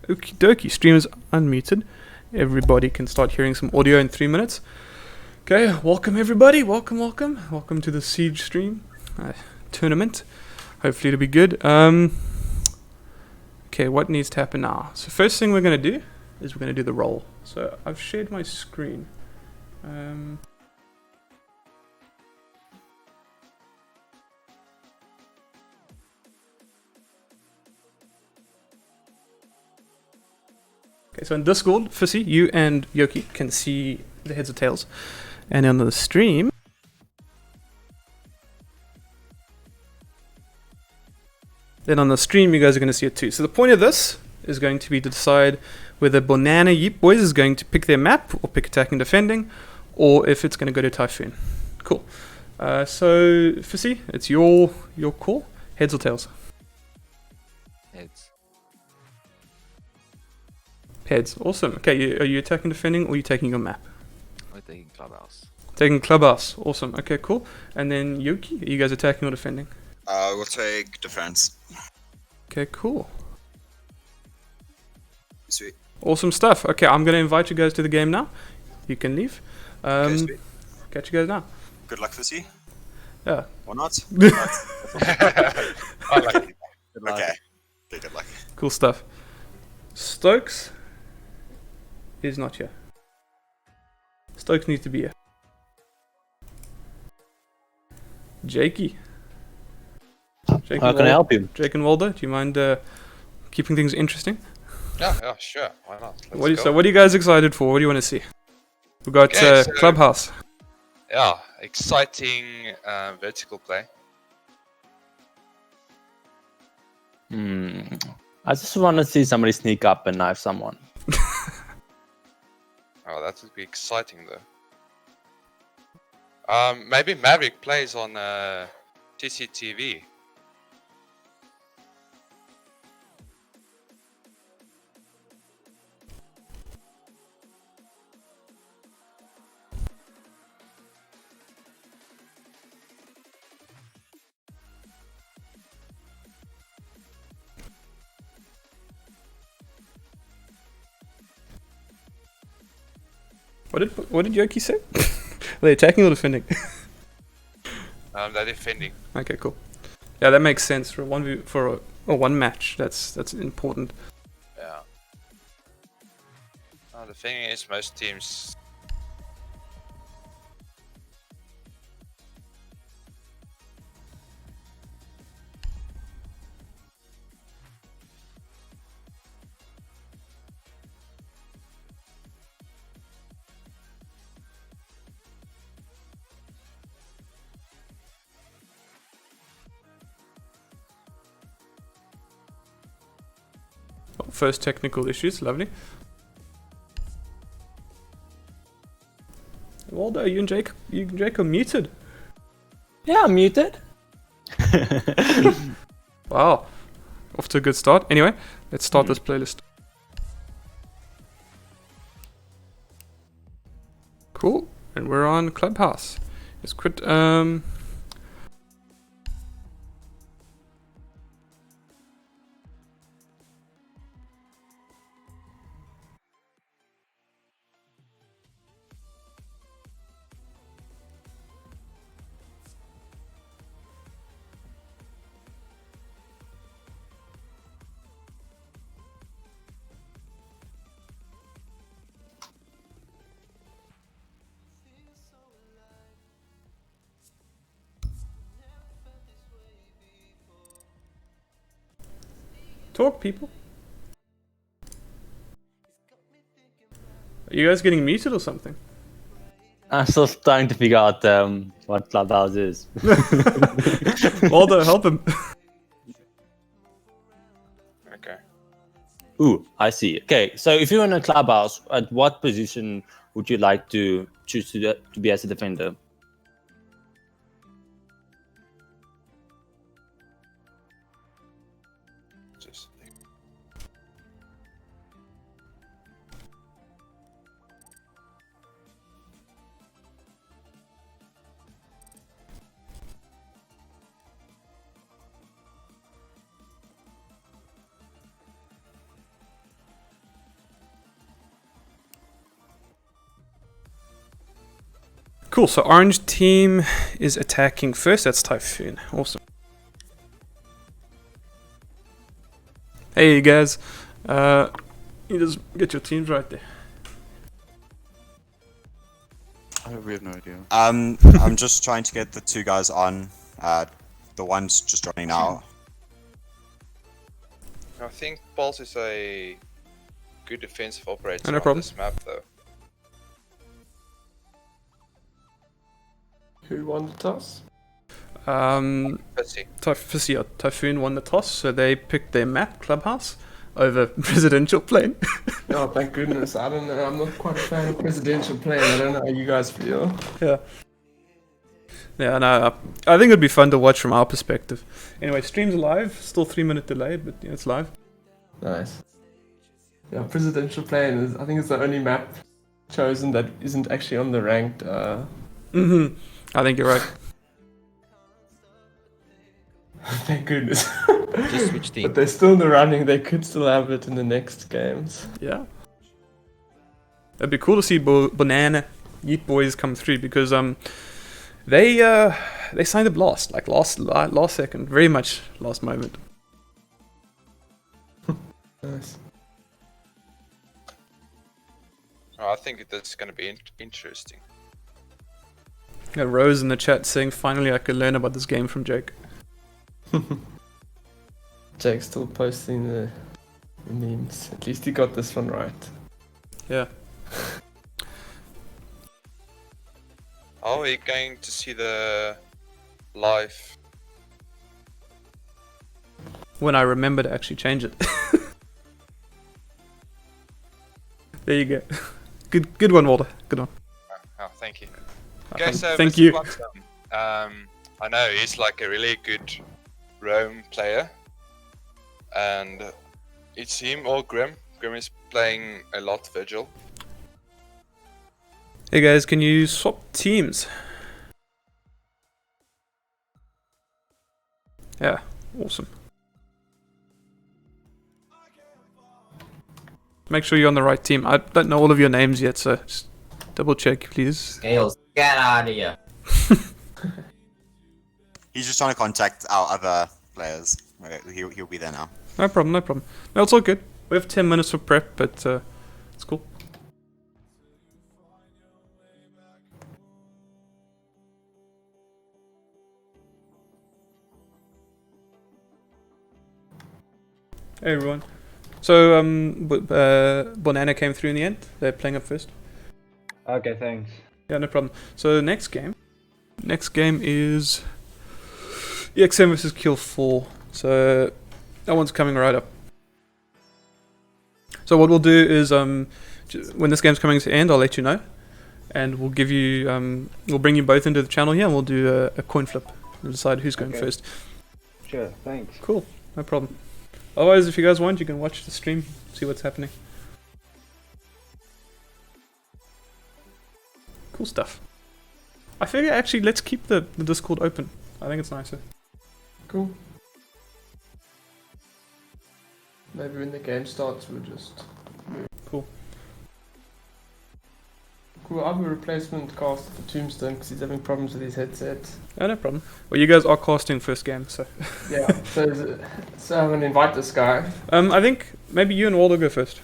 Okie dokie, stream is unmuted. Everybody can start hearing some audio in 3 minutes. Okay, welcome everybody. Welcome to the Siege stream tournament. Hopefully it'll be good. Okay, what needs to happen now? So first thing we're going to do is we're going to do the roll. So I've shared my screen. Okay, so in Discord, Fissy, you and Yoki can see the heads or tails. And on the stream, you guys are going to see it too. So the point of this is going to be to decide whether Banana Yeep Boys is going to pick their map or pick attacking and defending, or if it's going to go to Typhoon. Cool. So Fissy, it's your call. Heads or tails? Heads. Heads. Awesome. Okay, are you attacking, defending, or are you taking your map? We're taking Clubhouse. Taking Clubhouse. Awesome. Okay, cool. And then Yoki, are you guys attacking or defending? We'll take defense. Okay, cool. Sweet. Awesome stuff. Okay, I'm going to invite you guys to the game now. You can leave. Okay, sweet. Catch you guys now. Good luck, Fizzy. Yeah. Or not? I like it. Good luck. Okay. Okay, good luck. Cool stuff. Stokes is not here. Stokes needs to be here. Jakey. How can I help you? Jake and Waldo, do you mind keeping things interesting? Yeah, sure. Why not? So what are you guys excited for? What do you want to see? We got Okay, so- Clubhouse. Yeah, exciting vertical play. I just want to see somebody sneak up and knife someone. Oh, that would be exciting though. Maybe Maverick plays on CCTV. What did Yoki say? Are they attacking or defending? They're defending. Okay, cool. Yeah, that makes sense for a one match. That's important. Yeah. The thing is, most teams. First technical issues, lovely. Waldo, you and Jake are muted. Yeah, I'm muted. Wow, off to a good start. Anyway, let's start this playlist. Cool, and we're on Clubhouse. Let's quit. Talk, people. Are you guys getting muted or something? I'm still trying to figure out what Clubhouse is. Waldo, help him. Okay. Ooh, I see. Okay, so if you're in a Clubhouse, at what position would you like to choose to be as a defender? Just Cool. So orange team is attacking first. That's Typhoon. Awesome. Hey guys, you just get your teams right there. We have no idea. I'm just trying to get the two guys on. The one's just joining now. I think Pulse is a good defensive operator No on problem. this map, though. Who won the toss? Let's see. Typhoon won the toss, so they picked their map, Clubhouse, over Presidential Plane. Oh, thank goodness. I don't know. I'm not quite a fan of presidential plane. I don't know how you guys feel. Yeah. Yeah, no, I think it'd be fun to watch from our perspective. Anyway, stream's live, still 3-minute delayed, but yeah, it's live. Nice. Yeah, presidential plane is, I think it's the only map chosen that isn't actually on the ranked. I think you're right. Thank goodness. Just switch team. But they're still in the running. They could still have it in the next games. Yeah. It'd be cool to see Banana Yeet Boys come through because they signed up last second, very much last moment. Nice. Oh, I think that's going to be interesting. Yeah, Rose in the chat saying, finally I could learn about this game from Jake. Jake's still posting the memes. At least he got this one right. Yeah. Are we going to see the live? When I remember to actually change it. There you go. Good one, Walter. Good one. Oh, thank you. Okay, so Thank Mr. you. Platinum, I know he's like a really good roam player, and it's him or Grim. Grim is playing a lot Vigil. Hey guys, can you swap teams? Yeah, awesome. Make sure you're on the right team. I don't know all of your names yet, so just double check, please. Scales, get out of here. He's just trying to contact our other players. He'll be there now. No problem, no problem. No, it's all good. We have 10 minutes for prep, but it's cool. Hey everyone. So, Banana came through in the end. They're playing up first. Okay, thanks. Yeah, no problem. So, next game is EXM versus Kill 4. So, that one's coming right up. So, what we'll do is, when this game's coming to end, I'll let you know. And we'll give you, we'll bring you both into the channel here and we'll do a coin flip. We'll decide who's going Okay. first. Sure, thanks. Cool, no problem. Otherwise, if you guys want, you can watch the stream, see what's happening. Cool stuff. I figure actually let's keep the Discord open. I think it's nicer. Cool. Maybe when the game starts, we'll just... Cool. Cool, I have a replacement caster for Tombstone because he's having problems with his headset. Oh, no problem. Well, you guys are casting first game, so... Yeah, so I'm going to invite this guy. I think maybe you and Waldo go first.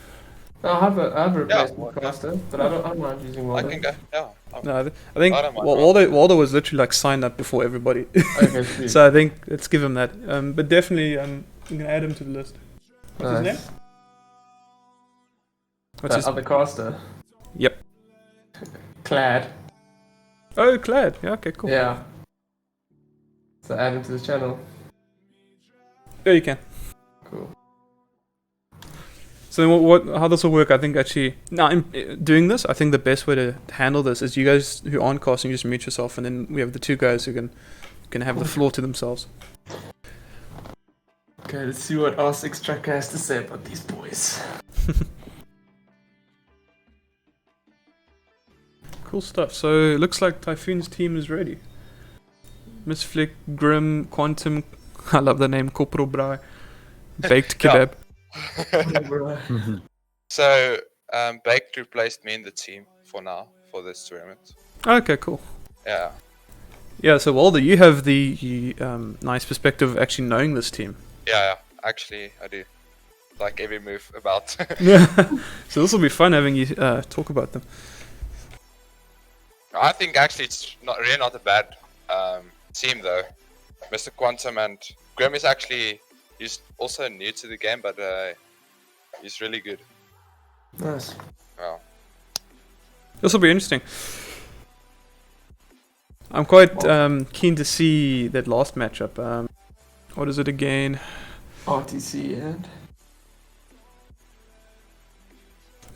I have a replacement caster, but I don't mind using I Waldo. can go. Yeah. No, I think I don't mind. Waldo was literally like signed up before everybody. Okay, sweet. So I think let's give him that. But definitely, you can add him to the list. What's his name? What's his... Other caster. Yep. Clad. Oh, Clad. Yeah, okay, cool. Yeah. So add him to the channel. Yeah, you can. Cool. So then how this will work, I think actually, now in doing this, I think the best way to handle this is you guys who aren't casting, just mute yourself, and then we have the two guys who can have the floor to themselves. Okay, let's see what R6 Tracker has to say about these boys. Cool stuff. So it looks like Typhoon's team is ready. Miss Flick, Grim, Quantum, I love the name, Corporal Brai, Baked Kebab. So, Baked replaced me in the team for now, for this tournament. Okay, cool. Yeah. Yeah, so Walder, you have the nice perspective of actually knowing this team. Yeah, actually, I do. Like every move about. Yeah. So this will be fun having you talk about them. I think actually it's really not a bad team though. Mr. Quantum and Grim is actually, he's also new to the game, but he's really good. Nice. Wow. This will be interesting. I'm quite keen to see that last matchup. What is it again? RTC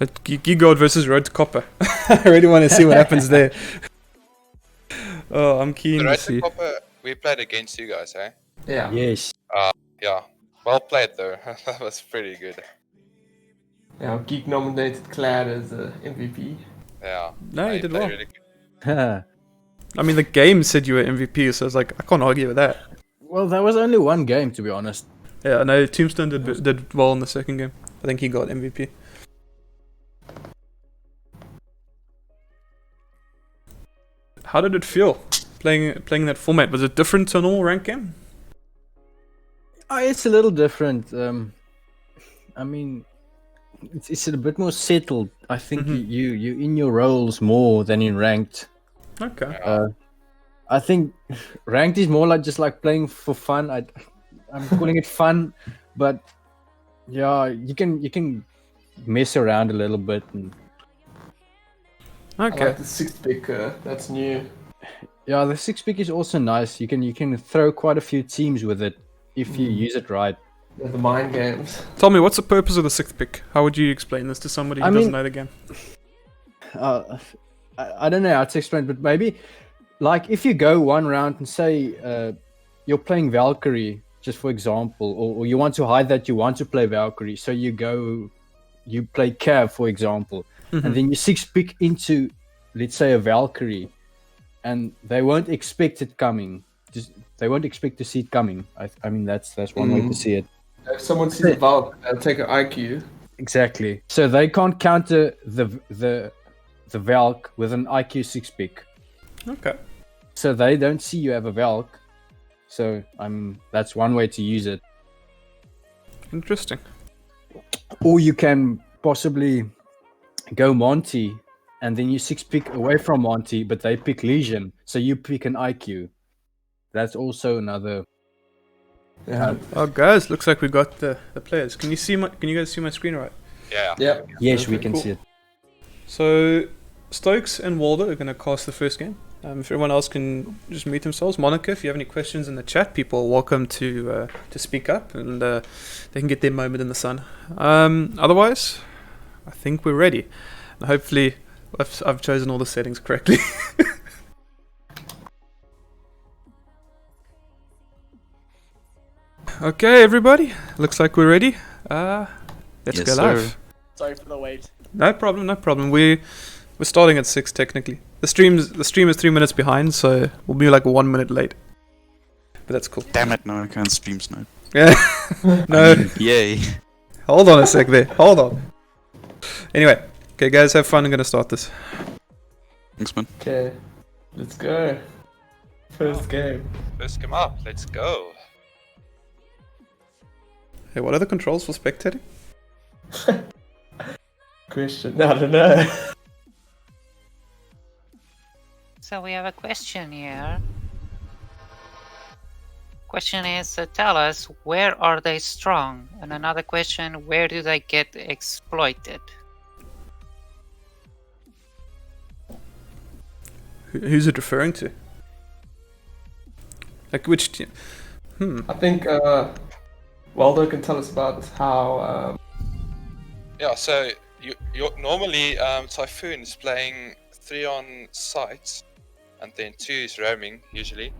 and Gigod versus Road to Copper. I really want to see what happens there. Oh, I'm keen The to Road see. to Copper, we played against you guys, eh? yeah. Yes. Yeah. Well played though. That was pretty good. Yeah, Geek nominated Clad as MVP. Yeah. No, you did played well. really good. I mean, the game said you were MVP, so I was like, I can't argue with that. Well, that was only one game, to be honest. Yeah, I know Tombstone did well in the second game. I think he got MVP. How did it feel playing that format? Was it different to a normal rank game? It's a little different. I mean, it's a bit more settled. I think you in your roles more than in ranked. Okay. I think ranked is more like just like playing for fun. I'm calling it fun, but yeah, you can mess around a little bit. And I Okay. like the 6th pick, that's new. yeah, the 6-pick is also nice. You can throw quite a few teams with it if you use it right. Yeah, the mind games. Tell me, what's the purpose of the 6th pick? How would you explain this to somebody who I doesn't mean- know the game? I don't know how to explain, but maybe like if you go one round and say you're playing Valkyrie, just for example, or you want to hide that you want to play Valkyrie, so you play Cav, for example, and then you 6-pick into, let's say, a Valkyrie, and they won't expect it coming. They won't expect to see it coming. I mean, that's one way to see it. If someone sees a Valk, they'll take an IQ. Exactly. So they can't counter the Valk with an IQ 6-pick. Okay. So they don't see you have a Valk. So that's one way to use it. Interesting. Or you can possibly go Monty, and then you 6-pick away from Monty, but they pick Legion, so you pick an IQ. That's also another. Yeah. Oh, guys, looks like we got the players. Can you guys see my screen all right? Yeah. Yeah. Yes, we Okay, can cool. see it. So Stokes and Walder are going to cast the first game. If everyone else can just mute themselves. Monica, if you have any questions in the chat, people are welcome to speak up, and they can get their moment in the sun. Otherwise, I think we're ready. And hopefully, I've chosen all the settings correctly. Okay, everybody. Looks like we're ready. Let's Yes, go sir. live. Sorry for the wait. No problem, no problem. We're starting at 6 technically. The stream is 3 minutes behind, so we'll be like 1 minute late. But that's cool. Damn it, no, I can't stream snipe. Yeah. No, Yay. hold on a sec there. Hold on. Anyway, okay, guys, have fun. I'm gonna start this. Thanks, man. Okay. Let's go. First game. First come up. Let's go. Hey, what are the controls for spectating? Question. I don't know. So we have a question here. Question is, tell us, where are they strong? And another question, where do they get exploited? Who's it referring to? Like which team? I think Waldo can tell us about how. Yeah, so you normally Typhoon is playing 3 on site, and then 2 is roaming usually.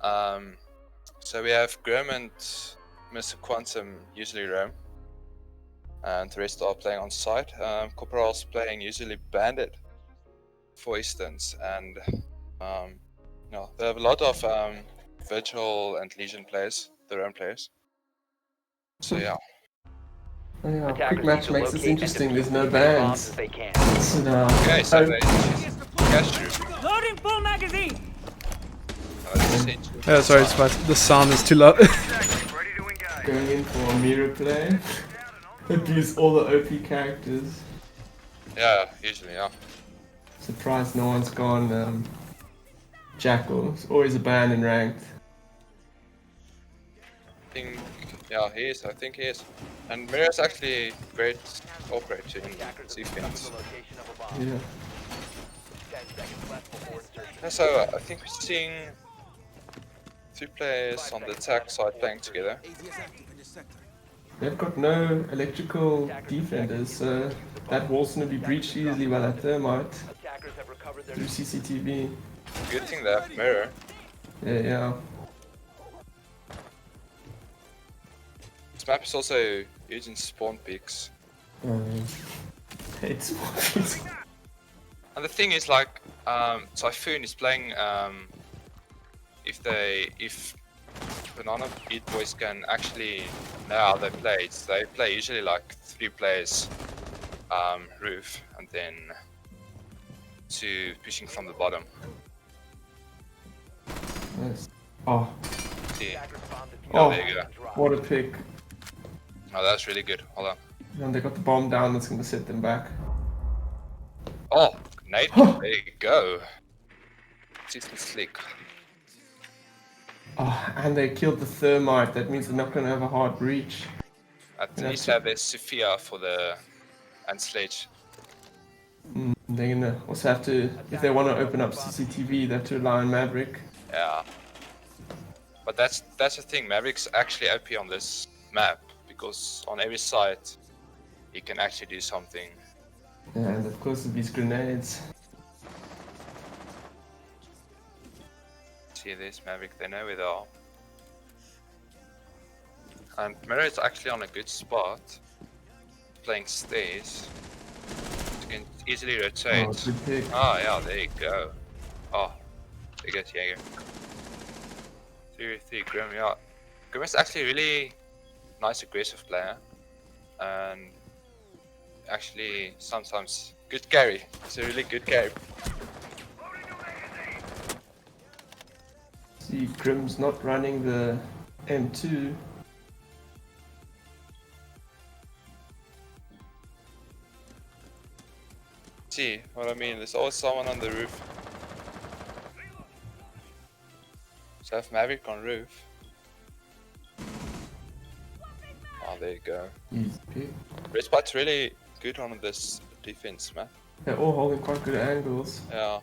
So we have Grim and Mr. Quantum usually roam, and the rest are playing on site. Corporal's playing usually Bandit, for instance, and they have a lot of Virtual and Legion players, their own players. So yeah. Yeah, quick match makes this interesting. There's no bans. So now, Okay, so they cash room. Loading full magazine. Oh, this is Siege. Yeah, sorry, it's my, the sound is too loud. Going in for a mirror play. Abuse all the OP characters. Yeah, usually, yeah. Surprised no one's gone Jackal. It's always a ban in ranked. I think, yeah, he is. I think he is. And Mirror's actually a great operator in defense. Yeah. Yeah, so I think we're seeing 2 players on the attack side playing together. They've got no electrical defenders, so that wall's gonna be breached easily by that thermite through CCTV. Good thing they have Mirror. Yeah. This map is also using spawn peaks. It's And the thing is, like, Typhoon is playing, if Banana Beat Boys can actually know how they play usually like 3 players, roof, and then 2 pushing from the bottom. Nice. Oh. See? Oh, there you go. what a pick. Oh, that's really good. Hold on. And they got the bomb down that's gonna set them back. Oh, Nate, there you go. System slick. Oh, and they killed the thermite. That means they're not gonna have a hard breach. At least have their Sophia for the and Sledge. They're gonna also have to, if they want to open up CCTV, they have to rely on Maverick. Yeah. But that's the thing. Maverick's actually OP on this map because on every side he can actually do something. And of course these grenades. See this Maverick, they know where they are. And Mirror is actually on a good spot. Playing stairs. You can easily rotate. Oh, good pick. Oh yeah, there you go. Oh, there goes Jaeger. 3 Grim, yeah. Grim is actually a really nice aggressive player. And actually sometimes good carry. It's a really good carry. See, Grim's not running the M2. See what I mean? There's always someone on the roof. So I have Maverick on roof. Oh, there you go. Easy pick. Red Spot's really good on this defense, man. They're all holding quite good angles. Yeah.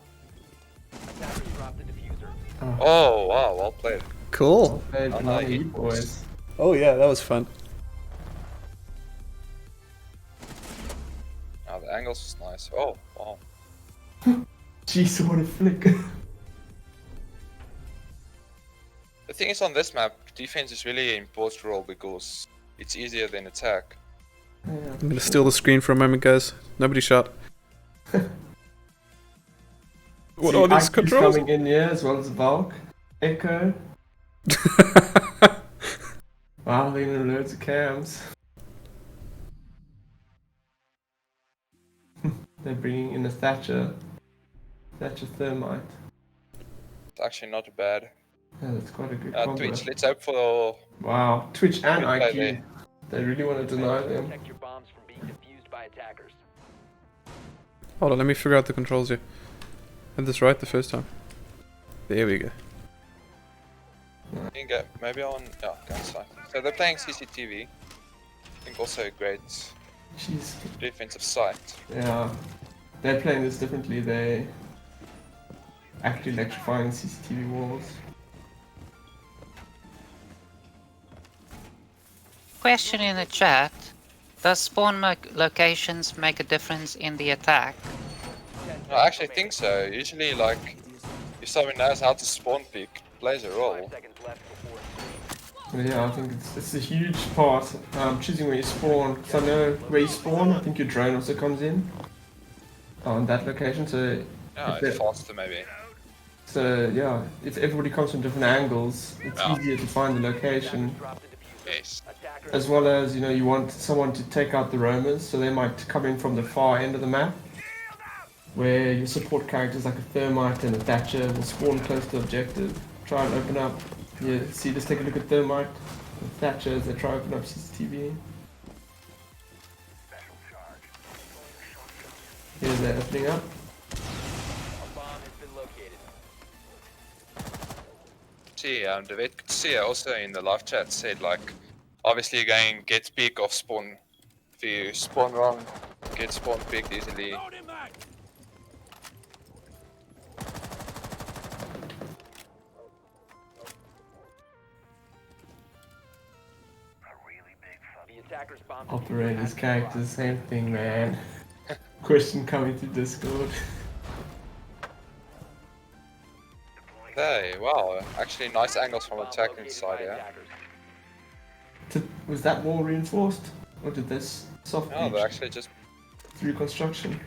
Oh, Oh, wow, well played. Cool. played Oh, Banana he- Heat boys. Oh yeah, that was fun. Oh, the angles is nice. Oh, wow. Jeez, what a flick. The thing is, on this map, defense is really an important role because it's easier than attack. Yeah. I'm gonna steal the screen for a moment, guys. Nobody shot. What See, are these IQ's controls? coming in here as well as Valk. Echo. Wow, they're gonna loads of cams. They're bringing in a Thatcher. Thatcher Thermite. It's actually not bad. Yeah, that's quite a good combo. Twitch, let's hope for... Wow, Twitch and Good play IQ. there. They really want to deny them. Protect your bombs from being defused by attackers. Hold on, let me figure out the controls here. Had this right the first time. There we go. You can go, maybe on... Yeah, go inside. So they're playing CCTV. I think also a great Jeez. defensive site. Yeah. They're playing this differently. They actually electrifying CCTV walls. Question in the chat. Does spawn locations make a difference in the attack? No, I actually think so. Usually, like, if someone knows how to spawn pick, it plays a role. But yeah, I think it's a huge part. Choosing where you spawn. Because I know where you spawn, I think your drone also comes in on that location. So Yeah, if it's they- faster maybe. So yeah, if everybody comes from different angles, it's Yeah. easier to find the location. Yes. As well as, you want someone to take out the roamers, so they might come in from the far end of the map. where your support characters like a Thermite and a Thatcher will spawn close to objective, try and open up. Yeah, see, just take a look at Thermite and Thatcher as they try to open up CCTV. Here they're opening up. See, David could see also in the live chat said like, obviously you're going get peak off spawn. If you spawn wrong, get spawn picked easily. Operators, characters, same thing, man. Question coming to Discord. Hey, wow, actually nice angles from attacking side, yeah. Was that wall reinforced? Or did this soft No, breach they're actually just through construction?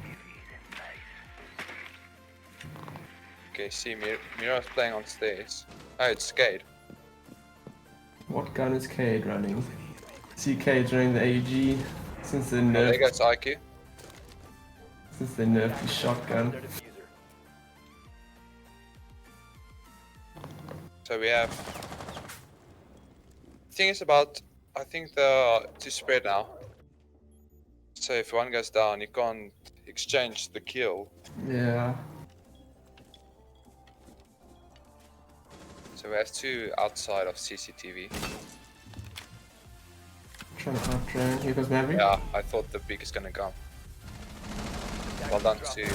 okay. See, Mira's playing on stairs. Oh, it's Skade. What gun is Cade running? See Cade running the AEG since they Oh, there nerfed, goes IQ. his shotgun. So we have. The thing is about, I think the two spread now. So if one goes down, you can't exchange the kill. Yeah. So we have two outside of CCTV. Trying to out-drone. Here goes Maverick. Yeah, I thought the peak is gonna come. Well done to.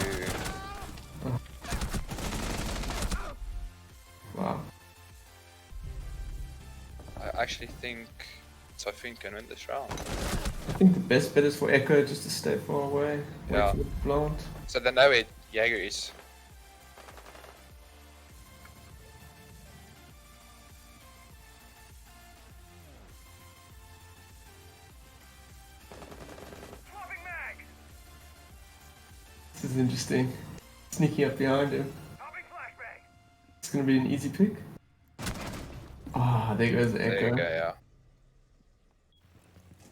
Wow. I actually think Typhoon can win this round. I think the best bet is for Echo just to stay far away. Wait Yeah. for the plant. So they know where Jaeger is. This is interesting. Sneaking up behind him. It's gonna be an easy pick. Ah, there goes the There Echo. you go, yeah.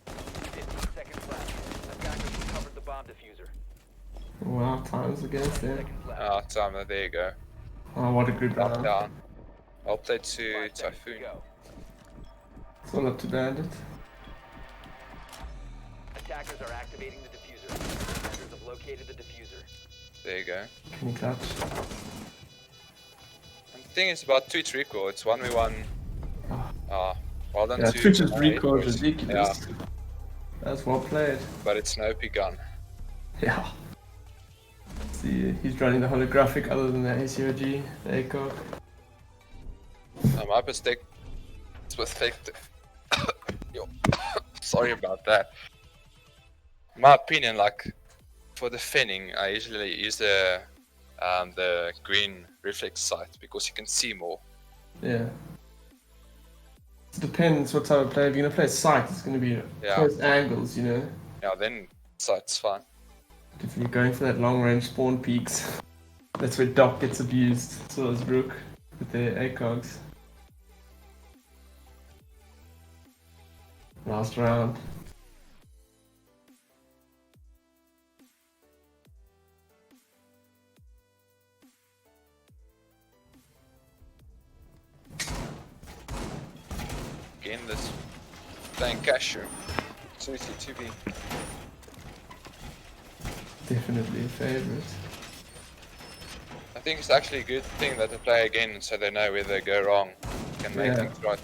15 seconds left. Attackers recovered the bomb diffuser. Wow, time's against them. Seconds left. Ah, time, there you go. Oh, what a good Drop round. down. I'll play to 5 seconds to Typhoon. go. It's all up to Bandit. Attackers are activating the diffuser. Attackers have located the diffuser. There you go. Can you clutch? And the thing is about Twitch recoil, it's 1v1. Well done Yeah, to Twitch's my recoil boys. is ridiculous. Yeah, That's well played. but it's no OP gun. Yeah. See, he's running the holographic other than the ACOG, the ACOG. My mistake with fake. Yo, sorry about that. In my opinion, like for defending, I usually use the green reflex sight because you can see more. Yeah. It depends what type of player. If you're gonna play sight, it's gonna be Yeah. close angles, you know. Yeah, then sight's fine. If you're going for that long range spawn peaks, that's where Doc gets abused. So does Rook with their ACOGs. Last round. Again, this playing cashew. CCTV. Definitely a favorite. I think it's actually a good thing that they play again so they know where they go wrong. Can make Yeah. things right.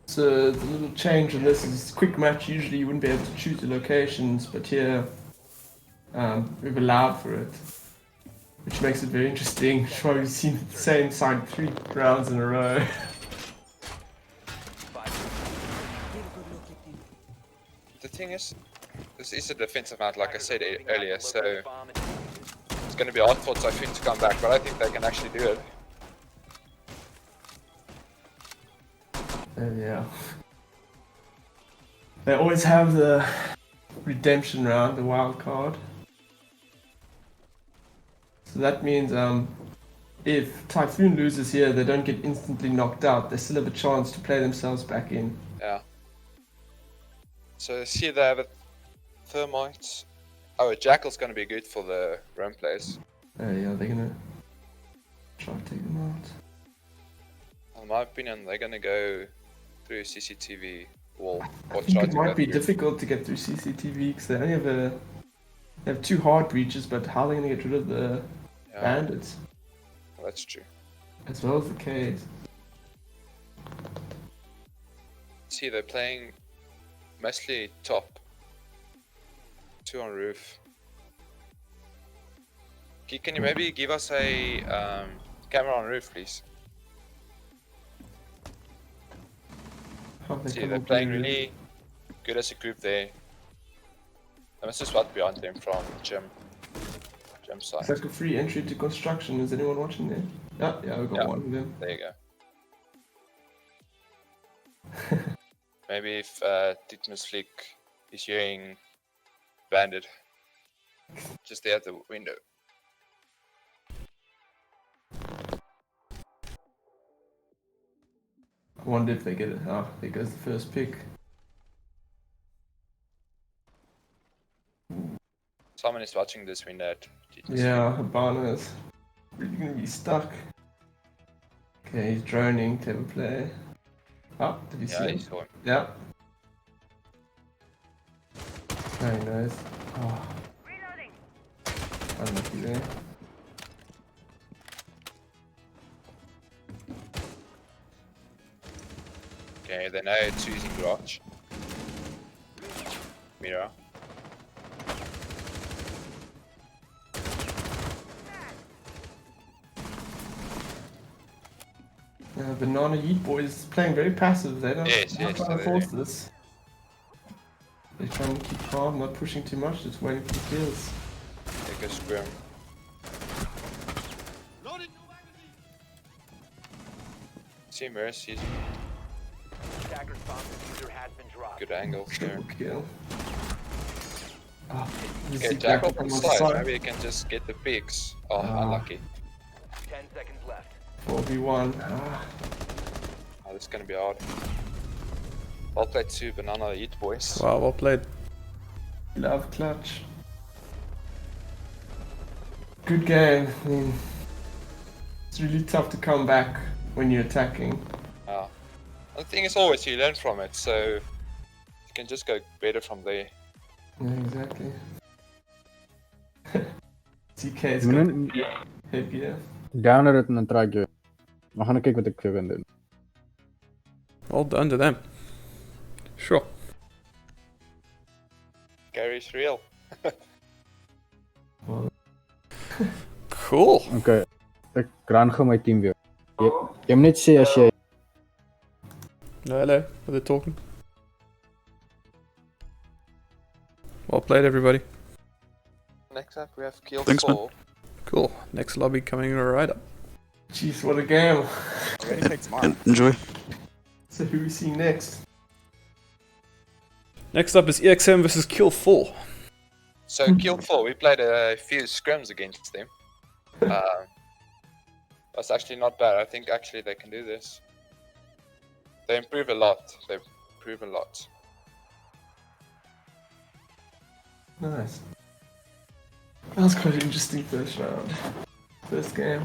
So the little change in this is quick match. Usually you wouldn't be able to choose the locations, but here we've allowed for it, which makes it very interesting. That's why we've seen the same side 3 rounds in a row. The thing is, this is a defensive map, like I said earlier, so it's going to be hard for Typhoon to come back, but I think they can actually do it. Yeah. They always have the redemption round, the wild card. So that means if Typhoon loses here, they don't get instantly knocked out. They still have a chance to play themselves back in. Yeah. So see, they have a thermites. Oh, a jackal's gonna be good for the roam players. Yeah, they're gonna try to take them out. In my opinion, they're gonna go through CCTV wall. I Or think try it to might go be through. difficult to get through CCTV because they only have they have 2 hard breaches, but how are they gonna get rid of the Yeah, bandits that's true. as well as the Ks? See, they're playing mostly top. 2 on roof. Can you maybe give us a camera on roof, please? How they See, come they're up playing with- really good as a group there. I must just what behind them from gym side. It's like a free entry to construction. Is anyone watching there? Yeah, we got Yeah. one of them. There you go. Maybe if Titmus Flick is hearing Bandit just there at the window. I wonder if they get it. Ah, there goes the first pick. Someone is watching this window at Titmus Yeah, Habana is really gonna be stuck. Okay, he's droning to have a play. Ah, did you Flick. see Yeah, him? you saw him. Yeah. Very nice. Oh. Unlucky there. Okay, they know it's using garage. Mira. Banana Yeet Boys playing very passive. They don't Yes, not yes, trying to they force do. this. They're trying to keep calm, not pushing too much, just waiting for the kills. Take a scrim. See Mirrors using Attacker spawn diffuser has been dropped. good angles there. Triple kill. Oh, Okay, Jackal from the side. Maybe you can just get the pigs. Oh, Ah. unlucky. 10 seconds left. 4v1. Ah. Oh, this is gonna be hard. Well played to Banana Eat Boys. Wow, well played. Love clutch. Good game. I mean, it's really tough to come back when you're attacking. The thing is always you learn from it, so you can just go better from there. Yeah, exactly. TK's Moet got headgear. downer het en dan try ek jou. Maar gaan ek kyk wat ek vir jou kan doen. Well done to them. Sure. Gary's real. Cool. Okay. Ek run gou my team weer. Jy moet net sê as jy No, hello. Are they talking? Well played, everybody. Next up we have Kill Thanks, man. 4. Cool. Next lobby coming right up. Jeez, what a game. Already picked tomorrow. Enjoy. So who we see next? Next up is EXM versus Kill 4. So Kill 4, we played a few scrims against them. That's actually not bad. I think actually they can do this. They improve a lot. They improve a lot. Nice. That was quite an interesting first round. First game.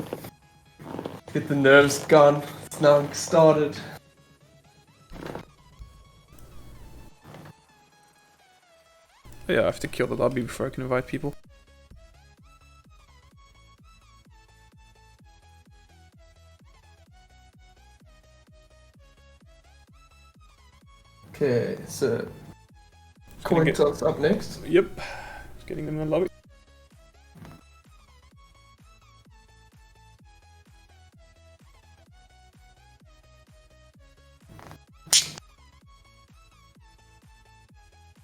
Get the nerves gone. It's now started. Oh, yeah, I have to kill the lobby before I can invite people. Okay, so Gonna get- CoinFlip's up next. Yep. Just getting them in the lobby.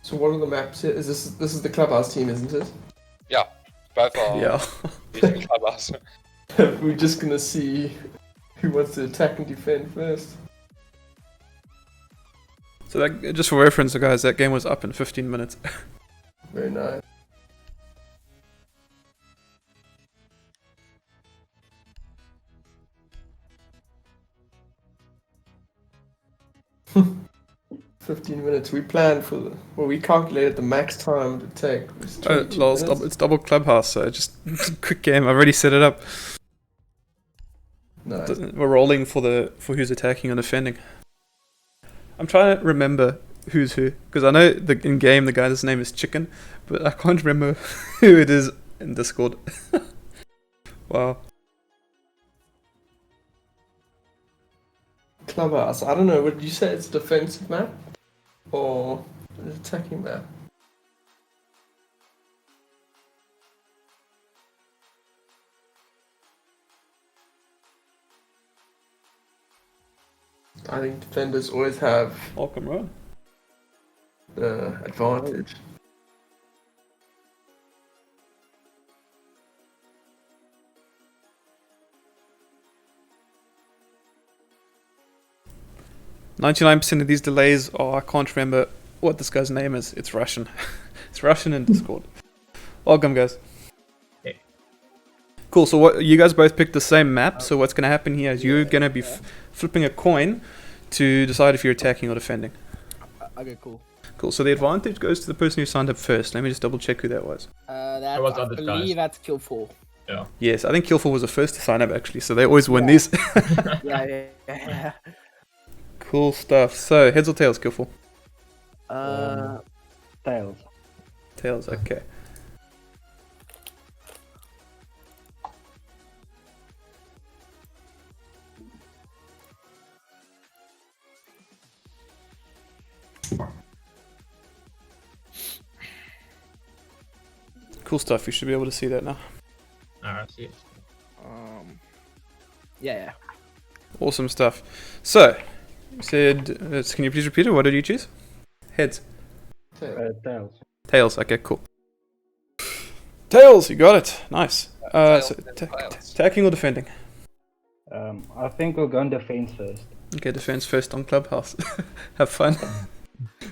So what are the maps here? Is this is the clubhouse team, isn't it? Yeah, both are Yeah. using clubhouse. We're just gonna see who wants to attack and defend first. So that, just for reference, guys, that game was up in 15 minutes. Very nice. 15 minutes. We planned for we calculated the max time it would take. It was 22 lol, minutes. it's double clubhouse, so just quick game. I've already set it up. Nice. We're rolling for who's attacking and defending. I'm trying to remember who's who, because I know in game the guy's name is Chicken, but I can't remember who it is in Discord. Wow. Clubhouse. I don't know. Would you say it's a defensive map or an attacking map? I think defenders always have Welcome, right? the advantage. %99 of these delays are, I can't remember what this guy's name is. It's Russian. It's Russian in Discord. Welcome, guys. Hey. Cool, so what you guys both picked the same map, so what's going to happen here is you're going to be flipping a coin to decide if you're attacking or defending. Okay, cool. Cool, so the advantage goes to the person who signed up first. Let me just double check who that was. I believe that's kill 4. Yeah. Yes, I think Killful was the first to sign up actually, so they always win these. Yeah. Cool stuff. So, heads or tails, Killful? Tails. Tails, okay. Cool stuff, you should be able to see that now. I see it. Yeah. Awesome stuff. So, you said, can you please repeat it? What did you choose? Heads. Tails. Tails, okay, cool. Tails, you got it. Nice. So attacking or defending? I think we'll go on defense first. Okay, defense first on Clubhouse. Have fun.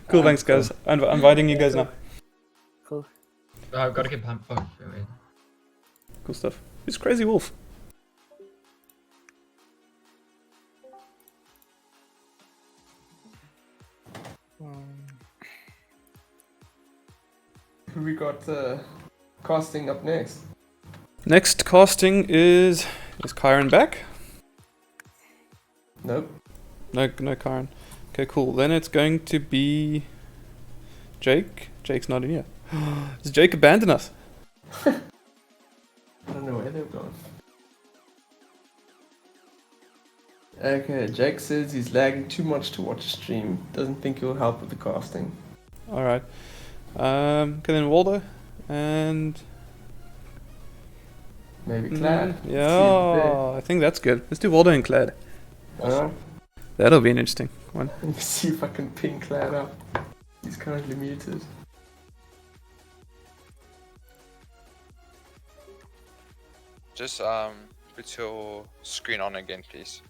Cool, thanks guys. I'm inviting you guys now. Cool. I've got to get pumped. Oh, wait. Cool stuff. Who's Crazy Wolf? We got casting up next. Next casting is Kyron back? Nope. No Kyron. Okay, cool. Then it's going to be Jake. Jake's not in here. Does Jake abandon us? I don't know where they've gone. Okay, Jake says he's lagging too much to watch stream. Doesn't think he'll help with the casting. Alright. Okay, then Waldo. And... Maybe Clad. Yeah, I think that's good. Let's do Waldo and Clad. Alright. That'll be an interesting one. Let me see if I can ping Clad up. He's currently muted. Just put your screen on again, please.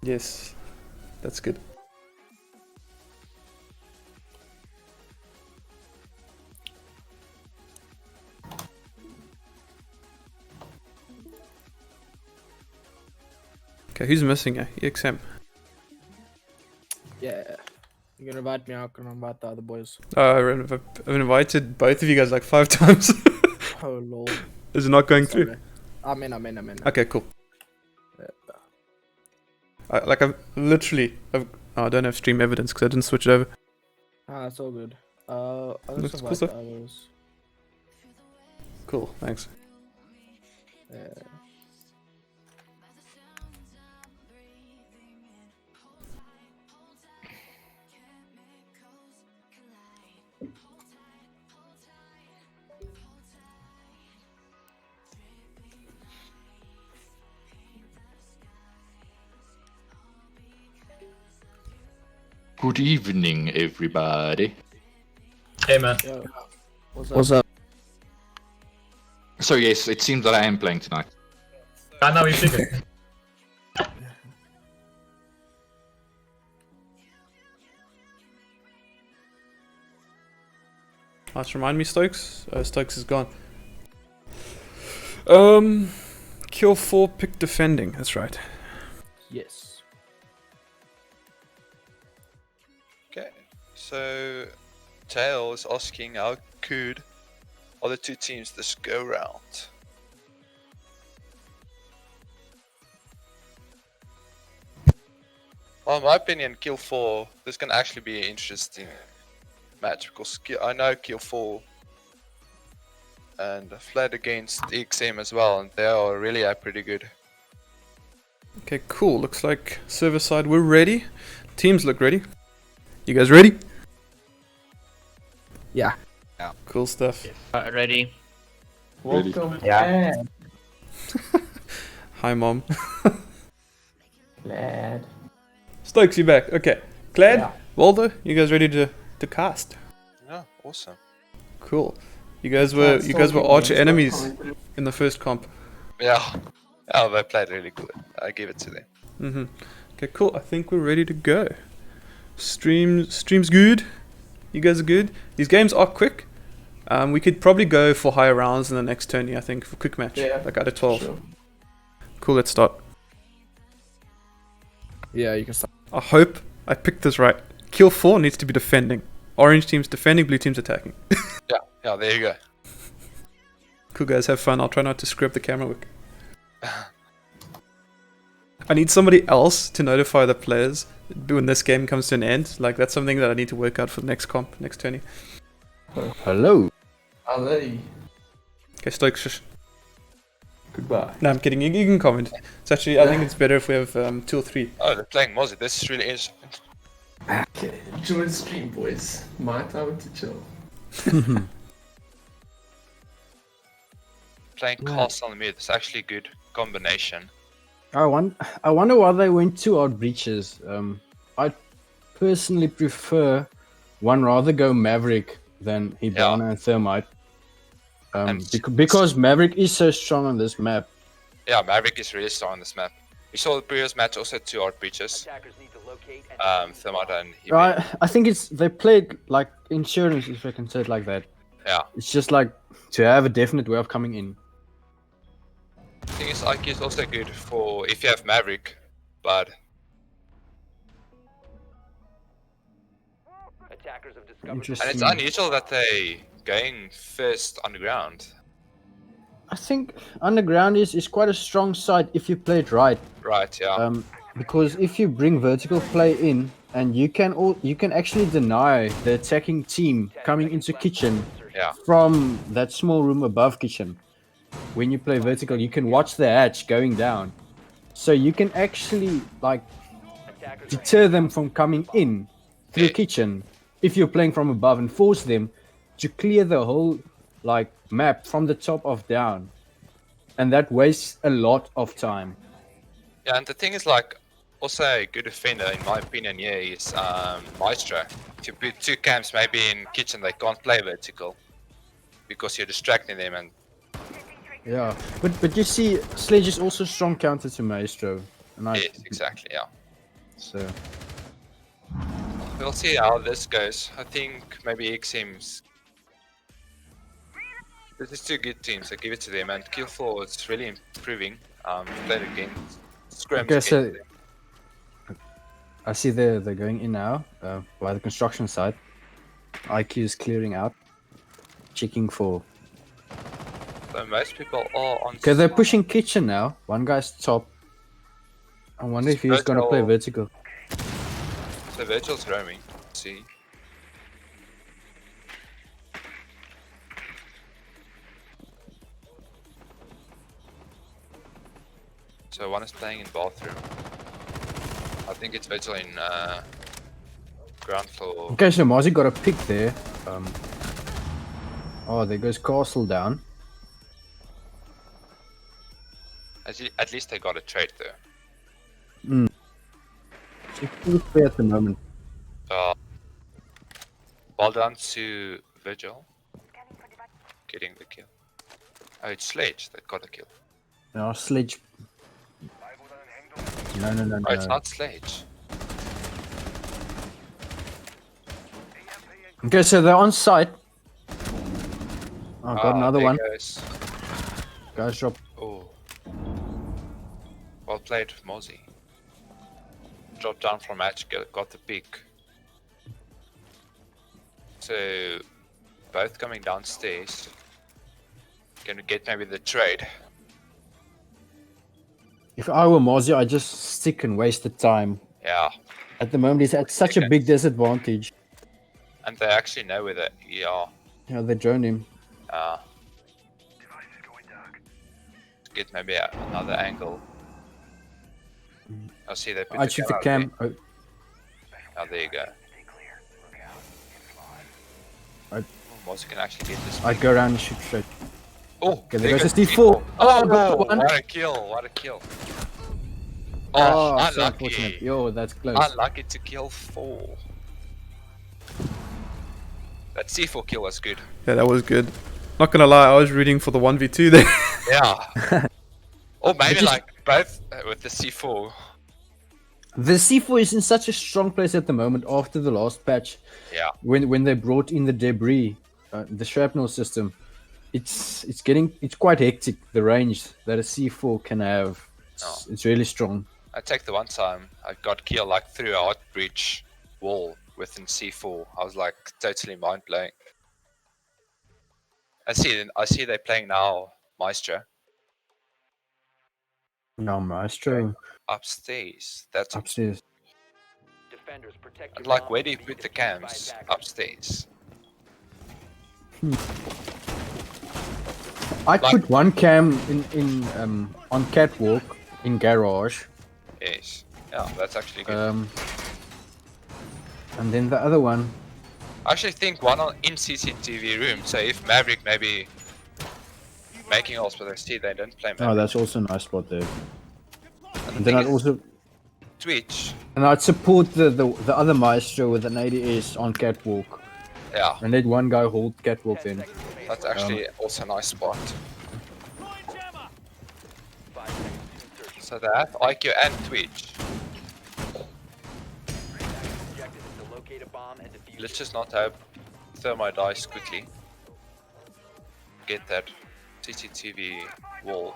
Yes, that's good. Okay, who's missing? EXM. Yeah. You can invite me, I can invite the other boys. I've invited both of you guys like 5 times. Oh lol. Is it not going through? I'm in. Okay, cool. Yeah. I've literally... I don't have stream evidence because I didn't switch it over. Ah, it's all good. I'll That's just cool invite stuff. the others. Cool, thanks. Yeah. Good evening, everybody. Hey, man. Yo. What's up? So yes, it seems that I am playing tonight. I know you figured. Remind me, Stokes? Stokes is gone. Kill 4, pick defending. That's right. Yes. Okay, So, Tail is asking how could other two teams this go round? Well, in my opinion, Kill 4, this can actually be an interesting match because I know Kill 4 and I've played against XM as well, and they are really pretty good. Okay, cool. Looks like server side we're ready. Teams look ready. You guys ready? Yeah. Cool stuff. Ready. Welcome. Yeah. Hi, mom. Glad. Stokes, you back? Okay. Glad. Yeah. Waldo, you guys ready to cast? Yeah, awesome. Cool. You guys were archer enemies in the first comp. Yeah, oh, they played really good. I give it to them. Mhm. Okay, cool. I think we're ready to go. Stream's good. You guys are good. These games are quick. We could probably go for higher rounds in the next tourney. I think for quick match, Yeah, like out of 12. sure. Cool. Let's start. Yeah, you can start. I hope I picked this right. Kill 4 needs to be defending. Orange team's defending, blue team's attacking. Yeah, there you go. Cool, guys. Have fun. I'll try not to screw up the camera work. I need somebody else to notify the players when this game comes to an end. Like, that's something that I need to work out for the next comp, next tourney. Hello. Ali. Okay, Stokes, shush. Goodbye. No, I'm kidding. You can comment. It's actually, I think it's better if we have 2 or 3. Oh, they're playing Mozzie. This is really interesting. Okay, enjoy the stream, boys. My time to chill. Playing Castle on mid is actually a good combination. I wonder why they went 2 odd breaches. I personally prefer one rather go Maverick than Hibana and Thermite. Because Maverick is so strong on this map. Yeah, Maverick is really strong on this map. We saw the previous match also 2 hard breaches. Thermite and Hibana. I think they played like insurance, if I can say it like that. Yeah. It's just like to have a definite way of coming in. The thing is, IQ is also good for if you have Maverick, but and it's unusual that they going first underground. I think underground is quite a strong side if you play it right. Right, yeah. Because if you bring vertical play in, and you can actually deny the attacking team coming into kitchen from that small room above kitchen. When you play vertical, you can watch the hatch going down, so you can actually like deter them from coming in through kitchen if you're playing from above, and force them to clear the whole like map from the top of down, and that wastes a lot of time. Yeah, and the thing is, like, also a good defender, in my opinion, here is Maestro. If you put 2 camps maybe in kitchen, they can't play vertical because you're distracting them. And yeah, but you see, Sledge is also strong counter to Maestro. And yes, exactly, yeah. So we'll see how this goes. I think maybe XM's. This is 2 good teams, I give it to them, and Kill 4 is really improving. Played against scrims. okay, so I see they're going in now by the construction site. IQ is clearing out, checking for. So most people are on. Okay, they're pushing kitchen now. One guy's top. I wonder if he's gonna play vertical. So Virgil's roaming. Let's see. So one is playing in bathroom. I think it's Virgil in ground floor. Okay, so Mozzie got a pick there. Oh, there goes Castle down. At least they got a trade there. It's clear at the moment. Well done to Virgil. Getting the kill. Oh, it's Sledge that got a kill. No, Sledge. No. Oh, it's not Sledge. Okay, so they're on site. Oh, got another one. Guys drop. Oh. Well played, Mozzie. Dropped down from match, got the pick. So both coming downstairs. Gonna get maybe the trade. If I were Mozzie, I'd just stick and waste the time. Yeah. At the moment, he's at such a big disadvantage. And they actually know where they are. You know, they drone him. Get maybe another angle. I see they put I'd shoot the cam. Oh, there you go. Moz can actually get this. I'd go around and shoot straight. Oh, okay, there goes the D4. Oh, what a kill! What a kill! Oh, so unlucky. unfortunate. Yo, that's close. Unlucky to kill 4. That C4 kill was good. Yeah, that was good. Not gonna lie, I was rooting for the 1v2 there. Yeah. Or maybe like both with the C4. The C4 is in such a strong place at the moment after the last patch. Yeah. When they brought in the debris, the shrapnel system, it's quite hectic. The range that a C4 can have, it's really strong. I take the one time I got killed like through a hot breach wall within C4. I was like totally mind blowing. I see they're playing now, Maestro. No, Maestro. Upstairs. That's upstairs. Defenders, protect And like, where do you put the cams? Upstairs. I'd put one cam in on catwalk in garage. Yes. Yeah, that's actually good. And then the other one. I actually think one in CCTV room. So if Maverick maybe making ults, but I see they don't play Maverick. Oh, that's also a nice spot there. And then I'd also Twitch. And I'd support the other Maestro with an ADS on catwalk. Yeah. And let one guy hold catwalk then. That's actually also a nice spot. So they have IQ and Twitch. Let's just not hope Thermite dies quickly. Get that CCTV wall.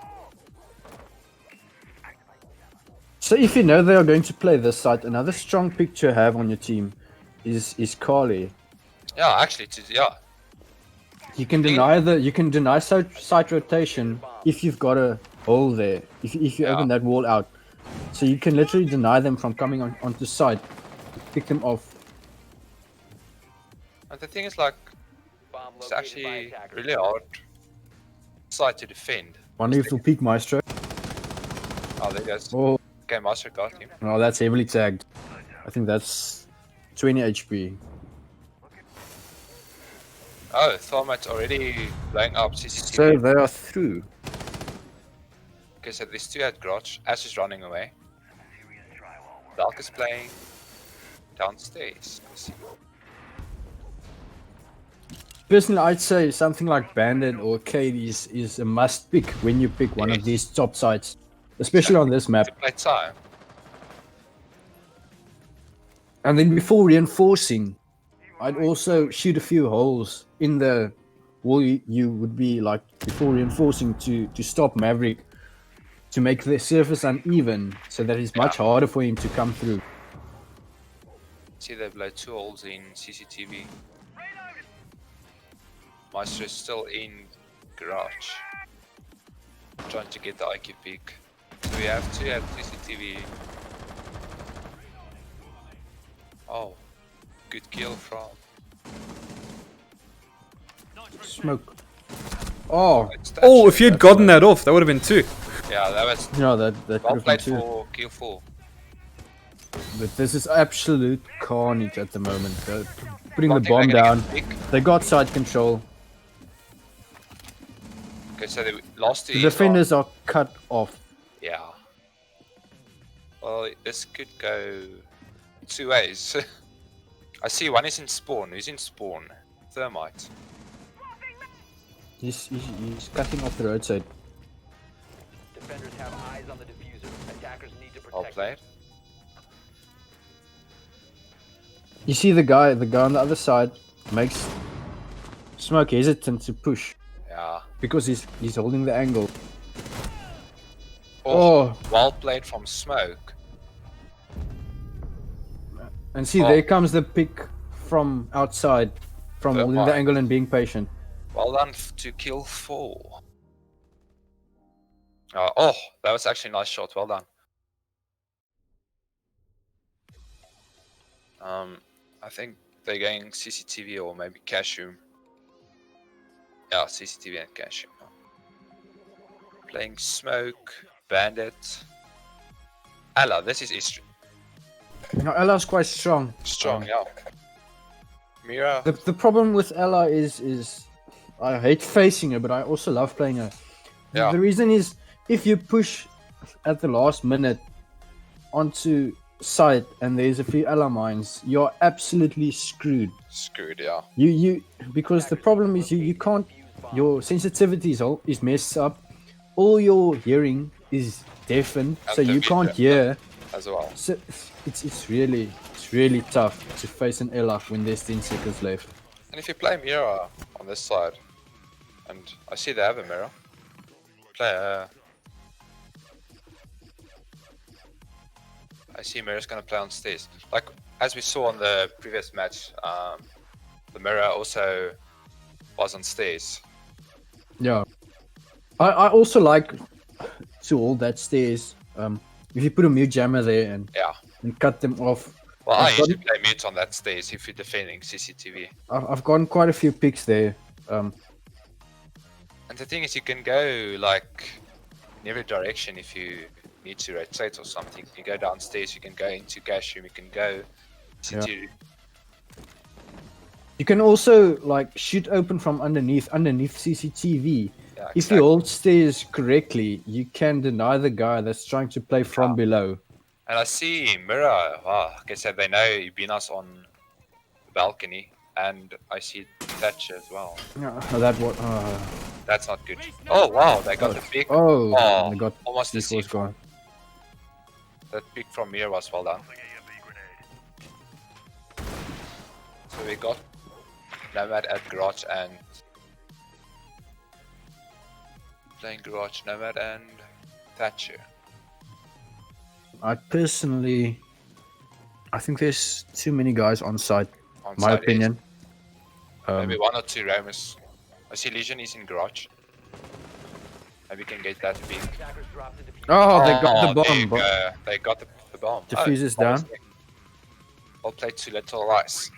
So if you know they are going to play this site, another strong pick to have on your team is Carly. Yeah, actually, yeah. You can deny site rotation if you've got a hole there. If you open that wall out, so you can literally deny them from coming onto site, pick them off. And the thing is, like, it's actually really hard site to defend. Wonder if you'll peek Maestro. Oh, there goes. Oh. Okay, Master got him. Oh, that's heavily tagged. I think that's 20 HP. Oh, Thermite's already blowing up CCTV. So they are through. Okay, so there's 2 at garage. Ash is running away. Dalk is playing downstairs. Personally, I'd say something like Bandit or Cade is a must pick when you pick one of these top sites, especially on this map. Play time. And then before reinforcing, I'd also shoot a few holes in the wall. You would be like before reinforcing to stop Maverick, to make the surface uneven, so that it's much harder for him to come through. See, they blow 2 holes in CCTV. Maestro is still in garage, trying to get the IQ peak. So we have 2 at CCTV. Oh, good kill from Smoke. Oh, oh! If you had gotten that off, that would have been 2. Yeah, that was. No, that well could have played been 2. for kill 4. But this is absolute carnage at the moment. They're putting Don't the think bomb they're gonna down. get pick. They got side control. Okay, so the last 2 The defenders are cut off. Yeah. Well, this could go 2 ways. I see one is in spawn. Who's in spawn? Thermite. He's cutting off the roadside. Defenders have eyes on the diffuser. Attackers need to Well protect played. You see the guy on the other side makes Smoke hesitant to push. Yeah. Because he's holding the angle. Oh, well played from Smoke. And see, there comes the pick from outside. from holding the Thermite. angle and being patient. Well done to kill 4. Oh, that was actually a nice shot. Well done. I think they're going CCTV or maybe cash room. Yeah, CCTV and cash room. Playing smoke, bandit. Ella, this is history. Now Ella's quite strong. Strong, yeah. Mira. The problem with Ella is I hate facing her, but I also love playing her. Yeah. The reason is if you push at the last minute onto site and there's a few Ella mines, you're absolutely screwed. Screwed, yeah. You because the problem is you can't, your sensitivity is messed up. All your hearing is deafened, And so the you can't video hear. as well. So it's really tough to face an Ella when there's 10 seconds left. And if you play Mira on this side, and I see they have a Mira, play I see Mira's gonna play on stairs. Like, as we saw on the previous match, the Mira also was on stairs. Yeah. I also like to hold that stairs. If you put a mute jammer there and cut them off. Well, I I've usually gotten- play mute on that stairs if you're defending CCTV. I've gotten quite a few picks there. And the thing is, you can go like in every direction if you need to rotate or something. You can go downstairs, you can go into cash room, you can go into. You can also like shoot open from underneath CCTV. Yeah, If exactly. you hold stairs correctly, you can deny the guy that's trying to play from below. And I see Mira. Wow, like I said, they know Ibinas on the balcony, and I see Thatcher as well. That what? That's not good. Oh wow, they got the pick. They got almost the C4's C4. gone. That pick from Mira was well done. So we got Nomad at Garage and playing Garage, Nomad and Thatcher. I personally, I think there's too many guys on site. On My site, opinion. Maybe 1 or 2 Roamers. I see Legion is in Garage. Maybe we can get that big. Oh, they got the there bomb, you bro. go. They got the bomb. Diffuser's Oh, down. I'll play too little rice.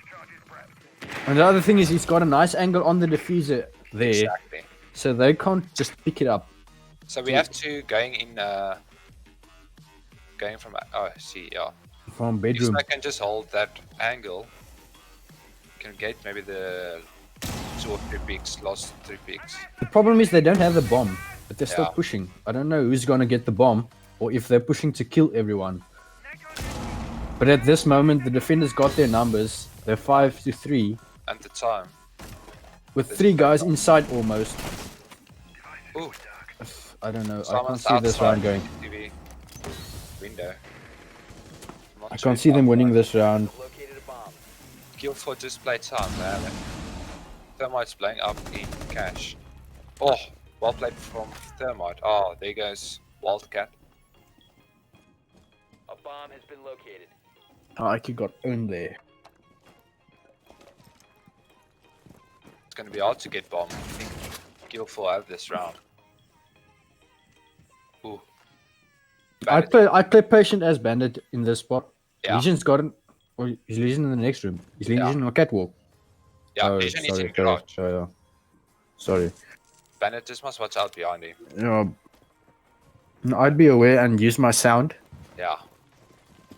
And the other thing is he's got a nice angle on the diffuser there. Exactly. So they can't just pick it up. So we have to going in, going from, oh, see, yeah. From If bedroom. I can just hold that angle, can get maybe the 2 or 3 picks, last 3 picks. The problem is they don't have the bomb, but they're still Yeah. pushing. I don't know who's gonna get the bomb or if they're pushing to kill everyone. But at this moment, the defenders got their numbers. They're 5-3 And the time. with 3 guys inside almost. Ooh. I don't know. I can't Someone's see this outside round going. TV window. I can't see them winning this round. Kill for display time, man. Thermite's blowing up in cash. Oh, well played from Thermite. Oh, there goes Wildcat. A bomb has been located. Ike got owned there. It's gonna be hard to get bomb. I think Kill for have this round. Ooh. I play patient as bandit in this spot. Yeah. Legion's got him. Or he's Legion in the next room. He's Legion on catwalk. Yeah, Oh, Legion is sorry, in garage. Sorry. Bandit just must watch out behind him. Yeah. I'd be aware and use my sound. Yeah.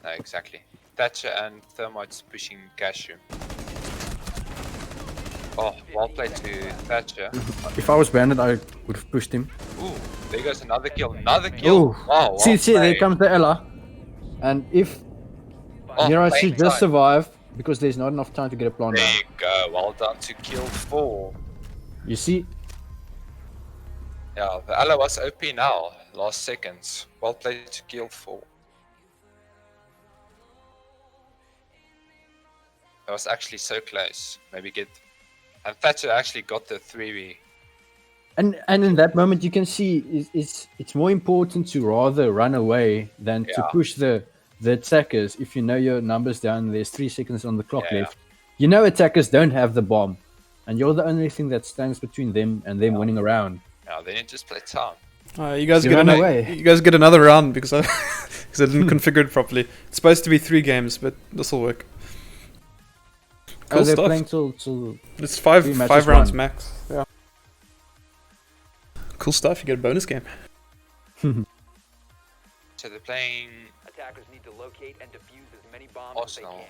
No, exactly. Thatcher and Thermite's pushing cash room. Oh, well played to Thatcher. If I was bandit, I would have pushed him. Ooh, there goes another kill. Another kill. Oh, Wow, see, well there played. comes the Ella. And if Oh, Mira playing should just time. survive because there's not enough time to get a plant There down. you go. Well done to kill 4. You see, Yeah, the Ella was OP now. Last seconds. Well played to kill 4. That was actually so close. Maybe get. And Thatcher actually got the 3v. and in that moment you can see it's more important to rather run away than to Yeah. push the attackers. If you know your numbers down, there's 3 seconds on the clock Yeah. left. You know attackers don't have the bomb. and you're the only thing that stands between them and them winning a round. Yeah, then you just play town. You guys You get run away. you guys get another round because I because I didn't configure it properly. It's supposed to be 3 games, but this will work. Cool They're stuff. playing till It's 3 5 matches rounds won. max. Yeah. Cool stuff. You get a bonus game. So they're playing Attackers need to locate and defuse as many bombs as they Arsenal. can.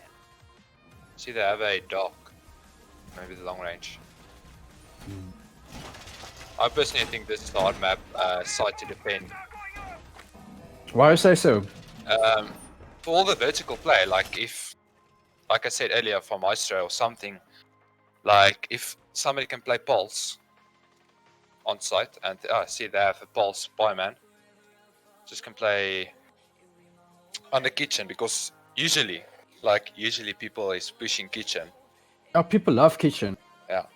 See, they have a dock. Maybe the long range. I personally think this is the hard map site to defend. Why you say so? For all the vertical play, like I said earlier, for Maestro or something, like if somebody can play Pulse on site, and see they have a Pulse Buyman, just can play on the kitchen, because usually people is pushing kitchen. Oh, people love kitchen. Yeah.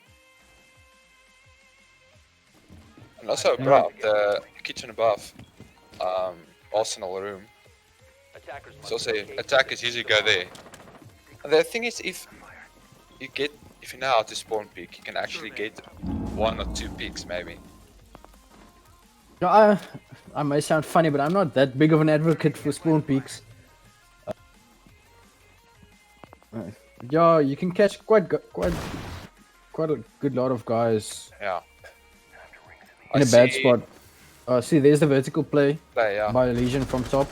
And also above, the kitchen above, Arsenal room. Attackers It's also attackers usually go there. And the thing is, if you know how to spawn pick, you can actually get 1 or 2 picks maybe. No, I may sound funny, but I'm not that big of an advocate for spawn peaks. Yeah, you can catch quite a good lot of guys Yeah. in a bad spot. See, there's the vertical play Yeah. by Legion from top.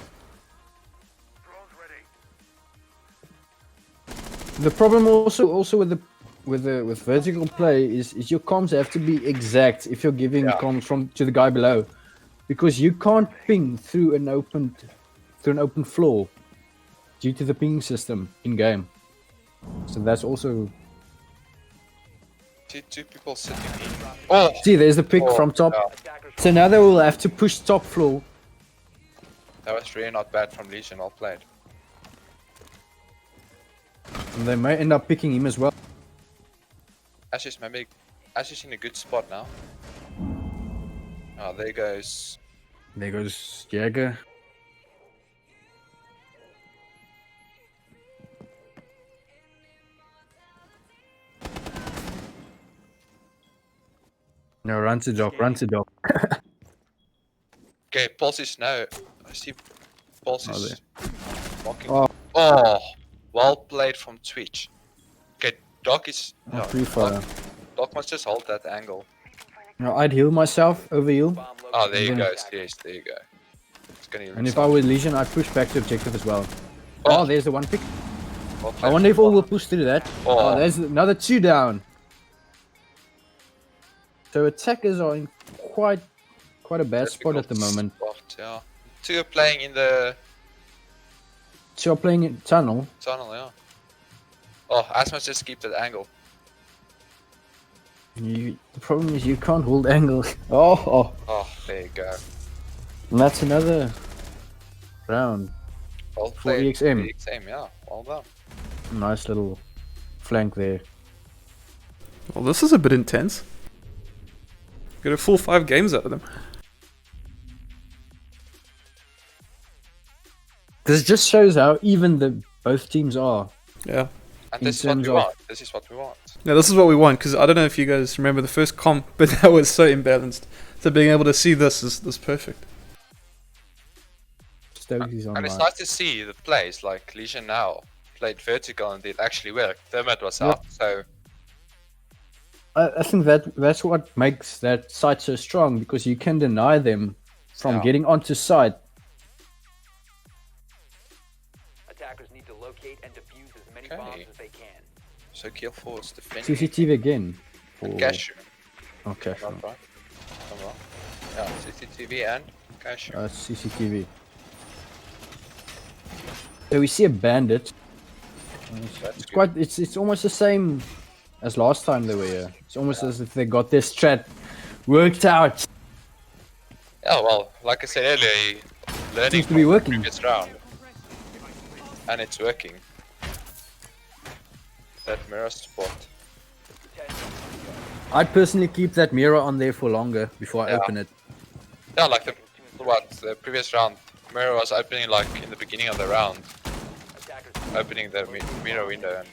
The problem also with vertical play is your comms have to be exact if you're giving comms to the guy below, because you can't ping through an open floor due to the ping system in game. So that's also. Two people sitting in. Oh! See, there's the pick from top. Yeah. So now they will have to push top floor. That was really not bad from Legion, well played. And they may end up picking him as well. Ashes in a good spot now. Oh, there goes. There goes Jäger. No, run to dock, run to dock. Okay, Pulse is now. I see Pulse is walking. Oh. Oh, well played from Twitch. Okay, Doc is. Oh, free fire. Doc must just hold that angle. No, I'd heal myself, over heal. Oh, there you And go, then- yes, there you go. It's gonna heal And if himself. I were Legion, I'd push back to objective as well. Oh, there's the one pick. Well I played. wonder if all will push through that. Oh. Oh, there's another 2 down. So attackers are in quite a bad spot at the moment. Spot, yeah. 2 are playing in the 2 are playing in tunnel. tunnel, yeah. Oh, Asmus just keep that angle. The problem is you can't hold angle. Oh. Oh, there you go. And that's another round. Well For played. EXM. EXM, yeah. Well done. Nice little flank there. Well, this is a bit intense. Get a full 5 games out of them. This just shows how even both teams are. Yeah. And In this is what terms we of- want. This is what we want. Yeah, this is what we want, because I don't know if you guys remember the first comp, but that was so imbalanced. So being able to see this is perfect. Stokey's on And it's right. nice to see the plays, like Legion now played vertical and it actually worked. Thermite was Yep. out, so I think that's what makes that site so strong, because you can deny them from Yeah. getting onto site. Attackers need to locate and defuse as many Okay. bombs as they can. so kill force defending. CCTV again. And cash room. Okay. Not right. Come on. Yeah, CCTV and cash room. CCTV. So we see a bandit. That's It's good. it's almost the same as last time they were here. It's almost as if they got their strat worked out. Yeah, well, like I said earlier, learning Seems to from be the working. previous round. And it's working. That mirror spot. I'd personally keep that mirror on there for longer before I Yeah. open it. Yeah, like the previous round, mirror was opening like in the beginning of the round. Opening the mirror window, and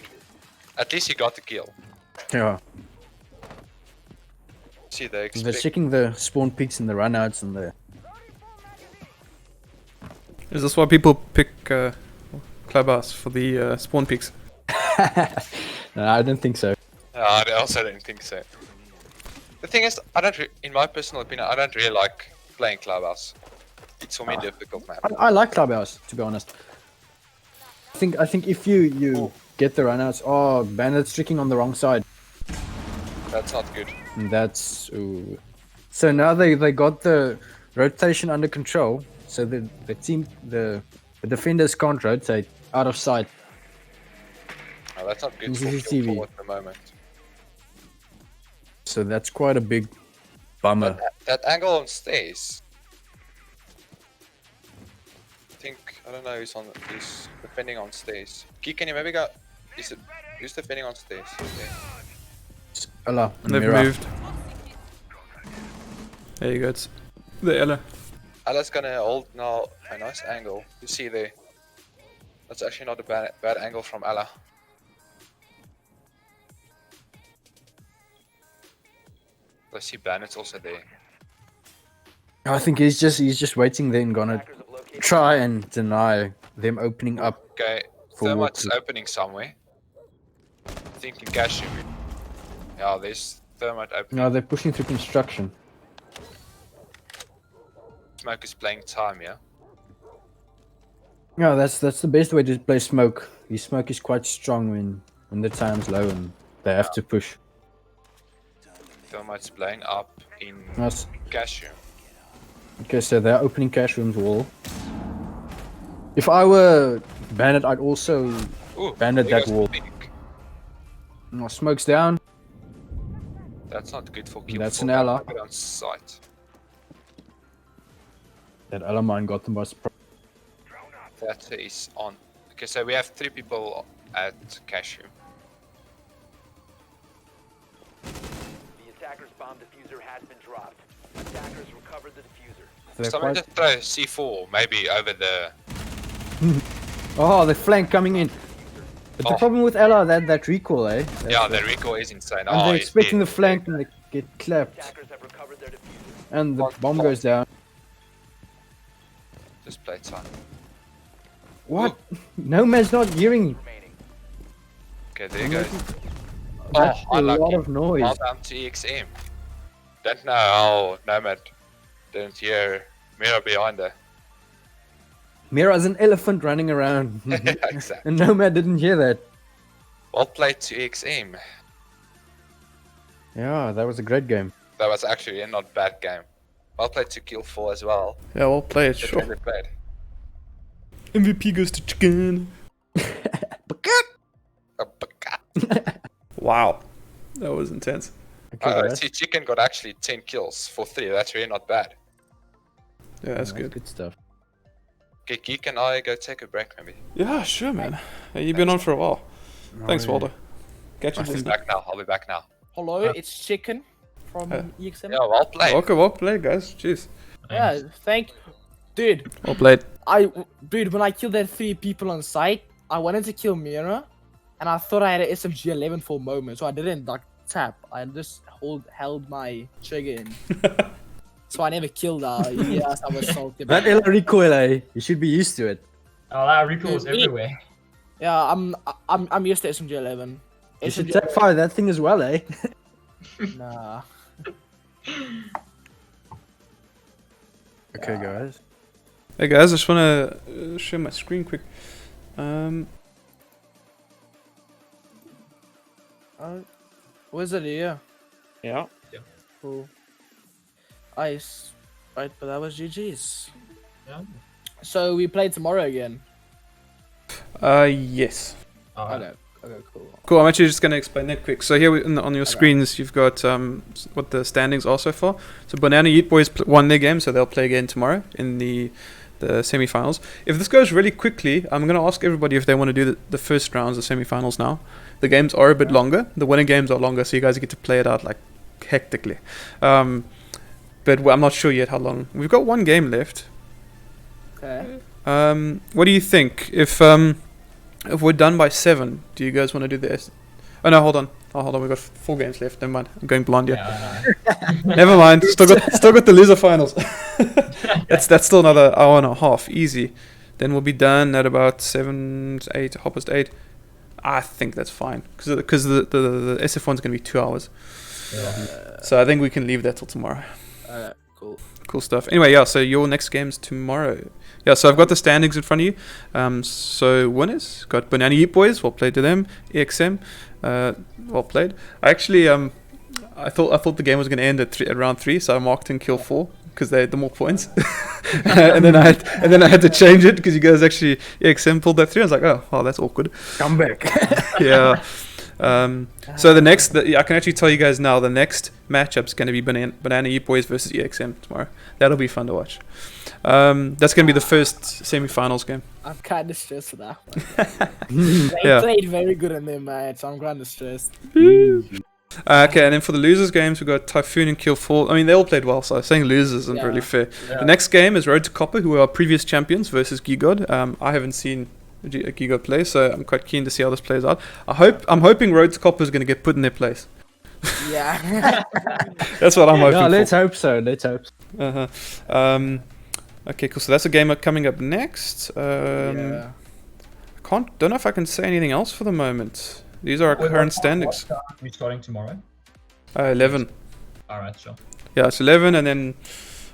at least he got the kill. Yeah. See, they They're expect. checking the spawn peaks and the runouts and the. Is this why people pick Clubhouse for the spawn peaks? No, I don't think so. I also don't think so. The thing is, I don't. In my personal opinion, I don't really like playing Clubhouse. It's for me difficult, man. I like Clubhouse, to be honest. I think if you get the runouts, oh, bandits tricking on the wrong side. That's not good. And that's ooh. So now they got the rotation under control. So the defenders can't rotate out of sight. No, that's not good In for CCTV. Kill 4 at the moment. So that's quite a big bummer. That angle on stairs. I don't know who's defending on stairs. Key, can you maybe go? Who's defending on stairs? Okay. Ella, They've Mira. moved. There you go. It's the Ella. Ella's gonna hold now a nice angle. You see there. That's actually not a bad angle from Ella. I see Bandit's also there. I think he's just waiting there and gonna try and deny them opening up. Okay, For Thermite's walkthrough. opening somewhere. Thinking Cashew. Yeah, there's Thermite opening. No, they're pushing through construction. Smoke is playing time, yeah? Yeah, that's the best way to play smoke. His smoke is quite strong when the time's low and they have to push. Thermite's playing up in Nice. Cashew. Okay, so they're opening Cash Room's wall. If I were Bandit, I'd also Ooh, bandit there that goes wall. Pink. No, smoke's down. That's not good for kill. That's for an ally. Get on sight. That ally mine got them by surprise. That is on. Okay, so we have 3 people at Cashew. The attacker's bomb diffuser has been dropped. Attackers recovered the diffuser. They're Someone quite- just throw C4, maybe over the. Oh, the flank coming in. But the Oh. problem with Ella, that recoil, eh? Yeah, the recoil is insane. And Oh, they're he's expecting dead. the flank and they get clapped. Attackers have recovered their diffuser. And the bomb goes down. Just play time. What? Nomad's not hearing. Okay, there you go. That's Oh, a unlucky. lot of noise. Well done to EXM. Don't know how Nomad didn't hear Mira behind her. Mira's an elephant running around. Exactly. And Nomad didn't hear that. Well played to EXM. Yeah, that was a great game. That was actually a not bad game. Well played to Kill 4 as well. Yeah, well played, Good sure. game they played. MVP goes to chicken. Wow. That was intense. See, Chicken got actually 10 kills for 3. That's really not bad. Yeah, that's good. Good stuff. Okay, Geek and I go take a break maybe. Yeah, sure, man. Hey, you've been on for a while. Thanks, yeah. Waldo. Catch you I'll be soon. back now. I'll be back now. Hello, it's Chicken from Uh, EXM. Yeah, well played. Okay, well played, guys. Jeez. Yeah, dude. Well played. Dude, when I killed that 3 people on site, I wanted to kill Mira, and I thought I had an SMG 11 for a moment, so I didn't like tap. I just held my trigger in. So I never killed her. Yes, I was salty. That Ella recoil, eh? You should be used to it. Oh, that recoil was everywhere. Yeah, I'm used to SMG 11. You should tap fire that thing as well, eh? Nah. Okay, guys. Hey, guys, I just want to share my screen quick. Where's it here? Yeah. Cool. Ice. Right, but that was GG's. Yeah. So we play tomorrow again. Yes. Okay, cool. Cool, I'm actually just going to explain that quick. So here on your screens, you've got what the standings are so far. So Banana Yeet Boys won their game, so they'll play again tomorrow in the semi-finals. If this goes really quickly, I'm going to ask everybody if they want to do the first rounds, the semi-finals now. The games are a bit longer. The winning games are longer, so you guys get to play it out like hectically. But I'm not sure yet how long. We've got one game left. Okay. What do you think? If we're done by 7, do you guys want to do this? Oh no, hold on. Oh, hold on, we've got 4 games left. Never mind. I'm going blonde here. Yeah, Never mind. Still got the loser finals. That's still another hour and a half. Easy. Then we'll be done at about 7, 8, 8:30. I think that's fine because the SF1's gonna be 2 hours. So I think we can leave that till tomorrow. Cool. Cool stuff. Anyway, yeah. So your next game's tomorrow. Yeah. So I've got the standings in front of you. So winners got Banana Yeet Boys. Well played to them. EXM. Well played. I actually I thought the game was going to end at round 3, so I marked in kill 4 because they had the more points. and then I had to change it because you guys actually EXM pulled that through. I was like, oh, that's awkward. Come back. Yeah. So the next, I can actually tell you guys now, the next matchup's going to be Banana Yeet Boys versus EXM tomorrow. That'll be fun to watch. That's going to be the first semi-finals game. I'm kind of stressed for that one. They played very good in their match. I'm kind of stressed. Okay, and then for the losers games, we've got Typhoon and Kill 4. I mean, they all played well, so saying losers isn't really fair. Yeah. The next game is Road to Copper, who are our previous champions, versus Gigod. I haven't seen Gigod play, so I'm quite keen to see how this plays out. I'm hoping Road to Copper is going to get put in their place. Yeah. That's what I'm hoping No, for. let's hope so. Let's hope so. Okay, cool. So that's a game coming up next. Don't know if I can say anything else for the moment. These are our current standings. What time are we starting tomorrow? 11. Alright, sure. Yeah, it's 11, and then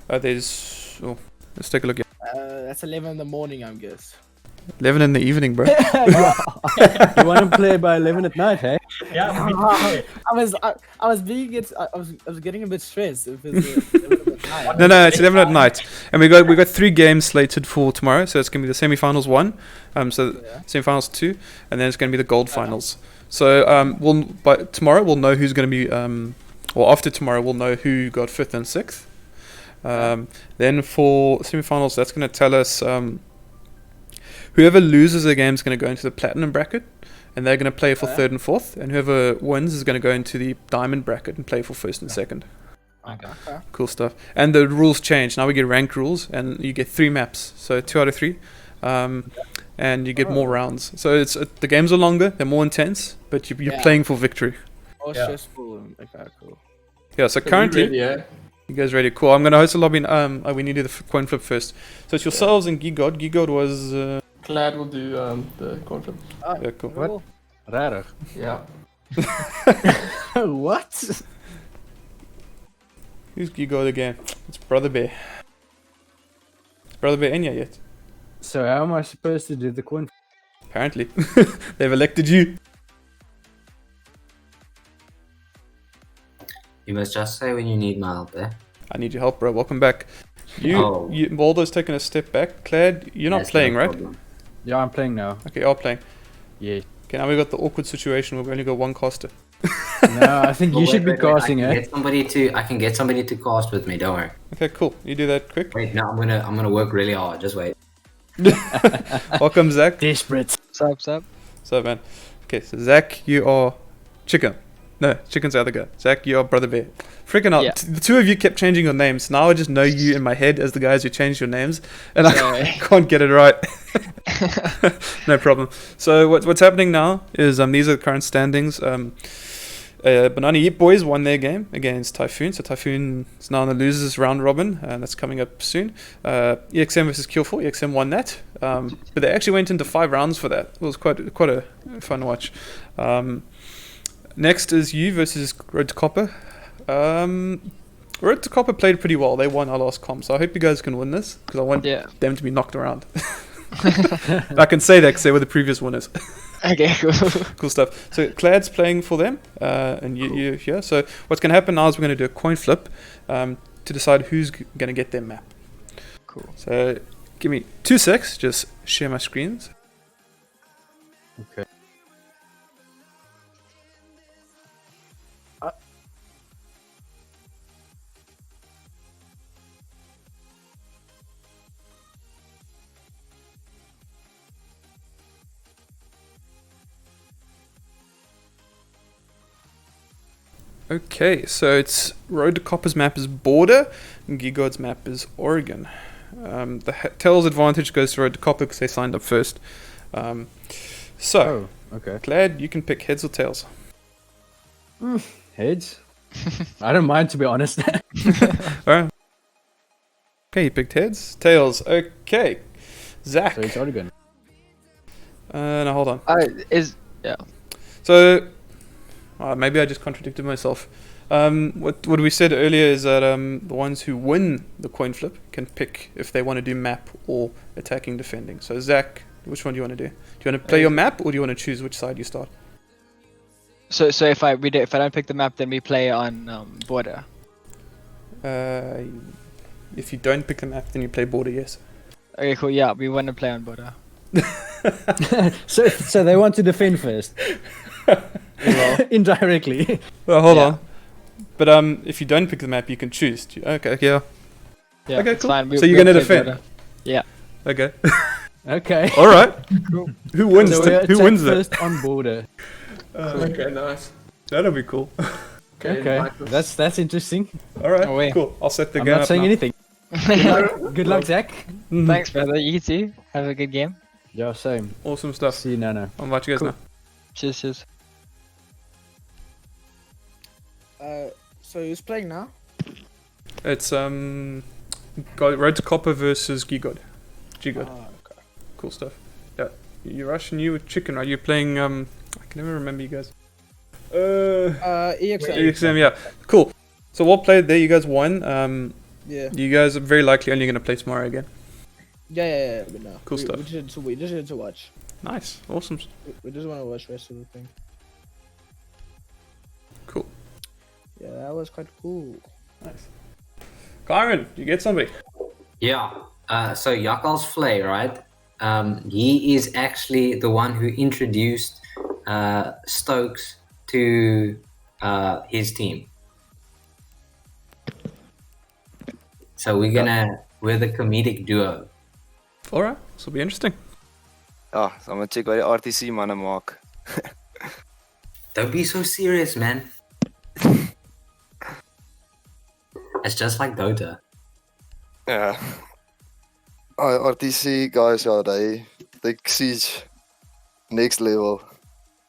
there's. Oh, let's take a look. That's 11 in the morning, I guess. 11 in the evening, bro. You want to play by 11 at night, hey? Yeah, I was getting a bit stressed. If it's 11 at night. No, it's 11 at night, and we got 3 games slated for tomorrow. So it's gonna be the semi-finals 1, semi-finals 2, and then it's gonna be the gold finals. So by tomorrow we'll know who's gonna be or after tomorrow we'll know who got 5th and 6th. Then for semi-finals, that's gonna tell us whoever loses a game is going to go into the platinum bracket, and they're going to play for 3rd and 4th, and whoever wins is going to go into the diamond bracket and play for 1st and 2nd. Okay. Cool stuff. And the rules change. Now we get ranked rules, and you get 3 maps, so 2 out of 3, and you get more rounds. So it's the games are longer, they're more intense, but you're playing for victory. Oh, stressful. Okay, cool. Yeah. So currently, you guys ready? Cool. I'm going to host a lobby. We need to do the CoinFlip first. So it's yourselves and Gigod. Gigod was. Glad will do the CoinFlip. Yeah, cool. What? Rarig. Yeah. What? Who's Gigod again? It's Brother Bear. Is Brother Bear in yet? So how am I supposed to do the coin? Apparently. They've elected you. You must just say when you need my help there. I need your help, bro. Welcome back. Waldo's taking a step back. Clad, you're not playing, right? Yeah, I'm playing now. Okay, you're playing. Yeah. Okay, now we got the awkward situation where we only got one caster. No, I think you should be casting, I can get somebody to cast with me. Don't worry. Okay, cool. You do that quick. Wait, no, I'm gonna work really hard. Just wait. Welcome, Zach. Desperate. What's up? What's up, man? Okay, so Zach, you are Chicken. No, Chicken's the other guy. Zach, you are Brother Bear. Freaking out. Yeah. The 2 of you kept changing your names. Now I just know you in my head as the guys who changed your names, and I can't get it right. No problem. So what's happening now is these are the current standings. Banana Yeet Boys won their game against Typhoon. So Typhoon is now in the losers round robin, and that's coming up soon. EXM versus Kill 4. EXM won that, but they actually went into 5 rounds for that. It was quite a fun watch. Next is you versus Road to Copper. Road to Copper played pretty well. They won our last comp, so I hope you guys can win this because I want them to be knocked around. I can say that because they were the previous winners. Okay, cool. Cool stuff. So Clad's playing for them, and you're here. So what's going to happen now is we're going to do a coin flip to decide who's going to get their map. Cool. So give me 2 secs. Just share my screens. Okay. Okay, so it's Road to Copper's map is Border, and Gigod's map is Oregon. The Tails advantage goes to Road to Copper because they signed up first. Okay. Glad you can pick heads or tails. Heads. I don't mind, to be honest. Alright. Okay, you picked heads. Tails. Okay. Zach. So it's already gone. No, hold on. Yeah. So, maybe I just contradicted myself. What we said earlier is that the ones who win the coin flip can pick if they want to do map or attacking defending. So Zach, which one do you want to do? Do you want to play your map, or do you want to choose which side you start? So if I don't pick the map, then we play on border. If you don't pick the map, then you play border. Yes. Okay, cool. Yeah, we want to play on border. so they want to defend first. Indirectly. Well, hold on. But if you don't pick the map, you can choose. Okay, yeah. Yeah, okay, it's cool. fine. So you're gonna defend. Border. Yeah. Okay. Okay. All right. Cool. Who wins? So Who wins that? first on border. Okay, nice. That'll be cool. Okay, that's interesting. All right, cool. I'll set the I'm game not up saying now. anything. Good luck, Zach. Thanks, brother. You too. Have a good game. Yeah, same. Awesome stuff. See you, Nano. I'll watch you guys now. Cheers. So who's playing now? It's Road to Copper versus G-God. G-God. Okay. Cool stuff. Yeah. You Russian, you with Chicken, are you playing I can never remember you guys. EXM. EXM, yeah. Cool. So what played there, you guys won. Yeah. You guys are very likely only gonna play tomorrow again. Yeah. But no. Cool stuff. We just need to watch. Nice. Awesome. We just want to watch the rest of the thing. Cool. Yeah, that was quite cool. Nice. Kyron, you get somebody? Yeah. So Yakal's Flay, right? He is actually the one who introduced Stokes to his team. So we're the comedic duo. Alright, this will be interesting. Ja, so I'm gonna check wat die RTC manne maak. Don't be so serious, man. It's just like Dota. Yeah. RTC guys, yeah, they Siege next level.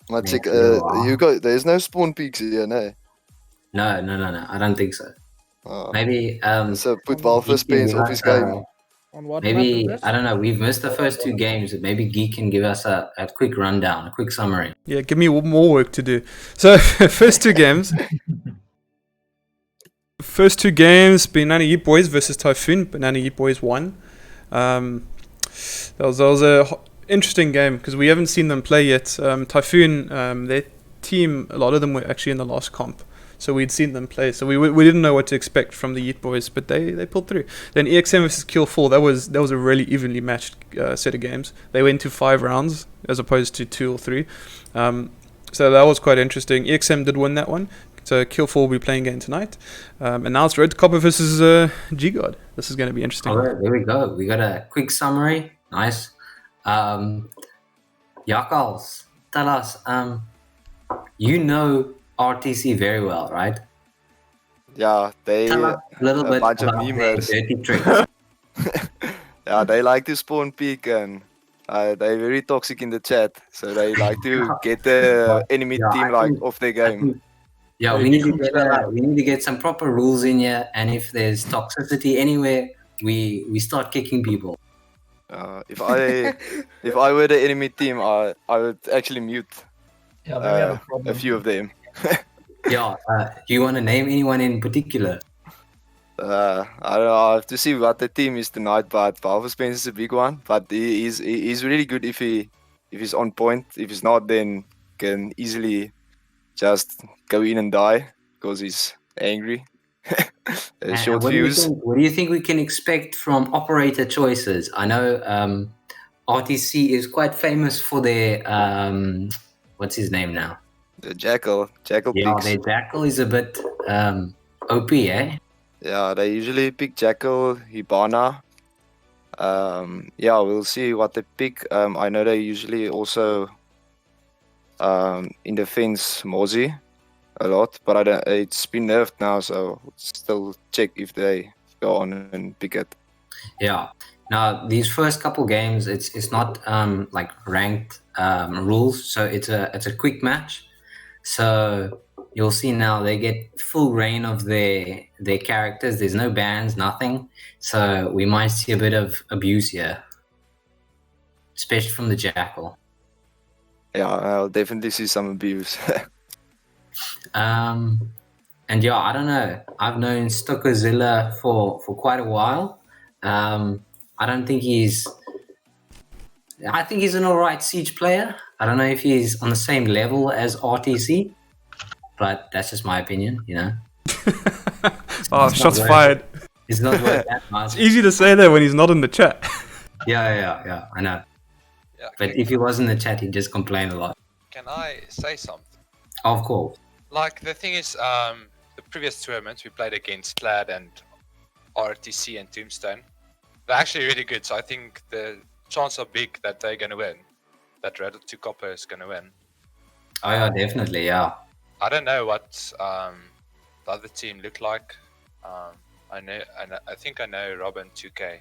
Maar check, there's no spawn peaks here, no? No. I don't think so. Maybe so put Valve Spence off his game. On what maybe map is this? I don't know. We've missed the first two games. Maybe Geek can give us a quick rundown, a quick summary. Yeah, give me more work to do. So first two games. Banana Yeet Boys versus Typhoon. Banana Yeet Boys won. That was a interesting game because we haven't seen them play yet. Typhoon, their team, a lot of them were actually in the last comp, so we'd seen them play. So we didn't know what to expect from the Yeet Boys, but they pulled through. Then EXM versus Kill 4, that was a really evenly matched set of games. They went to 5 rounds as opposed to 2 or 3. So that was quite interesting. EXM did win that one. So Kill 4 will be playing again tonight. And now it's Road to Copper versus G-God. This is going to be interesting. All right, there we go. We got a quick summary. Nice. Yakals, tell us, you know RTC very well, right? Yeah, they Tell us a little bit bunch of about their memers. dirty tricks. Yeah, they like to spawn peek and they're very toxic in the chat. So they like to get the enemy team off their game. Yeah, we need to get some proper rules in here, and if there's toxicity anywhere, we start kicking people. If I were the enemy team, I would actually mute a few of them. Yeah, do you want to name anyone in particular? I don't know. I have to see what the team is tonight, but Valve Spence is a big one. But he's really good if he's on point. If he's not, then can easily just go in and die because he's angry. Short fuse. What do you think we can expect from operator choices? I know RTC is quite famous for their what's his name now? The Jackal Yeah, picks. their Jackal is a bit OP, eh? Yeah, they usually pick Jackal, Hibana. Yeah, we'll see what they pick. I know they usually also in defense Mozi a lot, but I don't, it's been nerfed now, so still check if they go on and pick it. Yeah. Now these first couple games, it's not like ranked rules, so it's a quick match. So you'll see now they get full reign of their characters. There's no bans, nothing. So we might see a bit of abuse here, especially from the Jackal. Yeah, I'll definitely see some abuse. And yeah, I don't know. I've known Stockozilla for quite a while. I don't think he's. I think he's an alright Siege player. I don't know if he's on the same level as RTC, but that's just my opinion, you know. Oh, shots fired. It's not worth that much. It's easy to say that when he's not in the chat. Yeah, I know. Yeah, But if he was in the chat, he'd just complain a lot. Can I say something? Of course. Like, the thing is, the previous tournaments we played against Clad and RTC and Tombstone, they're actually really good, so I think the chances are big that they're going to win. That Red 2 Copper is going to win. Oh yeah, definitely, yeah. I don't know what the other team look like. I think I know Robin 2K.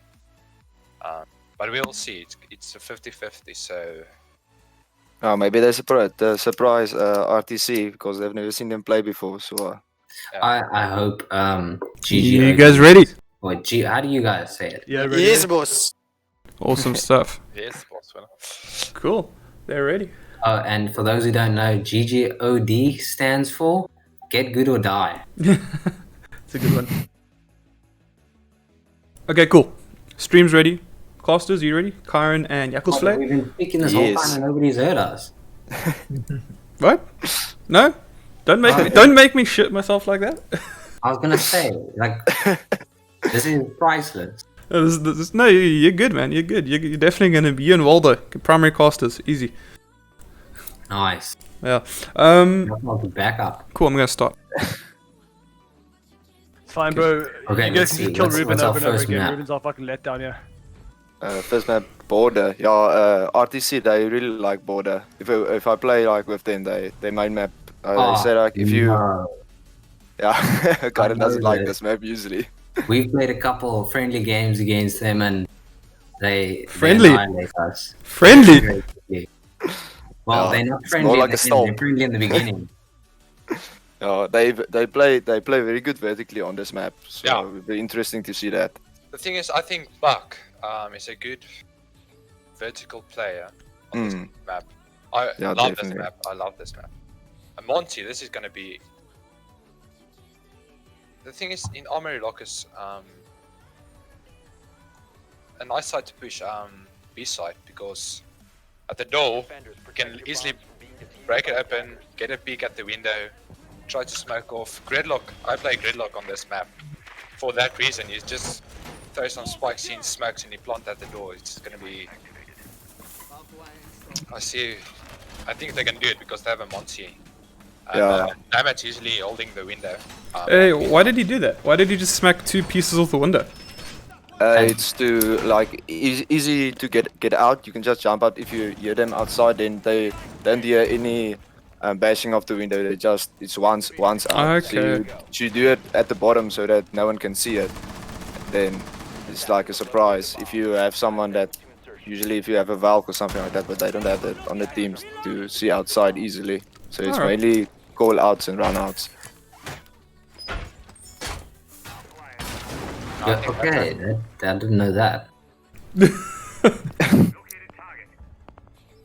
But we'll see. It's a 50-50, so... Oh, maybe they surprise RTC because they've never seen them play before. So I hope GG. You guys ready? Or how do you guys say it? Yeah, ready. yes, boss. Awesome stuff. Yes, boss winner. Cool. They're ready. Oh, and for those who don't know, GGOD stands for Get Good or Die. It's a good one. Okay, cool. Stream's ready. Casters, you ready? Kyron and Yakkel's We've been picking this whole time and nobody's heard us. What? No? Don't make me shit myself like that. I was gonna say, like, this is priceless. No, you're good, man. You're good. You're definitely gonna be you and Waldo, primary casters, easy. Nice. Yeah. Back up. Cool. I'm gonna start. It's fine, bro. Okay, you guys can kill Ruben what's our over and over first again. map? Ruben's our fucking letdown, yeah. First map, Border. Yeah, RTC, they really like Border. If I play like with them, they main map. They say like if you... Yeah, Karen doesn't like this map usually. We've played a couple of friendly games against them and they annihilate us. Friendly? Well, they're not friendly. More like a They're stomp. friendly in the beginning. They play very good vertically on this map, so Yeah. it would be interesting to see that. The thing is, I think Buck is a good vertical player on this map. I Yeah, love definitely. this map. I love this map. And Monty, this is going to be... The thing is, in Armory Lockers, a nice side to push B side, because at the door, you can easily break it open, get a peek at the window, try to smoke off. Gridlock, I play Gridlock on this map. For that reason, you just throw some spikes in, smokes, and you plant at the door. It's going to be... I think they can do it because they have a Monty. And Damat's usually holding the window. Hey, why did he do that? Why did he just smack 2 pieces off the window? It's to like easy to get out. You can just jump out if you hear them outside. Then they don't hear any bashing of the window. It's once out. Okay. So you do it at the bottom so that no one can see it. Then it's like a surprise. If you have someone that usually if you have a Valk or something like that, but they don't have that on the teams to see outside easily. So it's Alright. mainly call outs and run outs. Yeah, okay, I didn't know that.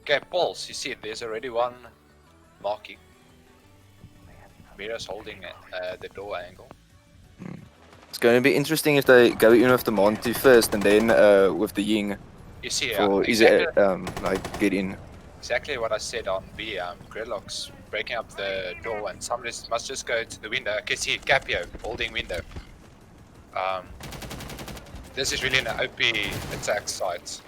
Okay, Pulse, you see there's already one marking. Mira's holding the door angle. It's going to be interesting if they go in with the Monty first and then with the Ying. You see, For easy, like get in. exactly what I said on B. Gridlock's breaking up the door and somebody must just go to the window. Okay, see, Capio holding window. This is really an OP attack site.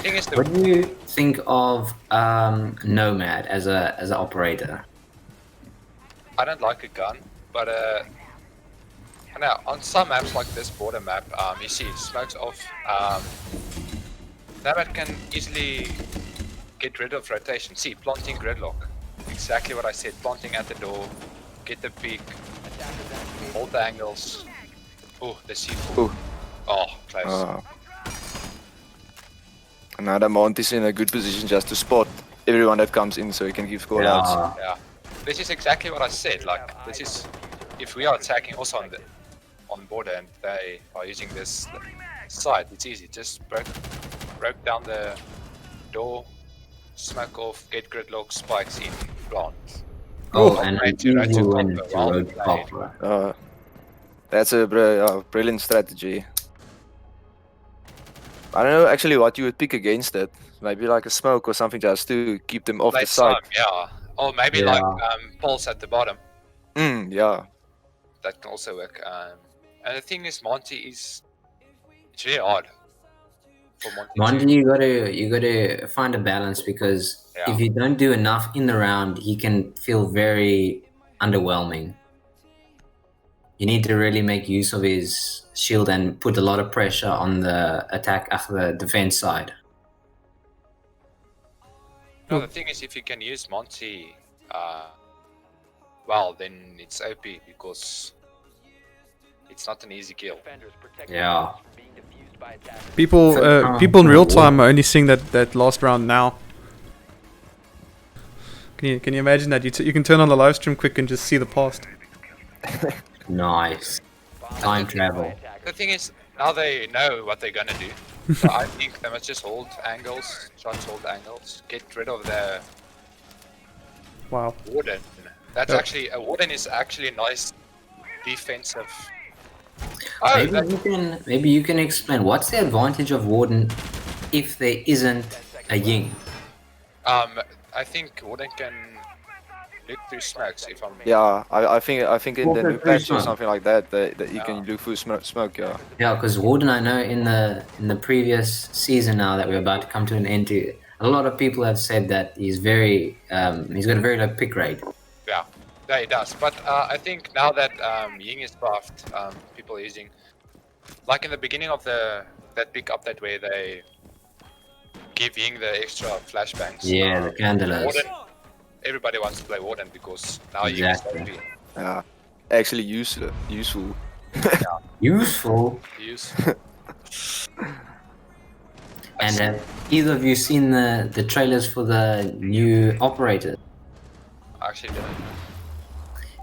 Thing is, What do you think of Nomad as an operator? I don't like a gun, but now on some maps like this border map, you see smokes off. Nomad can easily get rid of rotation. See, planting Gridlock. Exactly what I said. Planting at the door, get the peak, hold the angles. Oh, the C4. Oh, close. Now the Monty's in a good position just to spot everyone that comes in so he can give call outs. Yeah. this is exactly what I said. Like, this is if we are attacking also on border and they are using this side, it's easy. Just broke down the door, smoke off, get gridlock, spikes in, plant. Oh, and an to easy win copper, to well road played. copper. That's a brilliant strategy. I don't know actually what you would pick against it. Maybe like a smoke or something just to keep them off the Late side. time, yeah. Or maybe Yeah. like pulse at the bottom. Yeah. That can also work. And the thing is, Monty is it's really hard for Monty. Monty, you gotta find a balance because Yeah. if you don't do enough in the round, he can feel very underwhelming. You need to really make use of his shield and put a lot of pressure on the attack after the defense side. No, the thing is, if you can use Monty, well, then it's OP because it's not an easy kill. Yeah. People in real time are only seeing that last round now. Can you imagine that? You can turn on the live stream quick and just see the past. Nice. Time travel. The thing is, now they know what they're gonna do. So I think they must just hold angles, try to hold angles, get rid of the Wow. warden. That's Yeah. actually a warden is actually a nice defensive. Oh, Maybe you can explain what's the advantage of Warden if there isn't a Ying. I think warden can look through smokes if I'm. Yeah, I think in the Okay, new patch or smoke. something like that, that you can look through smoke. Yeah. Yeah, because Warden, I know in the previous season now that we're about to come to an end to, a lot of people have said that he's got a very low pick rate. Yeah, he does. But I think now that Ying is buffed, people are using, like in the beginning of that big update where they give Ying the extra flashbangs. Yeah, the Candelas. Warden, everybody wants to play Warden because now Exactly. Ying is OP. Yeah. Actually useful. Useful? Use. And have either of you seen the trailers for the new operator? I actually didn't.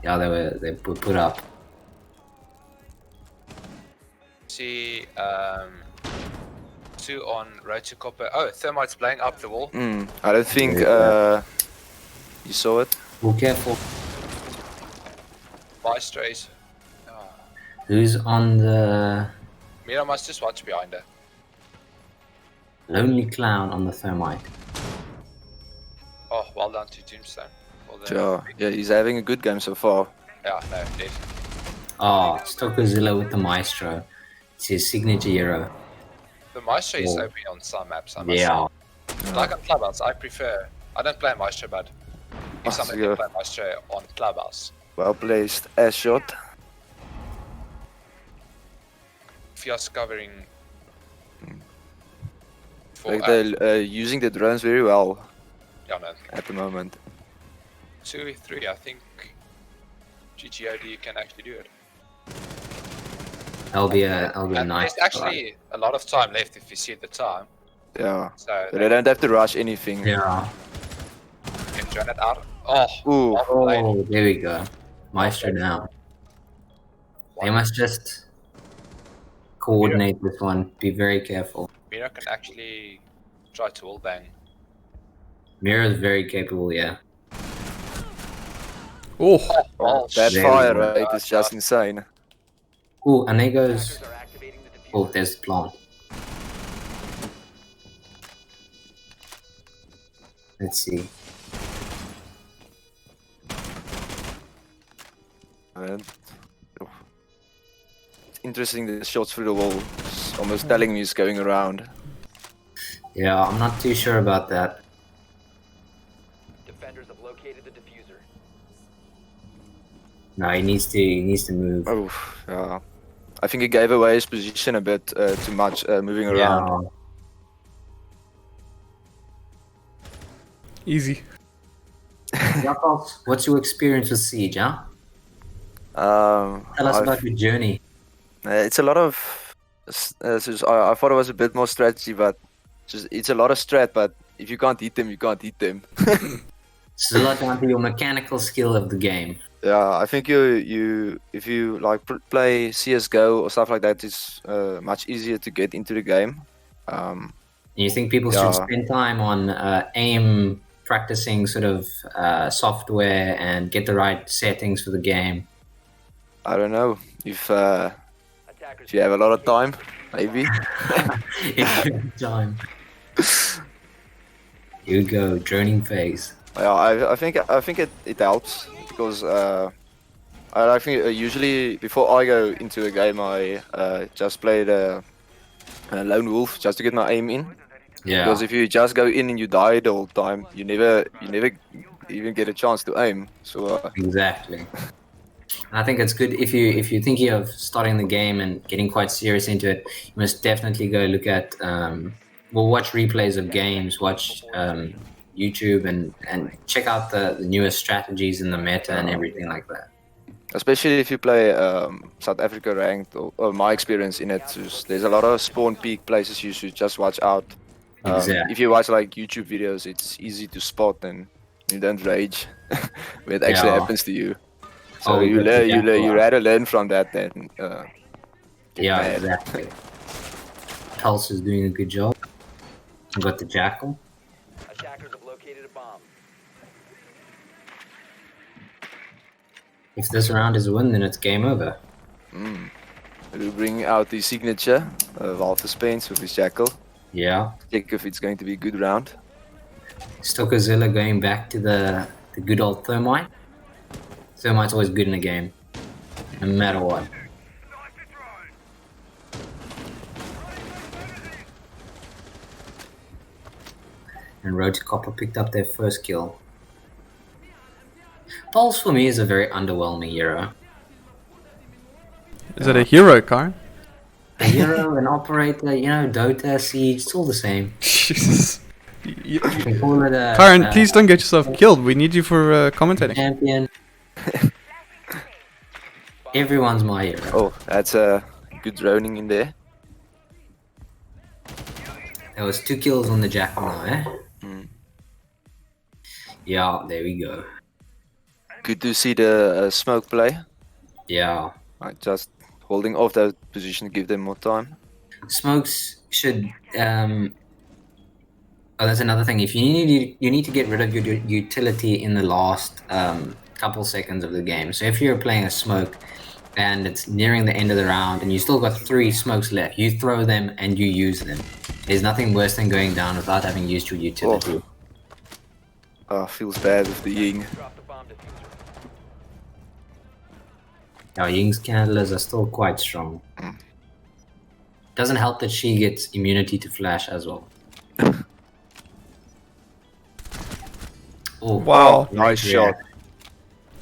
Yeah, they were put up. See, 2 on road to copper. Oh, Thermite's blowing up the wall. I don't think you saw it. Be careful. My strays. Who's on the Mira must just watch behind her. Lonely Clown on the Thermite? Oh, well done to Tombstone. Yeah, he's having a good game so far. Yeah, no, definitely. Oh, Stockozilla with the Maestro. It's his signature hero. The Maestro is Oh. OP on some maps, I must Yeah. say. Like on Clubhouse, I don't play Maestro, but if somebody can play Maestro on Clubhouse, Well placed. Ass shot. if you're covering Like they're using the drones very well yeah, man. at the moment. 2v3, I think GGOD can actually do it. That'll be a And nice. there's actually a lot of time left if you see the time. Yeah. So They don't have to rush anything. Yeah. you can join it out. Oh, Ooh. well played. Oh, there we go. Maestro down. They must just coordinate this one. Be very careful. Mira can actually try to wall bang. Mira is very capable, yeah. Oh, That There fire we go. rate is just insane. Ooh, and there goes. Oh, there's the plant. Let's see. And, it's interesting the shots through the wall. It's almost telling me it's going around. Yeah, I'm not too sure about that. Defenders have located the diffuser. No, he needs to move. Oh, yeah. I think he gave away his position a bit too much, moving around. easy. Yakov, what's your experience with Siege, huh? Tell us about your journey. It's a lot of. I thought it was a bit more strategy, but it's a lot of strat. But if you can't hit them, you can't hit them. It's a lot down to your mechanical skill of the game. Yeah, I think if you like play CS:GO or stuff like that, it's much easier to get into the game. You think people should spend time on aim practicing sort of software and get the right settings for the game? I don't know if you have a lot of time, maybe. Time. Here we go, droning phase. Yeah, I think it helps because I think usually before I go into a game, I just play the lone wolf just to get my aim in. Yeah. Because if you just go in and you die the whole time, you never even get a chance to aim. So exactly. And I think it's good if you're thinking of starting the game and getting quite serious into it. You must definitely go look at watch replays of games, watch YouTube, and check out the newest strategies in the meta and everything like that. Especially if you play South Africa ranked, or my experience in it, there's a lot of spawn peak places you should just watch out. Exactly. If you watch like YouTube videos, it's easy to spot and you don't rage when it actually happens to you. So you rather learn from that than mad. Exactly. Tulsa's doing a good job. We got the Jackal. Attackers have located a bomb. If this round is a win, then it's game over. We'll bring out the signature of Walter Spence with his Jackal. Yeah. Check if it's going to be a good round. Stockerzilla going back to the good old Thermite. Thermite's always good in a game, no matter what. And Road to Copper picked up their first kill. Pulse for me is a very underwhelming hero. Is it a hero, Karen? A hero, an operator, you know, Dota, Siege, it's all the same. Jesus. You can call it a, Karen, please don't get yourself killed. We need you for commentating. Champion. Everyone's my hero. Oh, that's a good droning in there. There was 2 kills on the Jackal now, eh? Yeah, there we go. Good to see the smoke play. Yeah. Just holding off that position to give them more time. Smokes should. Oh, that's another thing. If you need to get rid of your utility in the last couple seconds of the game. So if you're playing a smoke and it's nearing the end of the round and you still got 3 smokes left, you throw them and you use them. There's nothing worse than going down without having used your utility. Feels bad with the Ying. Our Ying's candlers are still quite strong. Doesn't help that she gets immunity to flash as well. Oh, Wow. Nice shot.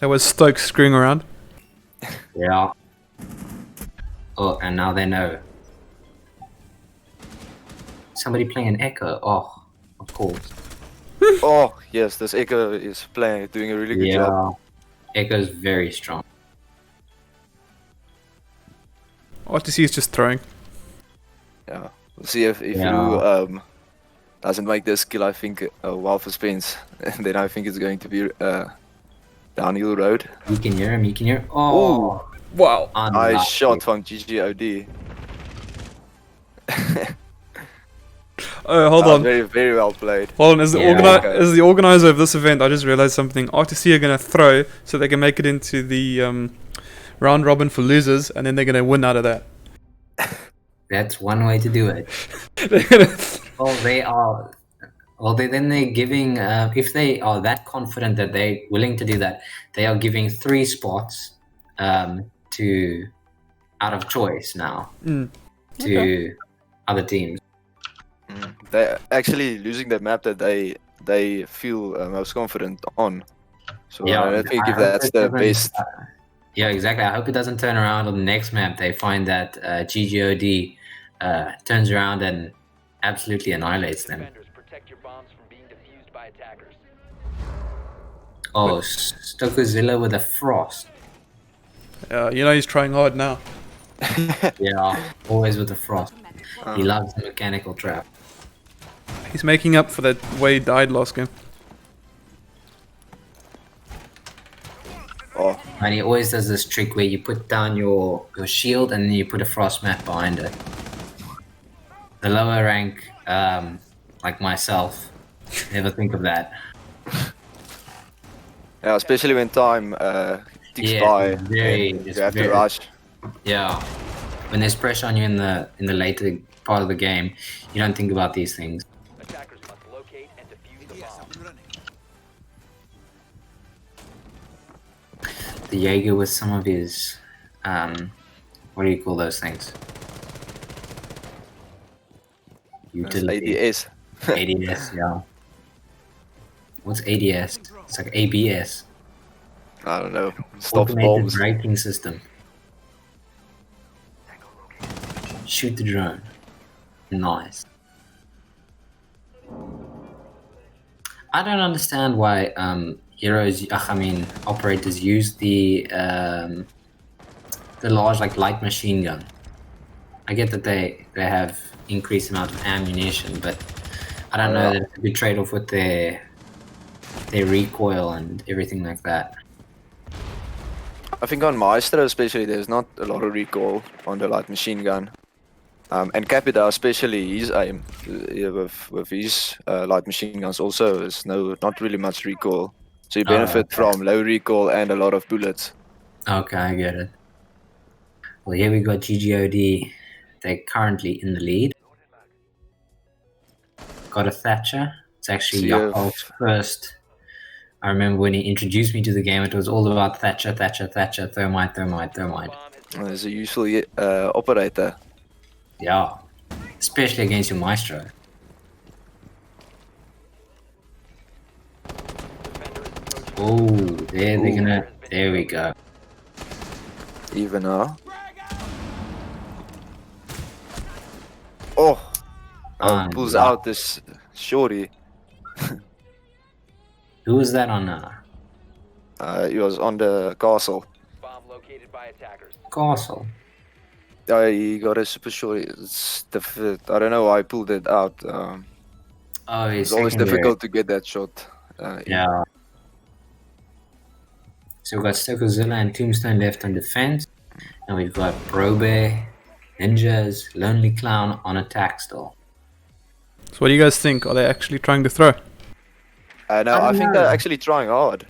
That was Stokes screwing around. Yeah. Oh, and now they know. Somebody playing an Echo. Oh, of course. Oh, yes, this Echo is doing a really good job. Echo's very strong. RTC is just throwing. Yeah, we'll see if you doesn't make this skill, I think, well for Spence. And then I think it's going to be downhill road. You can hear him, you can hear. Oh, wow. Nice shot from GGOD. Oh, hold on. Very, very well played. Hold on, as the organizer of this event, I just realized something. RTC are going to throw so they can make it into the round robin for losers, and then they're going to win out of that. That's one way to do it. Well, they are. Well, then they're giving. If they are that confident that they're willing to do that, they are giving 3 spots to out of choice now to other teams. They're actually losing the map that they feel most confident on. So Yeah, I don't think if hope that's it the doesn't- best. Yeah, exactly. I hope it doesn't turn around on the next map. They find that GGOD turns around and absolutely annihilates them. Protect your bombs from being defused by attackers. Oh, Stockerzilla with a frost. You know he's trying hard now. Yeah, always with the frost. He loves the mechanical trap. He's making up for that way he died last game. And he always does this trick where you put down your shield and then you put a frost mat behind it. The lower rank, like myself, never think of that. Yeah, especially when time ticks by it's very, and it's you have very- to rush. Yeah, when there's pressure on you in the later part of the game, you don't think about these things. Attackers must locate and defuse the bomb. The Jaeger with some of his, what do you call those things? Utility. ADS. ADS, yeah. What's ADS? It's like ABS. I don't know. Stops Automated bombs. braking system. Shoot the drone. Nice. I don't understand why operators use the large like light machine gun. I get that they have increased amount of ammunition, but I don't know that it's a good trade-off with their recoil and everything like that. I think on Maestro especially, there's not a lot of recoil on the light machine gun. And Capita especially, his aim with his light machine guns also is not really much recoil. So you benefit from low recoil and a lot of bullets. Okay, I get it. Well, here we got GGOD. They're currently in the lead. Got a Thatcher. It's actually Yakov's first. I remember when he introduced me to the game, it was all about Thatcher, Thatcher, Thatcher, thermite, thermite, thermite. He's a useful operator. Yeah, especially against your Maestro. Oh, they're gonna. There we go. Even now. Oh, pulls out this shorty. Who was that on? He was on the castle. Bomb located by attackers. Castle. He got a super shorty. I don't know why I pulled it out. It's always difficult to get that shot. Yeah. So we've got Stokozilla and Tombstone left on defense, and we've got Brobe, Ninjas, Lonely Clown on attack still. So what do you guys think? Are they actually trying to throw? No, I think they're actually trying hard.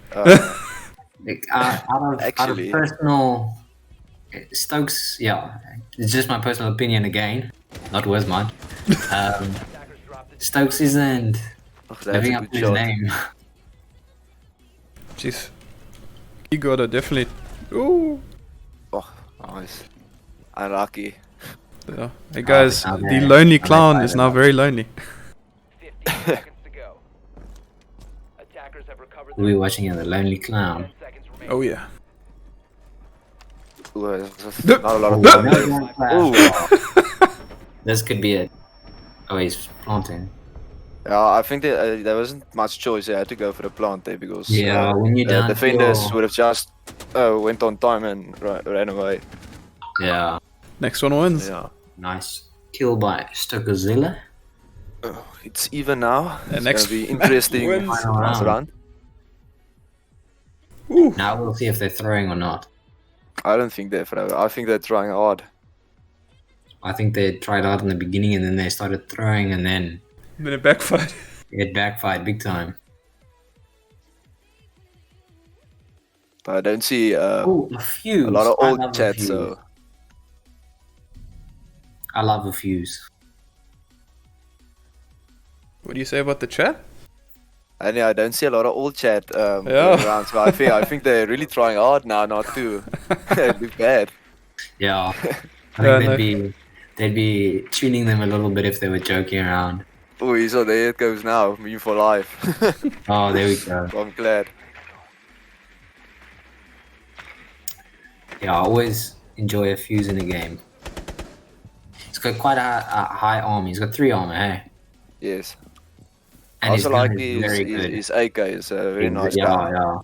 Out of personal Stokes, yeah, it's just my personal opinion again, not worth mine. Stokes isn't living up to his name. Jeez. He got a definitely. Ooh. Oh, nice. Unlucky. Yeah. Hey guys, the lonely clown is now very lonely. We're watching the Lonely Clown. Oh yeah. Not a lot of This could be it. Oh, he's planting. Yeah, I think there wasn't much choice. They had to go for the plant there because when you the defenders would have just went on time and ran away. Yeah. Next one wins. Yeah. Nice kill by Stokozilla. It's even now. The It's next gonna be interesting Final last round. Now we'll see if they're throwing or not. I don't think they're throwing. I think they're trying hard. I think they tried out in the beginning and then they started throwing and then it backfired. It backfired big time. But I don't see a fuse. A lot of I old love chat, a fuse. so I love a fuse. What do you say about the chat? And yeah, I don't see a lot of old chat going around, so I think they're really trying hard now not to look bad. Yeah, I think they'd be tuning them a little bit if they were joking around. Oh, so there it goes now, me for life. Oh, there we go. So I'm glad. Yeah, I always enjoy a fuse in a game. He's got quite a high armor. He's got 3 armor, hey? Yes. And I his also gun like is very good. his AK is a very nice Yeah, gun. yeah.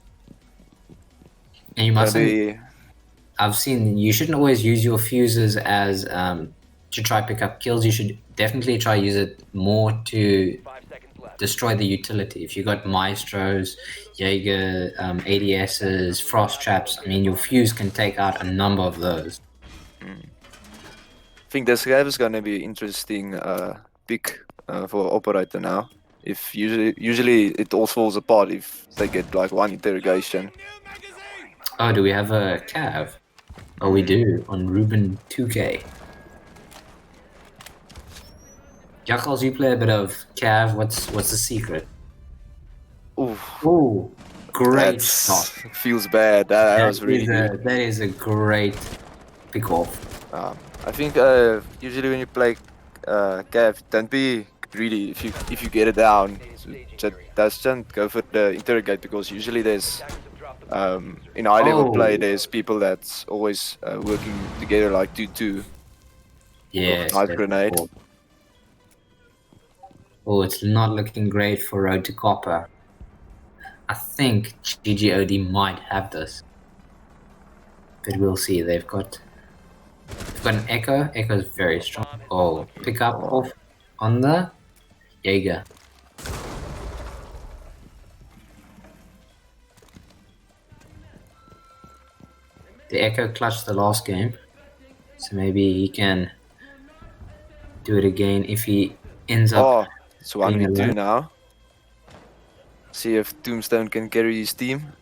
And you mustn't. I've seen you shouldn't always use your fuses as to try pick up kills. You should definitely try use it more to destroy the utility. If you got Maestros, Jaeger, ADSs, Frost Traps, I mean, your fuse can take out a number of those. I think this game is gonna be interesting pick for operator now. If usually it all falls apart if they get like one interrogation. Oh, do we have a Cav? Oh, we do, on Ruben 2K. Jackals, you play a bit of Cav, what's the secret? Ooh, great shot. Feels bad. That was really good. That is a great pick off. I think usually when you play Cav, don't be greedy if you get it down. Just go for the interrogate, because usually there's in high level play there's people that's always working together like 2-2. Yes. Nice grenade. Oh, it's not looking great for Road to Copper. I think GGOD might have this, but we'll see. They've got an Echo. Echo's very strong. Oh, pick up off on the Jaeger. The Echo clutched the last game, so maybe he can do it again if he ends up. It's 1v2 now. See if Tombstone can carry his team.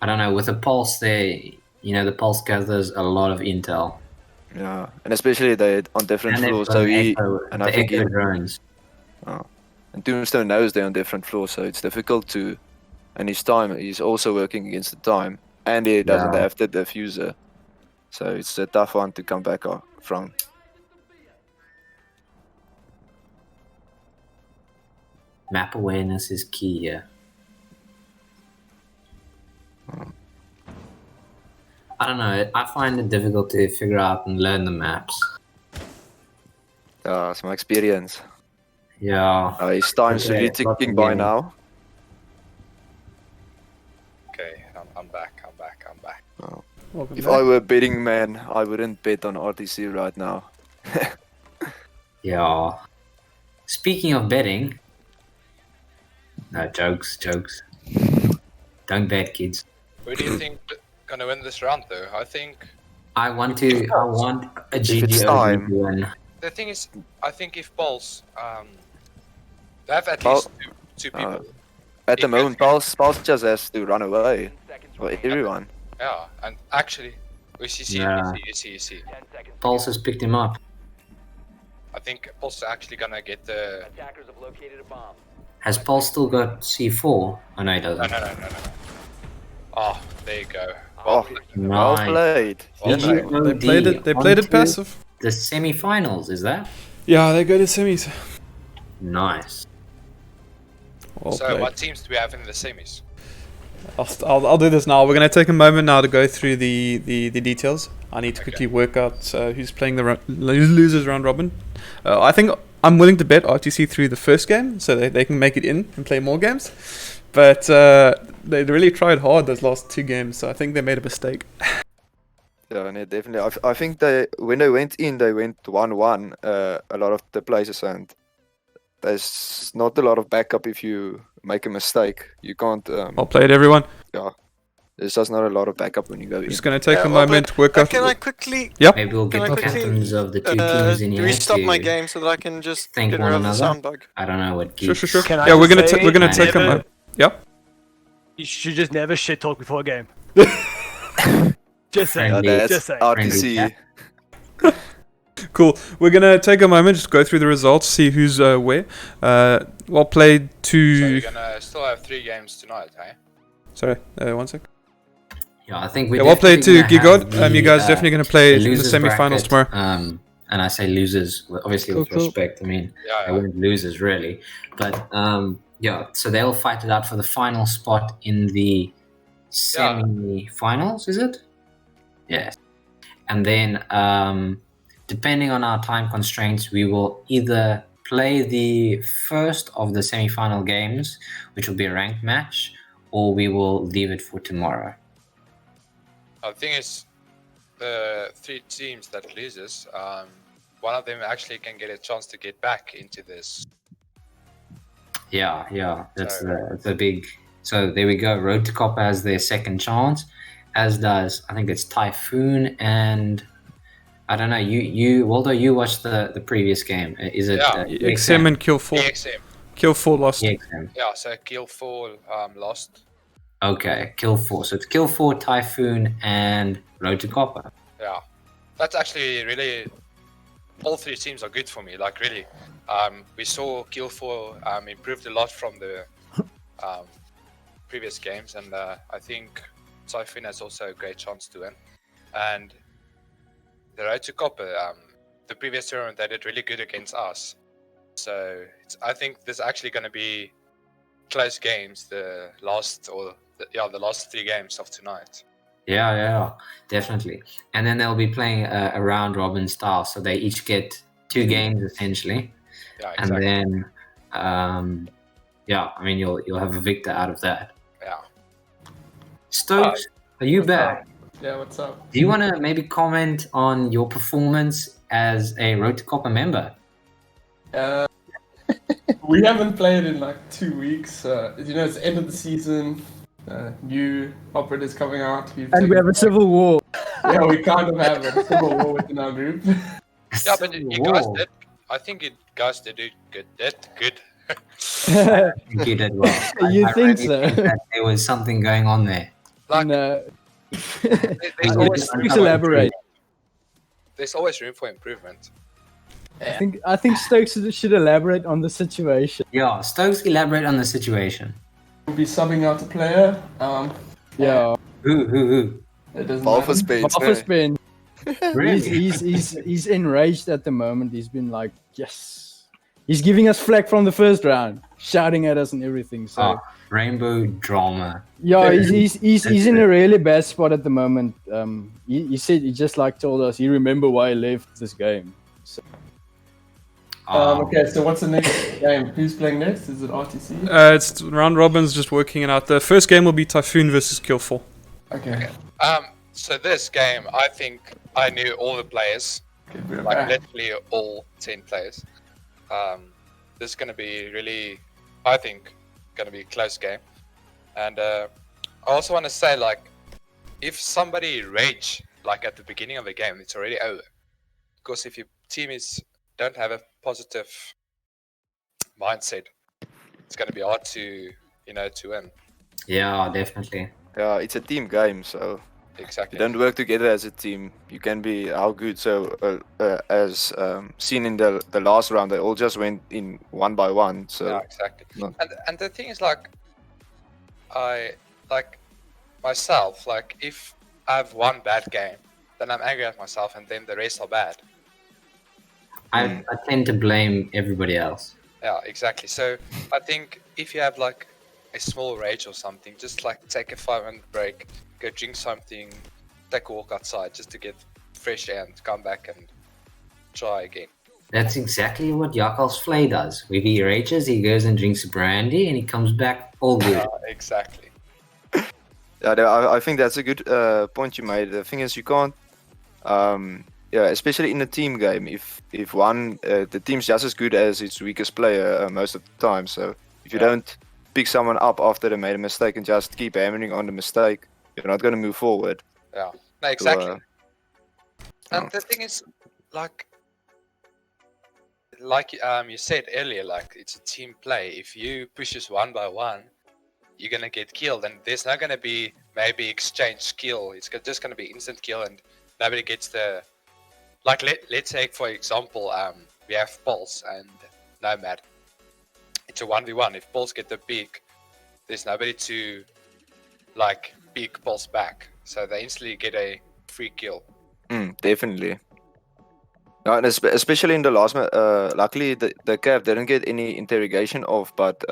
I don't know, with the Pulse there, the Pulse gathers a lot of intel. Yeah, and especially they're on different floors, so I think he drones. And Tombstone knows they're on different floors, so it's difficult to. And his time, he's also working against the time, and he doesn't have the diffuser, so it's a tough one to come back from. Map awareness is key here. I don't know, I find it difficult to figure out and learn the maps. It's my experience. Yeah. His time's really ticking by now. Okay, I'm back. If I were a betting man, I wouldn't bet on RTC right now. Yeah. Speaking of betting... No, jokes. Don't bet, kids. Who do you think gonna win this round, though? I want a GGO to win. The thing is, I think if Pulse, they have at least two people. At the moment, Pulse just has to run away for everyone. Yeah, and actually, you see. Pulse has picked him up. I think Pulse is actually gonna get the. Attackers have located a bomb. Has Pulse still got C4? Oh no, he doesn't. No. Oh, there you go. Well played. They played it passive. The semi-finals, is that? Yeah, they go to semis. Nice. So, what teams do we have in the semis? I'll do this now. We're going to take a moment now to go through the details. I need to quickly work out who's playing the losers round robin. I think I'm willing to bet RTC through the first game, so they can make it in and play more games. But they really tried hard those last two games, so I think they made a mistake. Yeah, no, definitely. I think when they went in, they went 1-1 a lot of the places, and there's not a lot of backup if you make a mistake. You can't. Well played, everyone. Yeah, there's just not a lot of backup when you go in. Just going to take a moment to work out. Can I quickly? Yep. Maybe we'll get the captains of the two teams in here restop to my game so that I can just thank get one rid of the another. sound bug. I don't know what geeks. Sure. Can I Yeah, we're just say, gonna take a moment. Yep. You should just never shit talk before a game. Just saying. Just saying. RTC. Cool. We're gonna take a moment, just go through the results, see who's where. Well played to. So you're gonna still have 3 games tonight, eh? Sorry, 1 sec. Yeah, I think we. Well played to Gigod. You guys definitely gonna play the semi-finals tomorrow. And I say losers, obviously with respect. I mean, they weren't losers really, but yeah. So they'll fight it out for the final spot in the semi-finals. Is it? Yes. And then, depending on our time constraints, we will either play the first of the semi-final games, which will be a ranked match, or we will leave it for tomorrow. The thing is, the 3 teams that loses, one of them actually can get a chance to get back into this Yeah. That's a big. So there we go. Road to Copper has their second chance, as does I think it's Typhoon and I don't know. You Waldo, you watched the previous game. Is it XM and Kill 4. EXM. Kill 4 lost. EXM. Yeah, so Kill 4 lost. Okay, Kill 4. So it's Kill 4, Typhoon, and Road to Copper. Yeah, that's actually really. All three teams are good for me. Like really, we saw Kill 4 improved a lot from the previous games, and I think Typhoon has also a great chance to win. And the Road to Copper, the previous tournament they did really good against us. So I think there's actually going to be close games. The last 3 games of tonight. Yeah, definitely. And then they'll be playing a round robin style, so they each get 2 games essentially. Yeah, exactly. And then, I mean, you'll have a victor out of that. Yeah. Stokes, are you back? Up? Yeah, what's up? Do you want to maybe comment on your performance as a Road to Copper member? We haven't played in like 2 weeks. As you know, it's the end of the season. New operators coming out. And we have a civil war. Yeah, we kind of have a civil war within our group. Yeah, but you guys did. I think you guys did good. You did well. You I think really so? think that there was something going on there. Like, No. there's always Please elaborate. There's always room for improvement. I think Stokes should elaborate on the situation. Yeah, Stokes, elaborate on the situation. We'll be subbing out a player. Yeah. Who? It doesn't Balfourspin. Really? He's enraged at the moment. He's been like, yes. He's giving us flack from the first round, shouting at us and everything. So rainbow drama. yeah, he's in a really bad spot at the moment. He said he just like told us he remember why he left this game. So. Okay, so what's the next game? Who's playing next? Is it RTC? It's round robins, just working it out. The first game will be Typhoon versus Kill 4. Okay. So this game, I think I knew all the players, like literally all 10 players. This is going to be really, I think, going to be a close game. And I also want to say, like, if somebody rage like at the beginning of the game, it's already over. Because if your team don't have a positive mindset, it's going to be hard to win. Yeah, definitely. Yeah, it's a team game, so exactly. If you don't work together as a team, you can be how good. So as seen in the last round, they all just went in one by one. So yeah, exactly. And the thing is, like, I like myself. Like, if I have one bad game, then I'm angry at myself, and then the rest are bad. I tend to blame everybody else. Yeah, exactly. So I think if you have like a small rage or something, just like take a 5-minute break, go drink something, take a walk outside just to get fresh air and come back and try again. That's exactly what Jakal's Flay does. When he rages, he goes and drinks a brandy and he comes back all good. Exactly. Yeah, I think that's a good point you made. The thing is, you can't, especially in a team game, if one the team's just as good as its weakest player most of the time. So if you don't pick someone up after they made a mistake and just keep hammering on the mistake, you're not going to move forward. Yeah, no, exactly. So, and the thing is, like you said earlier, like it's a team play. If you push us one by one, you're gonna get killed, and there's not gonna be maybe exchange kill. It's just gonna be instant kill, and nobody gets the. Like let's say for example, we have Pulse and Nomad. It's a 1v1. If Pulse get the peak, there's nobody to like peek Pulse back, so they instantly get a free kill. Definitely. No, and especially in the last match, luckily the Cav didn't get any interrogation off, but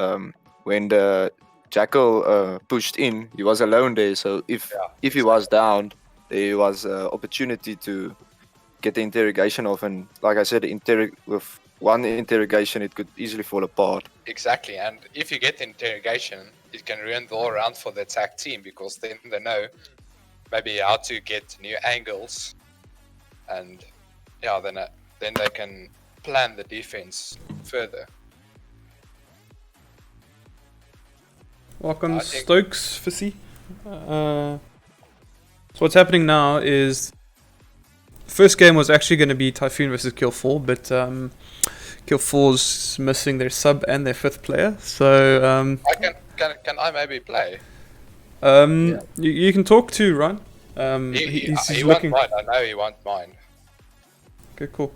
when the Jackal pushed in, he was alone there. So if he was down, there was opportunity to get the interrogation off, and like I said, with one interrogation, it could easily fall apart. Exactly, and if you get the interrogation, it can ruin the all round for the attack team, because then they know maybe how to get new angles, and then they can plan the defense further. Welcome, Stokes Fissy. So what's happening now is first game was actually going to be Typhoon versus Kill 4, but Kill 4's missing their sub and their 5th player. So Can I maybe play? you can talk to Ron. He's He looking. won't mind. I know he won't mind. Okay, cool.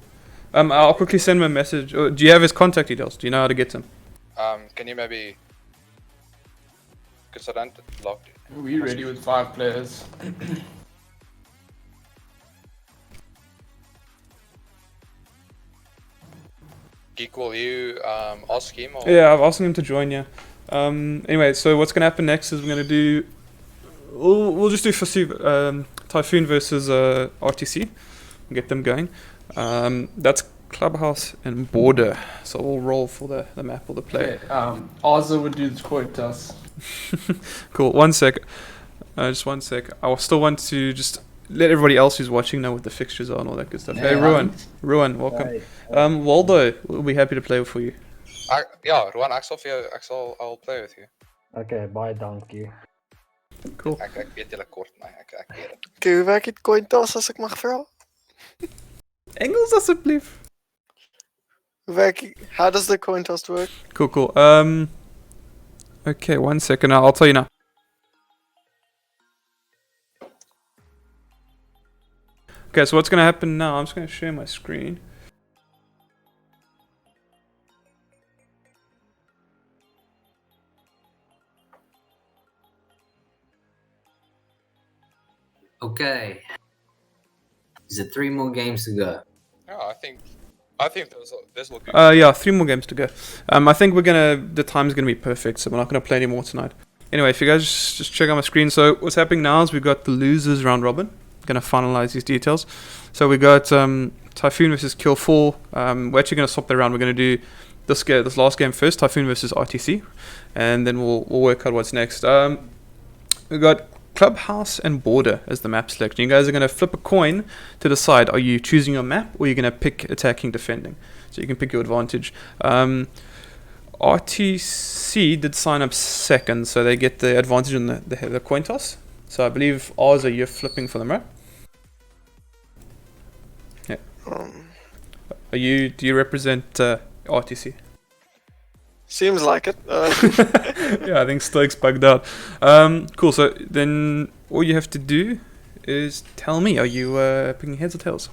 I'll quickly send him a message. Do you have his contact details? Do you know how to get him? Can you maybe? Because I don't log. We ready with 5 players. Geek, will you ask him? Or? Yeah, I've asked him to join you. Anyway, so what's going to happen next is we're going to do. We'll just do Typhoon versus RTC. Get them going. That's Clubhouse and Border. So we'll roll for the map or the play. Okay, Arza would do the coin toss. Cool. 1 sec. Just 1 sec. I still want to just let everybody else who's watching know what the fixtures are and all that good stuff. Yeah, Hey, Ruan, welcome. Waldo, we'll be happy to play for you. Yeah, Ruan, I'll play with you. Okay, bye, donkey. Cool. Ek weet julle kort, nee, ek weet dit. Okay, hoe werk dit coin toss as ek mag vra? Engels asseblief. How does the coin toss work? Cool. Okay, 1 second. I'll tell you now. Okay, so what's going to happen now? I'm just going to share my screen. Okay. Is it 3 more games to go? Yeah, I think this will be. Yeah, 3 more games to go. I think the time's gonna be perfect, so we're not gonna play any more tonight. Anyway, if you guys just check out my screen. So what's happening now is we've got the losers round robin. Gonna finalize these details. So we got Typhoon versus Kill 4. We're actually gonna swap that around. We're gonna do this last game first, Typhoon versus RTC, and then we'll work out what's next. We got Clubhouse and Border as the map selection. You guys are going to flip a coin to decide, are you choosing your map or are you going to pick attacking, defending? So you can pick your advantage. RTC did sign up second, so they get the advantage in the coin toss. So I believe ours are you're flipping for them, right? Yeah. Do you represent RTC? Seems like it. Yeah, I think Stoke's bugged out. Cool, so then all you have to do is tell me, are you picking heads or tails?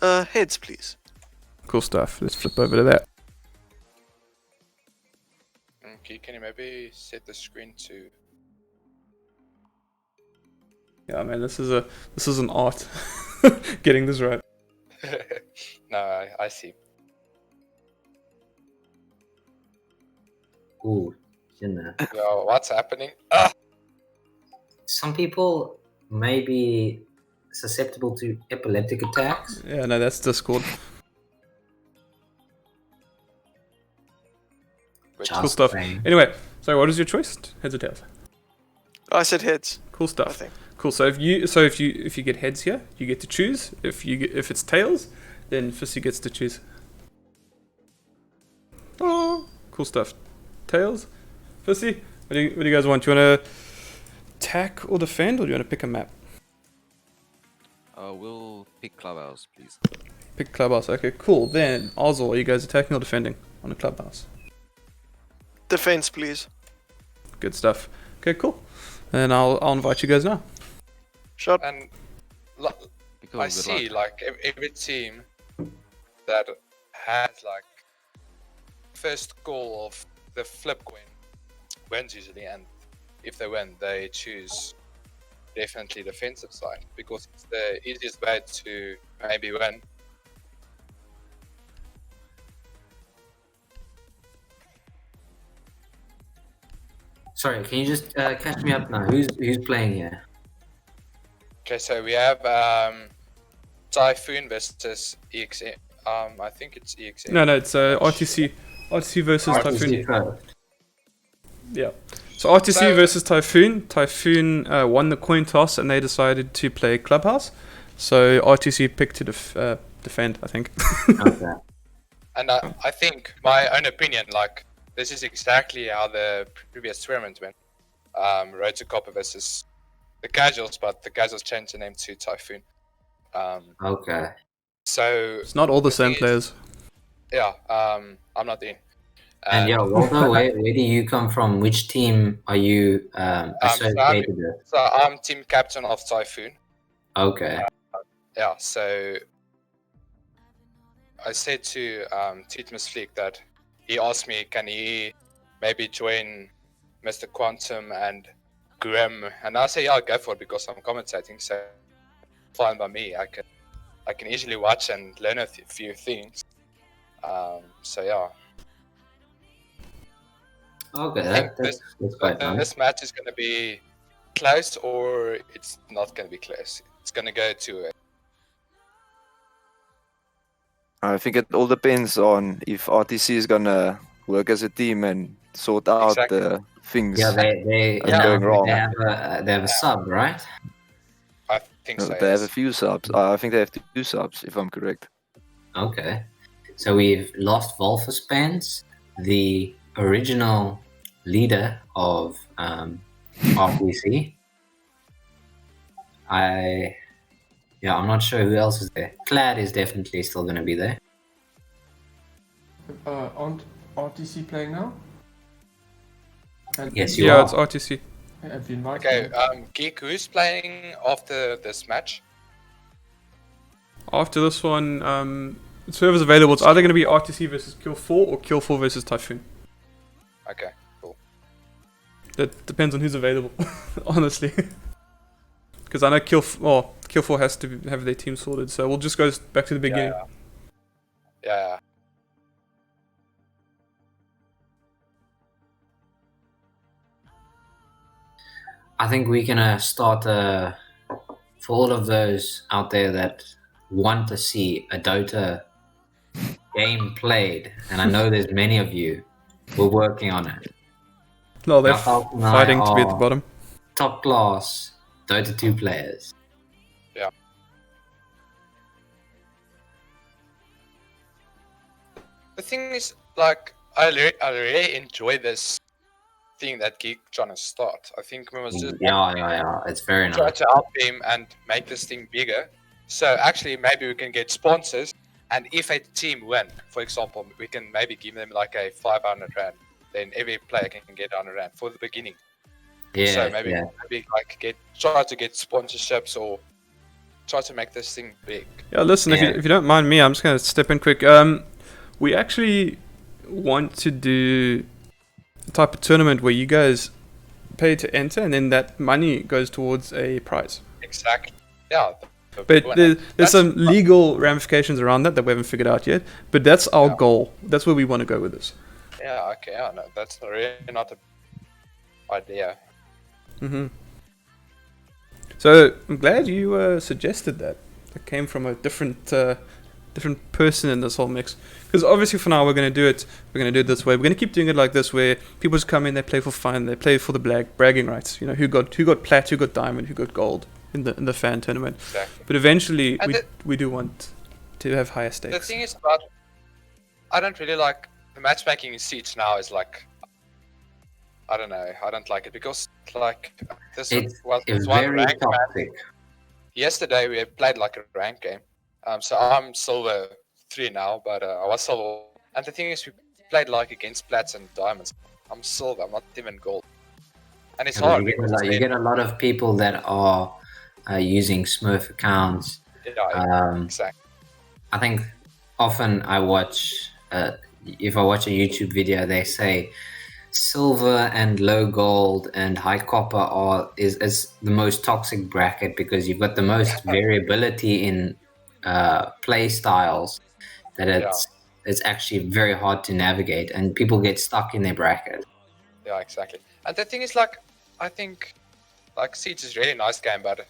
Heads, please. Cool stuff. Let's flip over to that. Okay, can you maybe set the screen to... Yeah, man, this is an art. Getting this right. No, I see. Ooh, shouldn't I? Yo, what's happening? Some people may be susceptible to epileptic attacks. Yeah, no, that's Discord. Cool stuff. Anyway, so what is your choice? Heads or tails? I said heads. Cool stuff. Cool. So if you get heads here, you get to choose. If it's tails, then Fissy gets to choose. Oh, cool stuff. Tails, Fissy. What do you guys want? Do you want to attack or defend, or do you want to pick a map? We'll pick Clubhouse, please. Pick Clubhouse. Okay, cool. Then Ozil, are you guys attacking or defending on the Clubhouse? Defense, please. Good stuff. Okay, cool. Then I'll invite you guys now. Shot. And I see like every team that has like first call of the flip coin wins usually, and if they win, they choose definitely defensive side because it's the easiest way to maybe win. Sorry, can you just catch me up now? Who's playing here? Okay, so we have Typhoon versus EXM. I think it's EXM. No, it's RTC. RTC versus RTC Typhoon. Yeah. So RTC versus Typhoon. Typhoon won the coin toss and they decided to play Clubhouse. So RTC picked to defend, I think. Okay. And I think my own opinion, like this is exactly how the previous tournament went. Road to Copper versus the Casuals, but the Casuals changed the name to Typhoon. Okay. So It's not all the same thing is- players. Yeah, I'm not in. And yeah, Waldo, where do you come from? Which team are you associated with? So I'm team captain of Typhoon. Okay. Yeah, so I said to Titmus Fleek that he asked me, can he maybe join Mr. Quantum and Grim? And I say, yeah, I'll go for it because I'm commentating, so fine by me. I can easily watch and learn a few things. So yeah. Okay, I think that's quite nice. this match is going to be close, or it's not going to be close. It's going to go to it. I think it all depends on if RTC is gonna work as a team and sort out the things Yeah, they that's going wrong. They have a sub, right? I think so. They have a few subs. I think they have 2 subs, if I'm correct. Okay. So we've lost Wolfenspans, the original leader of RPC. I'm not sure who else is there. Clad is definitely still going to be there. Aren't RTC playing now? Yes, you Yeah, are. it's RTC. Have you invited Okay, me? Geek, who's playing after this match? After this one, it's whoever's available. It's either going to be RTC versus Kill 4 or Kill 4 versus Typhoon. Okay, cool. That depends on who's available, honestly. Because I know Kill 4 has to have their team sorted, so we'll just go back to the beginning. Yeah. I think we're going to start for all of those out there that want to see a Dota game played, and I know there's many of you, we're working on it. No, they're Myself and I fighting to be at the are bottom. Top class Dota 2 players. Yeah. The thing is, like, I really enjoy this thing that Geek trying to start. I think we must just Yeah. It's very try nice. to help him and make this thing bigger. So actually, maybe we can get sponsors, and if a team win, for example, we can maybe give them like a 500 rand. Then every player can get 100 rand for the beginning. Yeah, So maybe like try to get sponsorships or try to make this thing big. Yeah, listen, if you don't mind me, I'm just going to step in quick. We actually want to do a type of tournament where you guys pay to enter, and then that money goes towards a prize. Exactly. Yeah. But there's some legal ramifications around that we haven't figured out yet. But that's our goal. That's where we want to go with this. Yeah. Okay. Yeah. No, that's really not an idea. So I'm glad you suggested that. It came from a different person in this whole mix. Because obviously for now we're going to do it. We're going to do it this way. We're going to keep doing it like this, where people just come in, they play for fun, they play for the bragging rights. You know, who got plat, who got diamond, who got gold in the fan tournament. Exactly. But eventually we do want to have higher stakes. The thing is about, I don't really like the matchmaking in Siege now. Is like, I don't know. I don't like it because like this It's was one very rank match. toxic. Yesterday we played like a rank game. So I'm silver 3 now, but I was silver. And the thing is, we played like against plats and diamonds. I'm silver. I'm not even gold. And it's Yeah, but hard. you get a lot of people that are using Smurf accounts. Yeah, exactly. I think often I watch, if I watch a YouTube video, they say silver and low gold and high copper is the most toxic bracket because you've got the most variability in play styles that it's actually very hard to navigate and people get stuck in their bracket. Yeah, exactly. And the thing is, like, I think like Siege is a really nice game, but it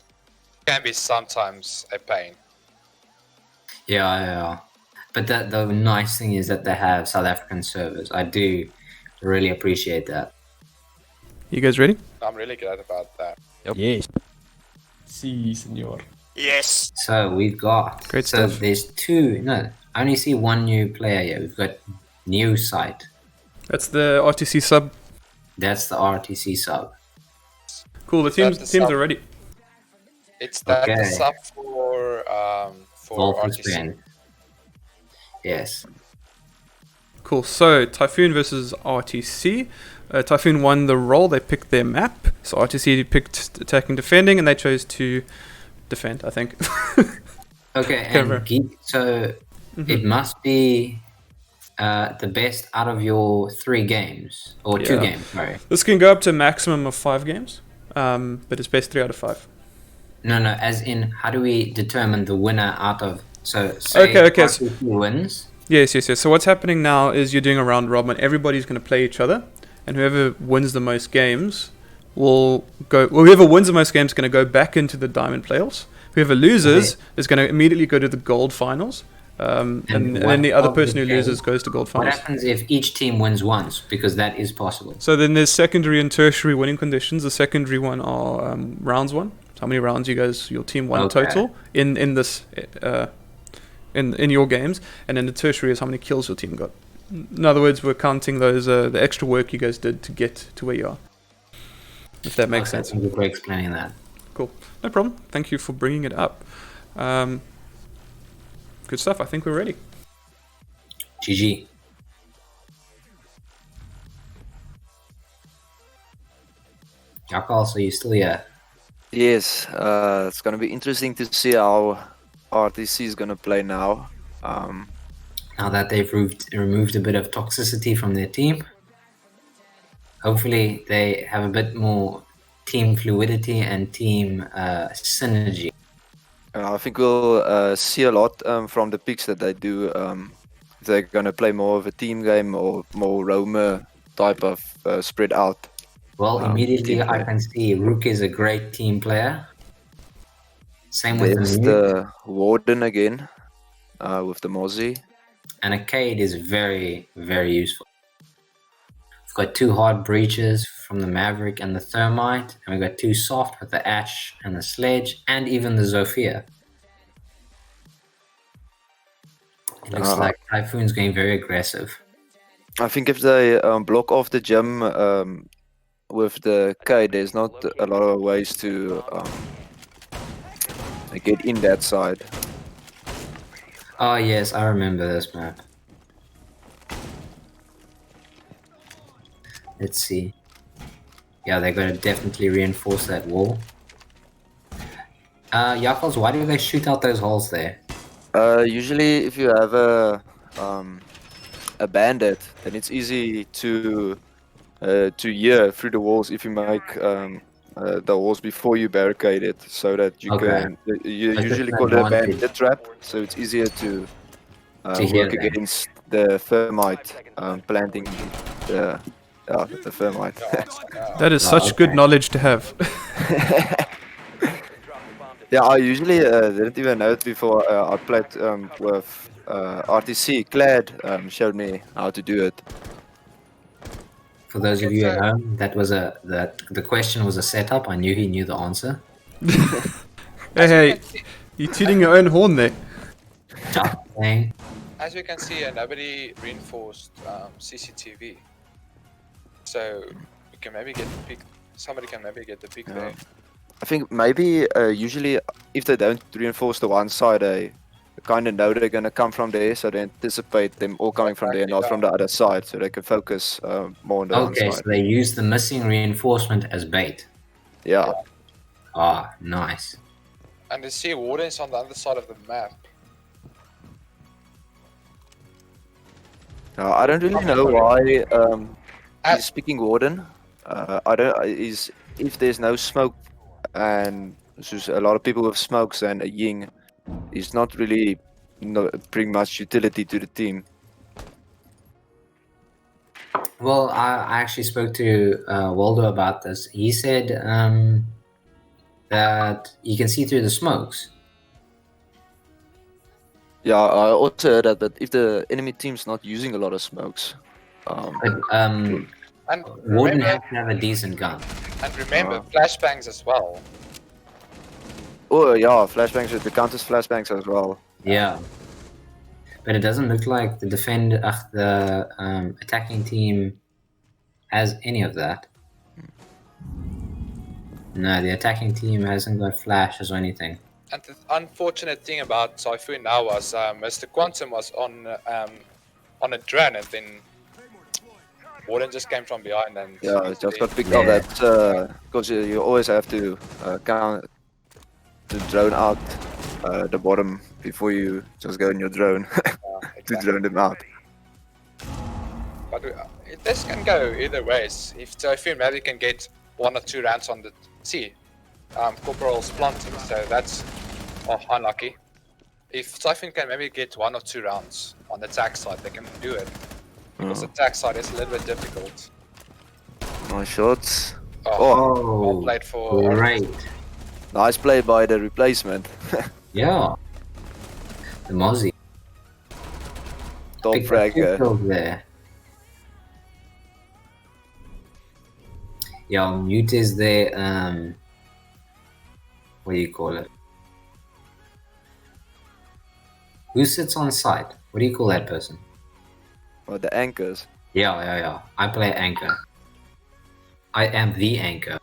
can be sometimes a pain. Yeah. But the nice thing is that they have South African servers. I do really appreciate that. You guys ready? I'm really glad about that. Yes. Si, senor. Yes. So we've got stuff. There's I only see one new player here. We've got new site. That's the RTC sub. That's the RTC sub. Cool. The teams are ready. It's that the Okay. sub for Wolf's RTC. Bend. Yes. Cool. So Typhoon versus RTC. Typhoon won the role. They picked their map. So RTC picked attacking, defending, and they chose to defend. I think. Okay, Cover. and Geek, so it must be the best out of your 3 games or 2 Yeah. games. Sorry. This can go up to a maximum of 5 games, but it's best 3 out of 5. No, as in, how do we determine the winner out of? So say Okay. RTC wins. Yes. So what's happening now is you're doing a round robin. Everybody's going to play each other, and whoever wins the most games will go. Well, whoever wins the most games is going to go back into the diamond playoffs. Whoever loses is going to immediately go to the gold finals, and then the other person who loses goes to gold What finals. happens if each team wins once? Because that is possible. So then there's secondary and tertiary winning conditions. The secondary one are rounds won. How many rounds your team won Okay. total in this in your games, and then the tertiary is how many kills your team got. In other words, we're counting those the extra work you guys did to get to where you are. If that makes sense. Thank you for explaining that. Cool. No problem. Thank you for bringing it up. Good stuff. I think we're ready. GG. Jakal, so you still here? Yes, it's gonna be interesting to see how RTC is gonna play now. Now that they've removed a bit of toxicity from their team, hopefully they have a bit more team fluidity and team synergy. I think we'll see a lot from the picks that they do. If they're gonna play more of a team game or more roamer type of spread out. Well, immediately team I play. can see Rook is a great team player. Same with There's the the Warden again with the Mozzie. And a Cade is very, very useful. We've got 2 hard breaches from the Maverick and the Thermite, and we've got 2 soft with the Ash and the Sledge, and even the Zofia. It looks like Typhoon's going very aggressive. I think if they block off the gym with the K, there's not a lot of ways to get in that side. Oh yes, I remember this map. Let's see. Yeah, they're going to definitely reinforce that wall. Yakals, why do they shoot out those holes there? Usually, if you have a bandit, then it's easy to hear through the walls if you make the walls before you barricade it, so that you Okay. can. You That's usually an call it a advantage. bandit trap, so it's easier to hear work them. against the thermite planting the thermite. That is such good knowledge to have. Yeah, I usually didn't even know it before I played with RTC. Clad showed me how to do it. For those of you at home, that was the question was a setup. I knew he knew the answer. Hey, you're tooting your own horn there. Just saying. As we can see, nobody reinforced CCTV. So we can maybe get the pick. Somebody can maybe get the pick there. I think maybe usually if they don't reinforce the one side, they kind of know they're going to come from there, so they anticipate them all coming from there, not from the other side, so they can focus more on the one Okay, side. so they use the missing reinforcement as bait. Yeah. Ah, nice. And they see wardens on the other side of the map. I don't really know why he's picking Warden. I don't. Is if there's no smoke and there's a lot of people with smokes and a Ying, is not really bring much utility to the team. Well, I actually spoke to Waldo about this. He said that you can see through the smokes. Yeah, I also heard that. But if the enemy team's not using a lot of smokes, And Warden remember, has to have a decent gun. and remember flashbangs as well. oh yeah, flashbangs. The counters flashbangs as well. Yeah. but it doesn't look like the attacking team has any of that. No, the attacking team hasn't got flashes or anything. And the unfortunate thing about Typhoon now was Mr. Quantum was on a drone, and then Warden just came from behind and Yeah, just got picked up. That's because you always have to count the drone out the bottom before you just go in your drone to drone them out. But this can go either ways. If Typhoon maybe can get 1 or 2 rounds on the sea, Corporal's planting, so that's unlucky. If Typhoon can maybe get 1 or 2 rounds on the attack side, they can do it. Because the attack side is a little bit difficult. Nice shots. Well played for great. Nice play by the replacement. Yeah. The Mozzie. Top Picked frag. a few kills there. Yeah, Mute is the what do you call it? Who sits on site? What do you call that person? Oh, the anchors. Yeah. I play anchor. I am the anchor.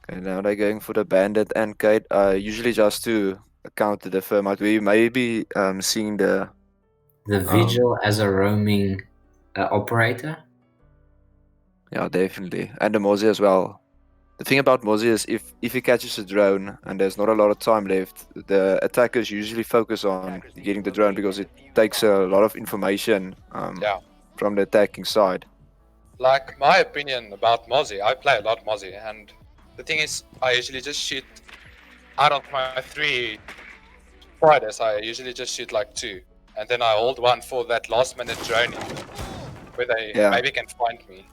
Okay, now they're going for the bandit and Kate. Usually just to counter the firm out. We may be seeing the vigil as a roaming operator. Yeah, definitely, and the Mozzie as well. The thing about Mozzie is if he catches a drone and there's not a lot of time left, the attackers usually focus on getting the drone because it takes a lot of information from the attacking side. Like, my opinion about Mozzie, I play a lot Mozzie, and the thing is, I usually just shoot out of my 3 fighters, I usually just shoot like 2, and then I hold 1 for that last minute droning, where they maybe can find me.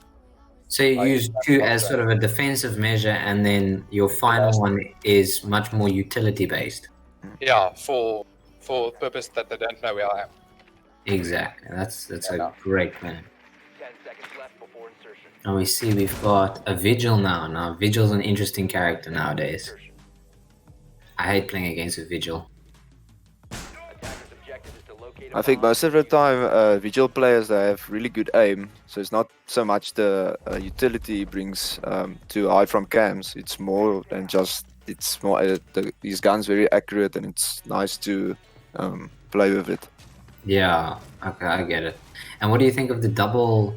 So you use 2 as sort of a defensive measure, and then your final one is much more utility based. Yeah, for purpose that they don't know where I am. Exactly. That's a great plan. Now we see we've got a Vigil now. Now Vigil's an interesting character nowadays. I hate playing against a Vigil. I think most of the time, Vigil players, they have really good aim, so it's not so much the utility brings to hide from cams. It's more than just these guns very accurate, and it's nice to play with it. Yeah, okay, I get it. And what do you think of the double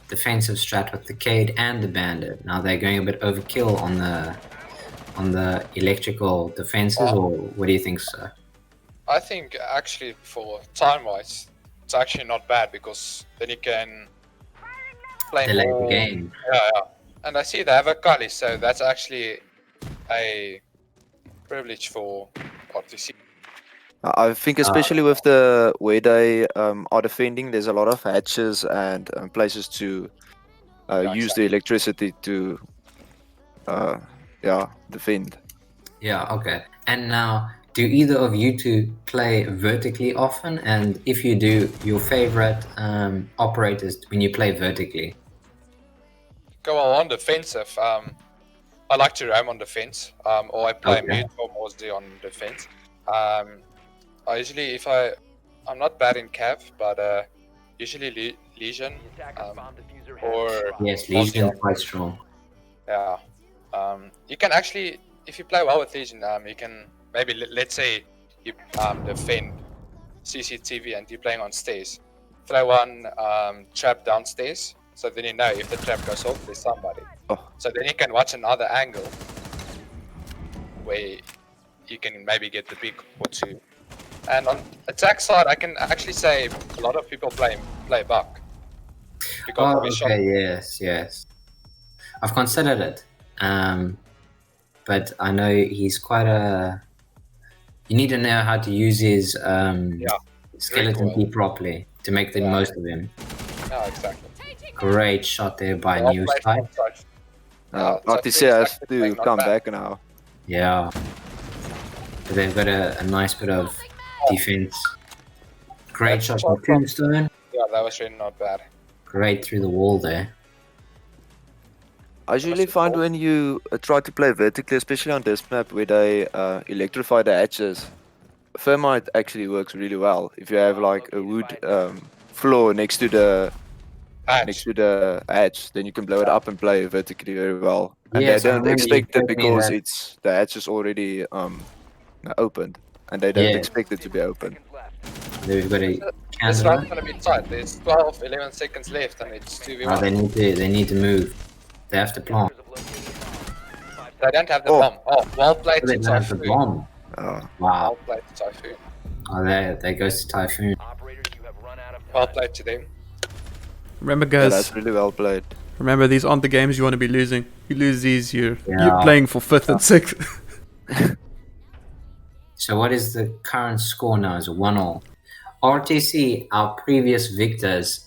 defensive strat with the Cade and the Bandit? Now they're going a bit overkill on the electrical defenses, or what do you think, sir? I think actually for time-wise, it's actually not bad because then you can play Delay more. the game. Yeah. And I see they have a Kali, so that's actually a privilege for RTC. I think especially with the way they are defending, there's a lot of hatches and places to use the electricity to defend. Yeah, okay. And now, do either of you two play vertically often? And if you do, your favorite operators when you play vertically? Go on defensive. I like to roam on defense, or I play mute or Mozzie on defense. I usually, I'm not bad in Cav, but usually Legion or Yes, Legion is quite strong. Yeah. You can actually, if you play well with Legion, you can maybe, let's say you defend CCTV and you're playing on stairs. Throw one trap downstairs, so then you know if the trap goes off, there's somebody. So then you can watch another angle where you can maybe get the pick or 2. And on attack side, I can actually say a lot of people play Buck. Oh, okay, yes. I've considered it, but I know he's quite a. You need to know how to use his skeleton key properly to make the most of him. Yeah, exactly. Great shot there by New Side. RTC has to come back now. Yeah, but they've got a nice bit of defense. Great shot from Tombstone. Yeah, that was really not bad. Great through the wall there. I usually find when you try to play vertically, especially on this map where they electrify the hatches, Thermite actually works really well if you have like a wood floor next to the hatch, then you can blow it up and play vertically very well. And Yes, they I don't remember you expect it told me because that. it's the hatch is already opened, and they don't Yeah. expect it to be open. They've got a This candle. round's gonna be tight. There's 12, 11 seconds left, and it's 2v1. They need to move. They have to plant. They don't have the bomb. Oh, well played They to don't have the Typhoon. bomb. Oh. Wow. Well played to Typhoon. Oh, there goes to Typhoon. Well played to them. Remember, Yeah, guys. that's really well played. Remember, these aren't the games you want to be losing. You lose these, you're Yeah. playing for 5th and 6th. So what is the current score now? Is it 1-1? RTC, our previous victors,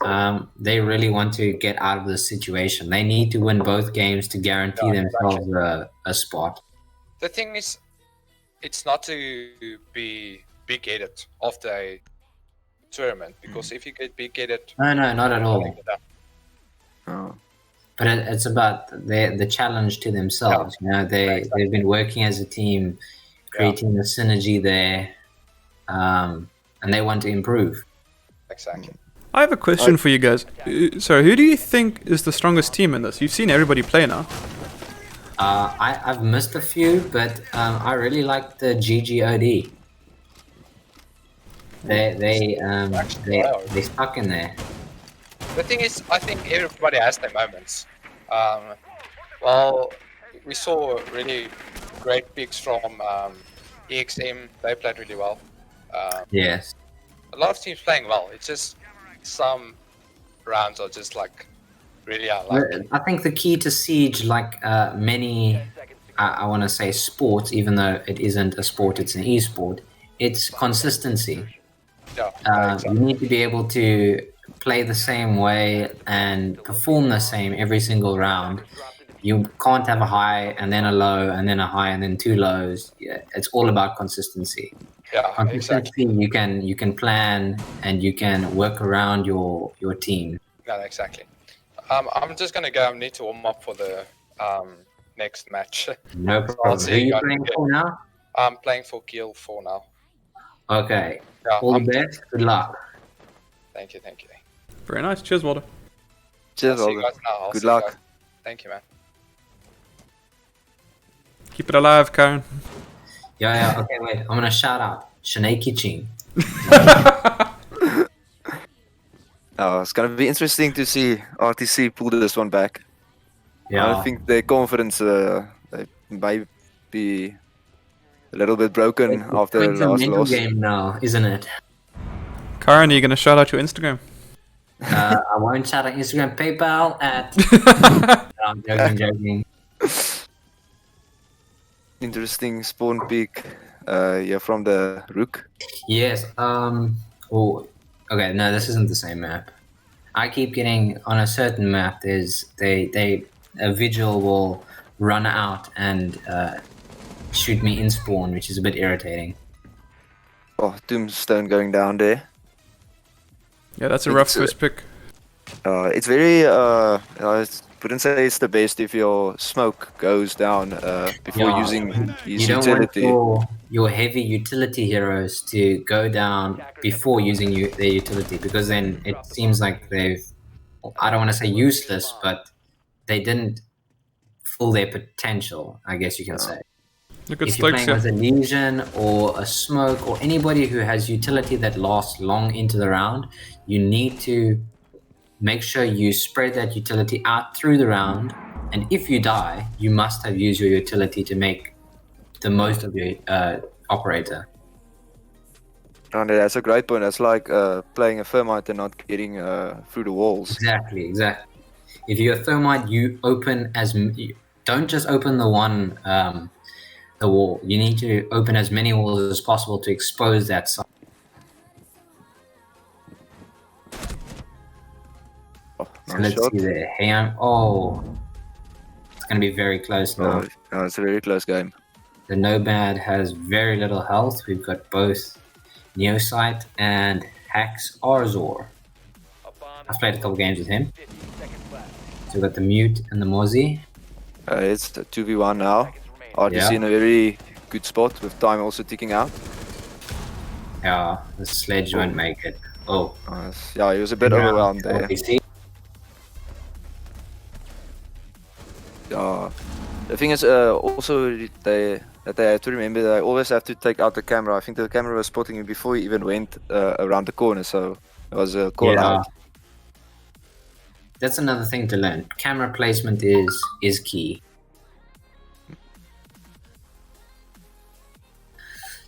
they really want to get out of this situation. They need to win both games to guarantee themselves a spot. The thing is, it's not to be big-headed after a tournament, because if you get big-headed... No, not at all. Oh. But it's about the challenge to themselves. You know, they've been working as a team, creating the synergy there, and they want to improve. Exactly. I have a question for you guys. Sorry, who do you think is the strongest team in this? You've seen everybody play now. I've missed a few, but I really like the GGOD. They stuck in there. The thing is, I think everybody has their moments. Well, we saw really great picks from EXM. They played really well. Yes. A lot of teams playing well. It's just some rounds are just like really unlucky. I think the key to Siege, like many, I want to say sports, even though it isn't a sport, it's an e-sport, it's consistency. You need to be able to play the same way and perform the same every single round. You can't have a high and then a low and then a high and then two lows. Yeah, it's all about consistency. Yeah, Consistency, you can plan and you can work around your team. No, exactly. I'm just gonna go. I need to warm up for the next match. No So I'll problem. see Who are you guys playing again. for now? I'm playing for Kiel 4 now. Okay. Yeah, All the best. Good luck. Thank you, thank you. Very nice. Cheers, Walter. Cheers, I'll see you Walter. guys now. I'll Good see you luck. guys. Thank you, man. Keep it alive, Karen. Yeah. Okay, wait. I'm gonna shout out Shanae Kitching. Oh, it's gonna be interesting to see RTC pull this one back. Yeah. I think their confidence they might be a little bit broken after It's the a last mental loss. game now, isn't it? Karen, are you going to shout out your Instagram? I won't shout out Instagram, PayPal at. No, I'm joking. Interesting spawn peak. Yeah, from the Rook. Yes. Oh, okay. No, this isn't the same map. I keep getting on a certain map. A vigil will run out and shoot me in spawn, which is a bit irritating. Oh, Tombstone going down there. Yeah, that's a rough first pick. It's very. I wouldn't say it's the best if your smoke goes down before Yeah. using his You don't utility. want your heavy utility heroes to go down before using their utility, because then it seems like they've, I don't want to say useless, but they didn't full their potential, I guess you can say. Look at If you're Stokes playing here. with a Legion or a Smoke or anybody who has utility that lasts long into the round, you need to make sure you spread that utility out through the round, and if you die, you must have used your utility to make the most of your operator. Oh, no, that's a great point. That's like playing a Thermite and not getting through the walls. Exactly. If you're a Thermite, you open don't just open the one the wall. You need to open as many walls as possible to expose that side. So Nice let's shot. see there. Hey, it's going to be very close now. No, it's a very close game. The Nomad has very little health. We've got both Neosite and Hax Arzor. I've played a couple games with him. So we've got the Mute and the Mozzie. It's a 2v1 now. RTC Yeah. in a very good spot with time also ticking out. Yeah, the sledge won't make it. Oh. Yeah, he was a bit overwhelmed there. Yeah. The thing is, also they have to remember they always have to take out the camera. I think the camera was spotting him before he even went around the corner, so it was a call out. That's another thing to learn. Camera placement is key.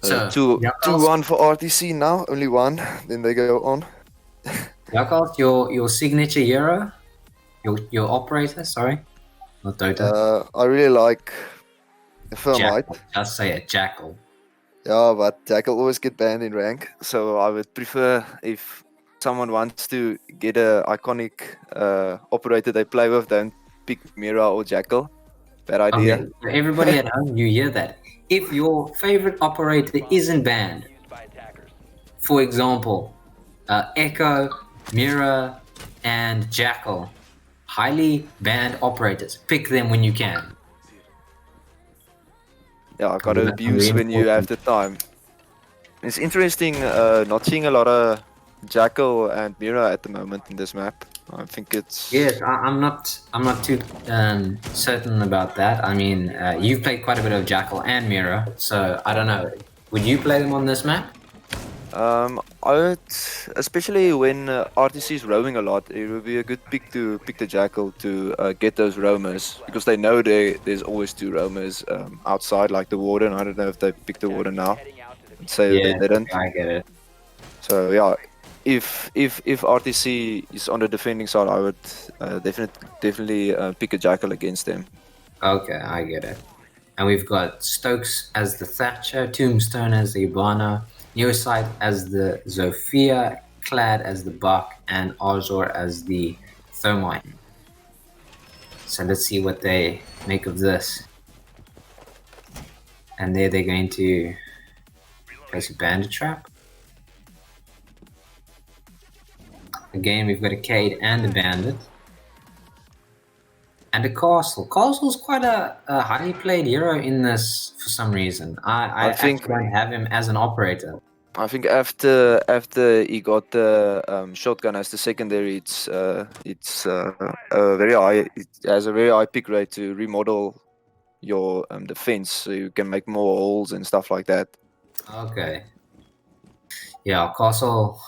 So 2-1 for RTC now. Only one. Then they go on. Jackals, your signature hero, your operator. Sorry, not Dota. I really like Thermite. Jackal. Just say it, Jackal. Yeah, but Jackal always get banned in rank, so I would prefer if someone wants to get a iconic operator they play with, don't pick Mira or Jackal. Bad idea. Okay, so everybody at home, you hear that? If your favorite operator isn't banned, for example, Echo, Mira, and Jackal, highly banned operators, pick them when you can. Yeah, I gotta abuse when you have the time. It's interesting not seeing a lot of Jackal and Mira at the moment in this map. I think it's... Yes, I'm not too certain about that. I mean, you've played quite a bit of Jackal and Mira, so I don't know. Would you play them on this map? I would, especially when RTC is roaming a lot, it would be a good pick to pick the Jackal to get those roamers, because they know there's always two roamers outside, like the Warden. I don't know if they picked the Warden now. I'd say they didn't. I get it. So yeah, if RTC is on the defending side, I would definitely pick a Jackal against them. Okay, I get it. And we've got Stokes as the Thatcher, Tombstone as the Ivana, Neosite as the Zofia, Clad as the Buck, and Azor as the Thermite. So let's see what they make of this. And there they're going to place a bandit trap. Again, we've got a Cade and a bandit. And a Castle. Castle's quite a highly played hero in this for some reason. I think don't have him as an operator. I think after he got the shotgun as the secondary, it's a very high. It has a very high pick rate to remodel your defense, so you can make more holes and stuff like that. Okay. Yeah, Castle's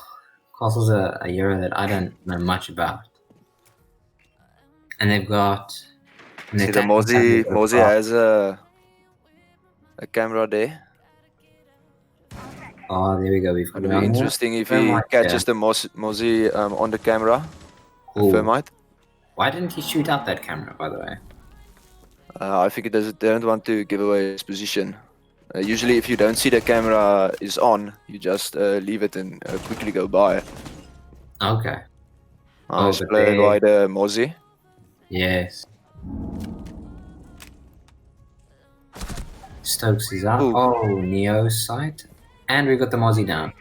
a hero that I don't know much about. And they've got... See, the Mozzie has a camera there. Oh, there we go. We've got It'll be interesting if he catches the Mozzie on the camera. Thermite. Why didn't he shoot out that camera, by the way? I think they don't want to give away his position. Usually, if you don't see the camera is on, you just leave it and quickly go by. Okay. Nice play by the Mozzie. Yes. Stokes is up. Oh, Neo site. And we got the Mozzie down.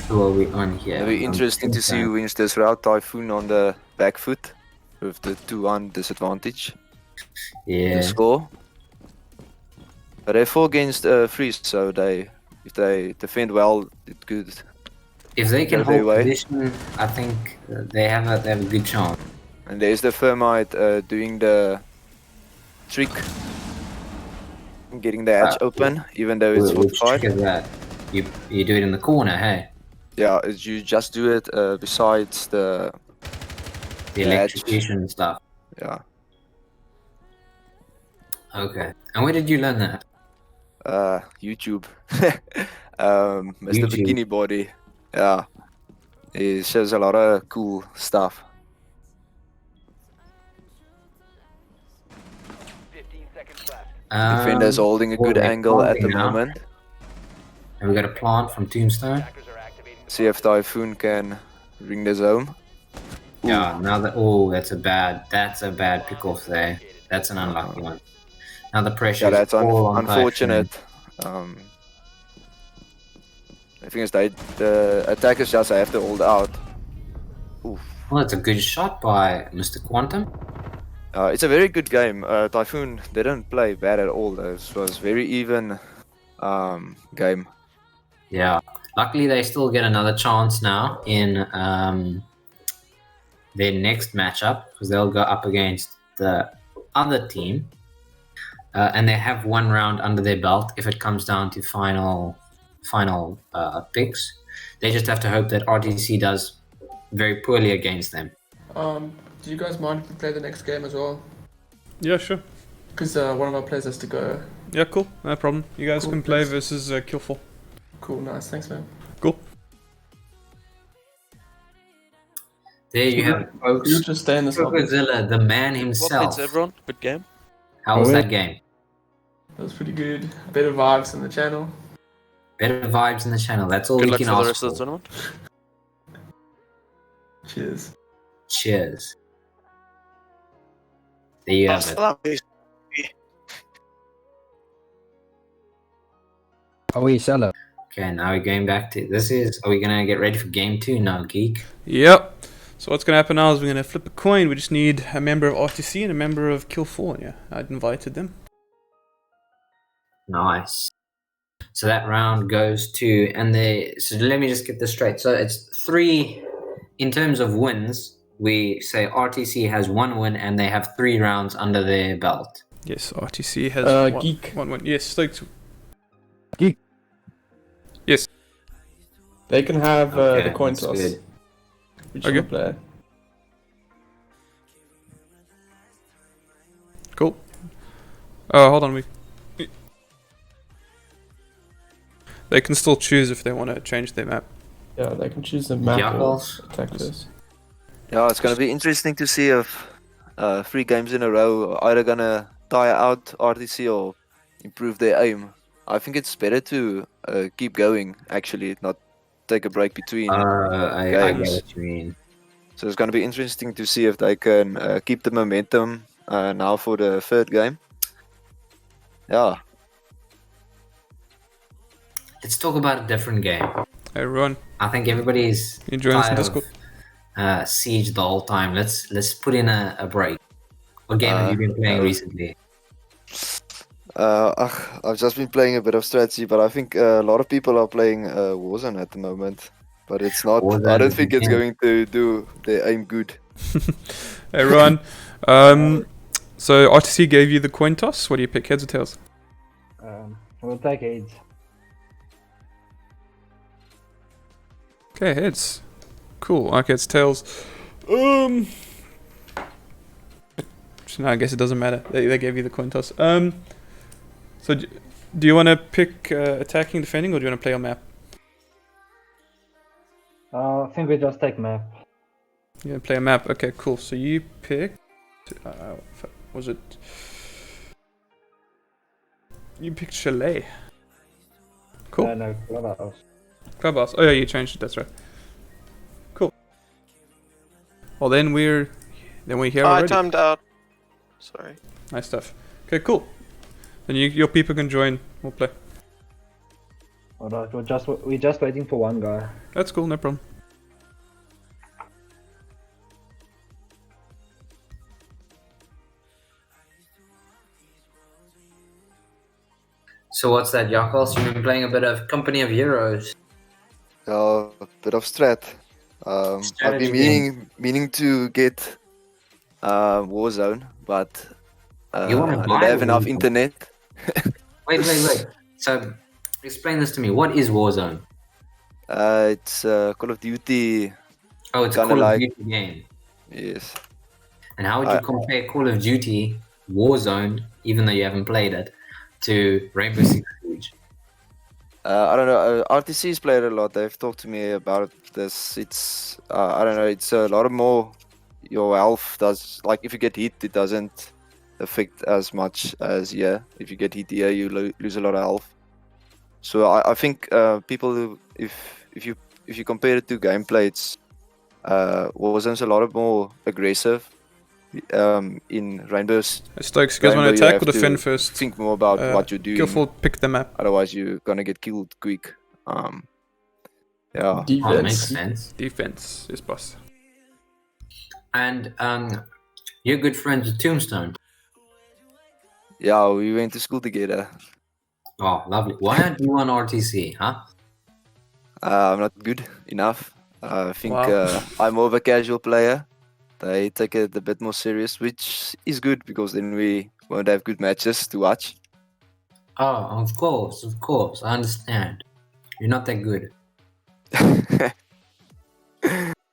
Who are we on here? It'll be interesting to see who wins this route. Typhoon on the back foot with the 2-1 disadvantage. Yeah. The score. But they fall against Freeze, so if they defend well, it could. If they can hold position, I think they have a good chance. And there's the Thermite doing the trick, getting the hatch open, even though it's Which fight. trick is that? You do it in the corner, hey? Yeah, you just do it besides the electrocution stuff. Yeah. Okay. And where did you learn that? YouTube. Mr. Bikini Body. Yeah. He shows a lot of cool stuff. 15 seconds left. Defender's holding a good angle at the moment. And we got a plant from Tombstone. See if Typhoon can ring the zone. Yeah, now that that's a bad pick off there. That's an unlucky one. Now the pressure. Yeah, that's all on unfortunate. The thing is, the attackers just have to hold out. Oof. Well, that's a good shot by Mr. Quantum. It's a very good game. Typhoon didn't play bad at all. Though. It was very even game. Yeah. Luckily, they still get another chance now in their next matchup because they'll go up against the other team, and they have one round under their belt if it comes down to final picks. They just have to hope that RTC does very poorly against them. Do you guys mind if we play the next game as well? Yeah, sure. Because one of our players has to go. Yeah, cool. No problem. You guys Cool, can play thanks. versus Kill4. Cool, nice. Thanks, man. Cool. There you have it, folks. You just stay in this lobby. Godzilla, the man Well himself. played, everyone. Good game. How was that game? That was pretty good. Better vibes on the channel. Better vibes in the channel. That's all Good we luck can for the ask rest of the for. tournament. Cheers. Cheers. There you have it. Are we seller? Okay, now we're going back to this is. Are we gonna get ready for game 2 now, geek? Yep. So what's going to happen now is we're going to flip a coin. We just need a member of RTC and a member of Kill4. Yeah, I'd invited them. Nice. So that round goes to, and they. So let me just get this straight. So it's 3 in terms of wins. We say RTC has 1 win and they have 3 rounds under their belt. Yes, RTC has Geek. one win. Yes, like Geek. Yes. They can have Okay, the coin that's toss. good. Whichever player. Cool. Oh, hold on. They can still choose if they want to change their map. Yeah, they can choose the map or Jackals. attackers. Yeah, it's gonna be interesting to see if 3 games in a row are either gonna tire out RTC or improve their aim. I think it's better to keep going, actually, not take a break between I get games. what you mean. So it's gonna be interesting to see if they can keep the momentum now for the 3rd game. Yeah. Let's talk about a different game. Hey, Ron. I think everybody's You join us in tired Discord? of Siege the whole time. Let's put in a break. What game have you been playing recently? I've just been playing a bit of strategy, but I think a lot of people are playing Warzone at the moment. But it's not. Warzone I don't is think the it's game. going to do the aim good. Hey, Ron. So RTC gave you the coin toss. What do you pick, heads or tails? We'll take heads. Okay, heads. Cool. Okay, it's tails. So now I guess it doesn't matter. They gave you the coin toss. So do you want to pick attacking, defending, or do you want to play on map? I think we just take map. You want to play a map? Okay, cool. So you picked. Was it? You picked Chalet. Cool. No, clubhouse. Clubhouse. Oh yeah, you changed it. That's right. Cool. Well, then we're here I already. timed out. Sorry. Nice stuff. Okay, cool. Then your people can join. We'll play. Alright, we're just waiting for one guy. That's cool. No problem. So what's that, Jackals? You've been playing a bit of Company of Heroes. A bit of strat. I've Strategy been meaning to get Warzone, but You wanna I don't buy have enough Warzone? internet. Wait. So explain this to me. What is Warzone? It's Call of Duty. Oh, it's a kinda Call of like- Duty game. Yes. And how would you compare Call of Duty Warzone, even though you haven't played it, to Rainbow Six Siege? I don't know. RTC's played a lot. They've talked to me about this. It's I don't know. It's a lot more. Your health does, like, if you get hit, it doesn't affect as much as if you get hit here, you lose a lot of health. So I think people who, if you compare it to gameplay, it's Warzone's a lot more aggressive. In Rainbow's, Stokes, you guys want to attack or defend first? Think more about what you're doing. Kill4, pick the map. Otherwise, you're gonna get killed quick. Yeah. Oh, makes sense. Defense, yes, boss. And You're good friends with Tombstone. Yeah, we went to school together. Oh, lovely. Why aren't you on RTC, huh? I'm not good enough. I think Wow. I'm more of a casual player. They take it a bit more serious, which is good because then we won't have good matches to watch. Oh, of course. I understand. You're not that good.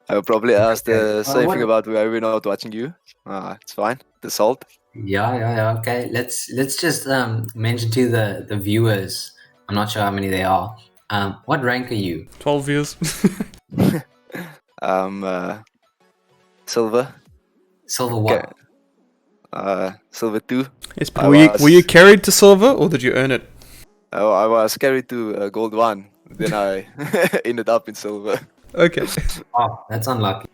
I'll probably ask the same what- thing about why we're not watching you. It's fine. The salt. Yeah. Okay. Let's just mention to the viewers. I'm not sure how many they are. What rank are you? 12 views. Silver. Silver what? Silver 2. Yes, but were you carried to silver or did you earn it? Oh, I was carried to gold 1. Then I ended up in silver. Okay. Oh, that's unlucky.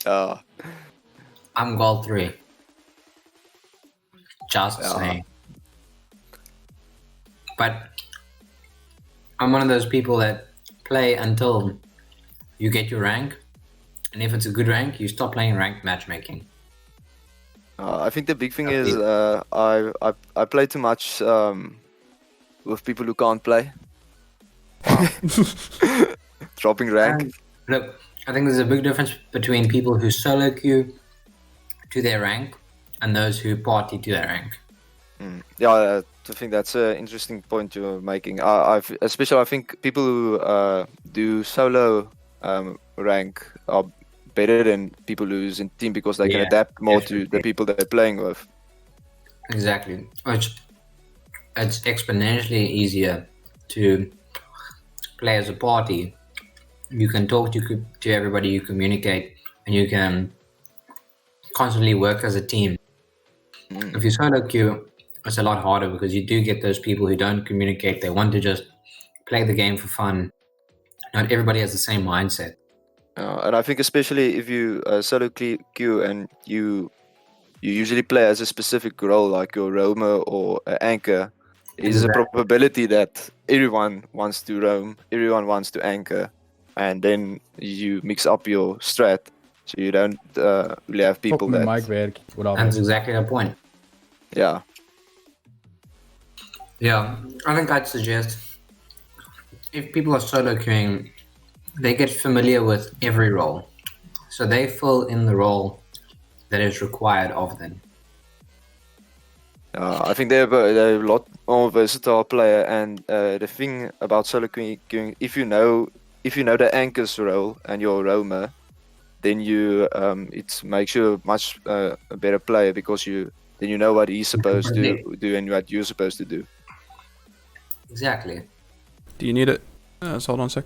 I'm gold 3. Just saying. But I'm one of those people that play until you get your rank, and if it's a good rank, you stop playing ranked matchmaking. I think the big thing is I play too much with people who can't play. Dropping rank. Look, I think there's a big difference between people who solo queue to their rank and those who party to their rank. Yeah, I think that's an interesting point you're making. Especially, I think people who do solo rank are better than people who's in team because they can adapt more to the people they're playing with. Exactly. It's exponentially easier to play as a party. You can talk to everybody, you communicate, and you can constantly work as a team. If you solo queue, it's a lot harder because you do get those people who don't communicate. They want to just play the game for fun. Not everybody has the same mindset. And I think especially if you solo queue and you usually play as a specific role like your roamer or anchor, there's a probability that everyone wants to roam, everyone wants to anchor, and then you mix up your strat, so you don't really have people that... That's exactly the point. Yeah. Yeah, I think I'd suggest if people are solo queuing, they get familiar with every role. So they fill in the role that is required of them. I think they're a lot more versatile player, and the thing about solo queuing, if you know the anchor's role and your roamer, then you it makes you a much a better player because then you know what he's supposed to do and what you're supposed to do. Exactly. Do you need it? So hold on a sec.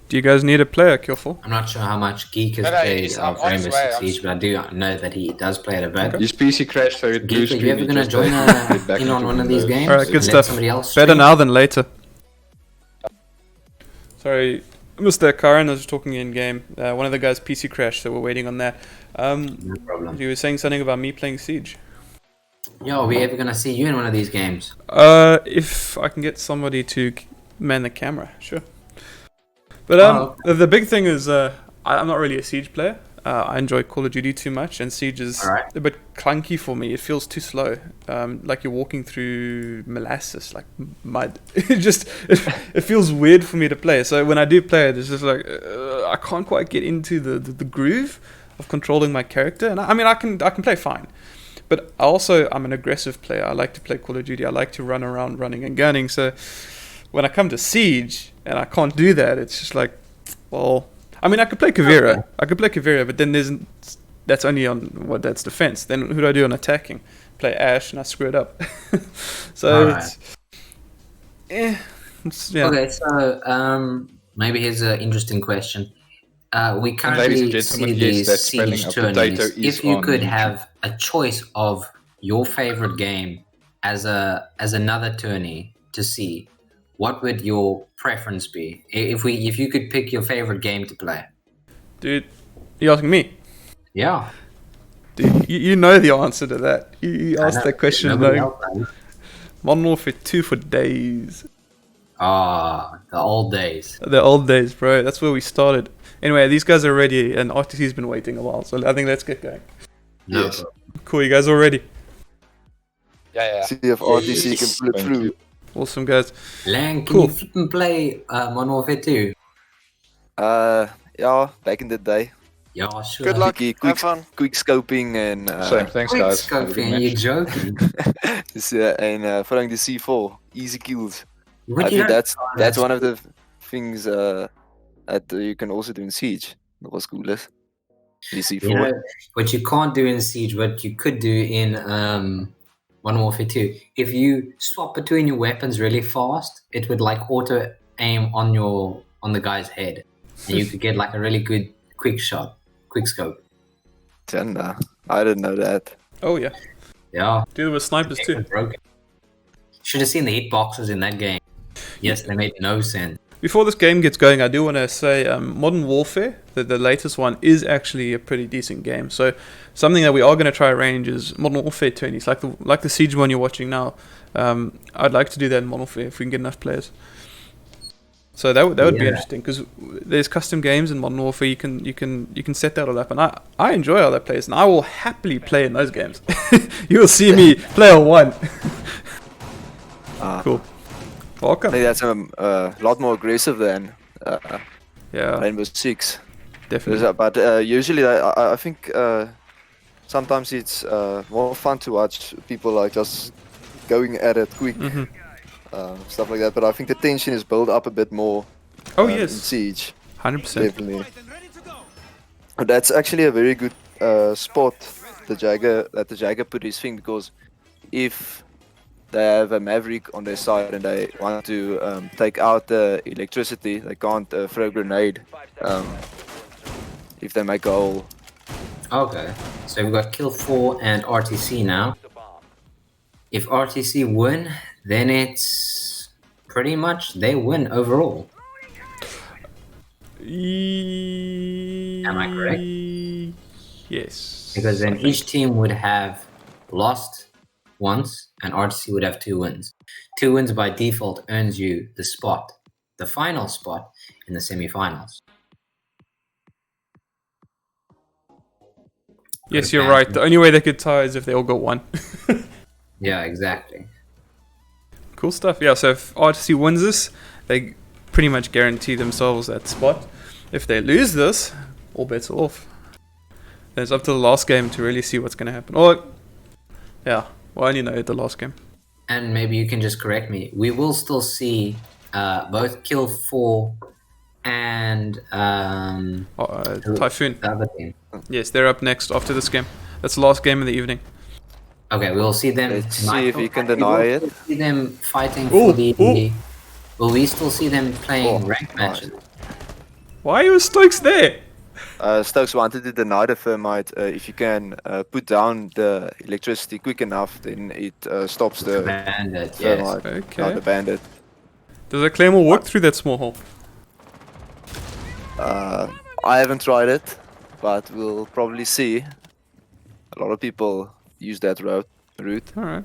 Do you guys need a player, Killful? I'm not sure how much Geek has played of Rainbow Six Siege, but I do know that he does play it a bit. His PC crashed, so it Geek, are you ever going to join in on one of these games? Alright, good stuff. Better now than later. Sorry, Mr. Karan was talking in game. One of the guys' PC crashed, so we're waiting on that. No problem. You were saying something about me playing Siege. Yo, are we ever going to see you in one of these games? If I can get somebody to man the camera, sure. But the big thing is I'm not really a Siege player. I enjoy Call of Duty too much, and Siege is a bit clunky for me. It feels too slow, like you're walking through molasses, like mud. it feels weird for me to play. So when I do play it, it's just like I can't quite get into the groove of controlling my character. And I mean, I can play fine, but also I'm an aggressive player. I like to play Call of Duty. I like to run around running and gunning. So when I come to Siege and I can't do that, it's just like, well, I mean, I could play Kavira. But then that's only on that's defense. Then who do I do on attacking? Play Ash and I screw it up. So yeah. Okay, so maybe here's an interesting question. We currently see these Siege tourneys. If you could have a choice of your favorite game as another tourney to see, what would your preference be? If you could pick your favorite game to play? Dude, you asking me? Yeah. Dude, you know the answer to that. You asked that question. Modern Warfare 2 for days. Ah, the old days. The old days, bro. That's where we started. Anyway, these guys are ready, and RTC's been waiting a while, so I think let's get going. No Yes. problem. Cool, you guys all ready? Yeah. See if RTC can pull it through. Awesome, guys. Lang, can Cool. you flip and play Modern Warfare 2? Yeah, back in the day. Yeah, sure. Good luck. Quick Have fun. scoping and Same, thanks Quick guys. Have a good scoping, match. you're joking. and following the C4, easy kills. But I you think don't- that's one of the things that you can also do in Siege. That was cool. The C4. You know, what you can't do in Siege, what you could do in Modern Warfare 2, if you swap between your weapons really fast, it would like auto aim on the guy's head, and you could get like a really good quick shot, quick scope. Tender. I didn't know that. Oh yeah. Yeah. Do it with snipers too. Broken. Should have seen the hitboxes in that game. Yes, they made no sense. Before this game gets going, I do want to say Modern Warfare, the latest one, is actually a pretty decent game. So something that we are going to try arrange is Modern Warfare Tourneys, like the Siege one you're watching now. I'd like to do that in Modern Warfare if we can get enough players. So that would be interesting because there's custom games in Modern Warfare. You can set that all up, and I enjoy how that plays, and I will happily play in those games. You will see me player 1. Cool. Welcome. I think that's a lot more aggressive than yeah. Rainbow Six. Definitely. But usually, I think sometimes it's more fun to watch people like just going at it quick, stuff like that. But I think the tension is built up a bit more. Oh in yes. Siege. 100%. Definitely. That's actually a very good spot the Jagger put his thing, because if they have a Maverick on their side and they want to take out the electricity, they can't throw a grenade if they make a hole. Okay, so we've got Kill 4 and RTC now. If RTC win, then it's pretty much they win overall. Am I correct? Yes. Because then each team would have lost once and RTC would have 2 wins. 2 wins by default earns you the final spot in the semi-finals. Yes, you're right. The only way they could tie is if they all got 1. Yeah, exactly. Cool stuff. Yeah, so if RTC wins this, they pretty much guarantee themselves that spot. If they lose this, all bets are off. Then it's up to the last game to really see what's going to happen. Or, yeah, we'll only know at the last game. And maybe you can just correct me. We will still see both Kill 4 and Typhoon. The other team. Yes, they're up next after this game. That's the last game of the evening. Okay, we'll see them. Let's see if you can deny it. We'll see them fighting for the. Will we still see them playing ranked matches? Why was Stokes there? Stokes wanted to deny the thermite. If you can put down the electricity quick enough, then it stops the bandit. thermite. Yes. Okay. Not the bandit. Does a claymore work through that small hole? I haven't tried it, but we'll probably see. A lot of people use that route. Alright.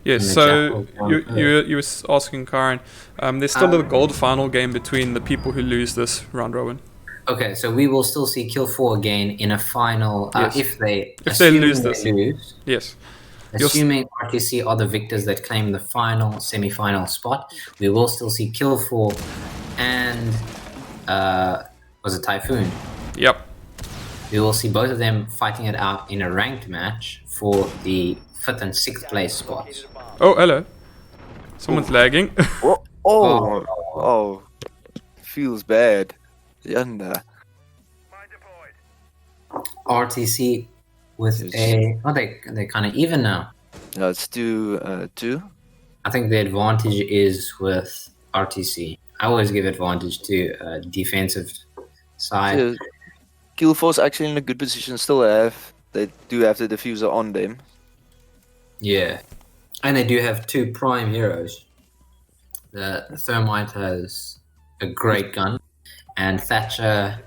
Yes, And the so Jackal you were asking Karen. There's still a gold final game between the people who lose this round robin. Okay, so we will still see Kill 4 again in a final Yes. if they lose this. Yes. Assuming RTC are the victors that claim the final semi-final spot, we will still see Kill 4 and was it Typhoon? Yep. We will see both of them fighting it out in a ranked match for the 5th and 6th place spots. Oh, hello. Someone's lagging. Oh, feels bad. Yanda. RTC with a... Oh, they're kind of even now. No, it's 2-2. I think the advantage is with RTC. I always give advantage to defensive side. So, Kill Force actually in a good position. They do have the diffuser on them. Yeah, and they do have 2 prime heroes. The Thermite has a great gun, and Thatcher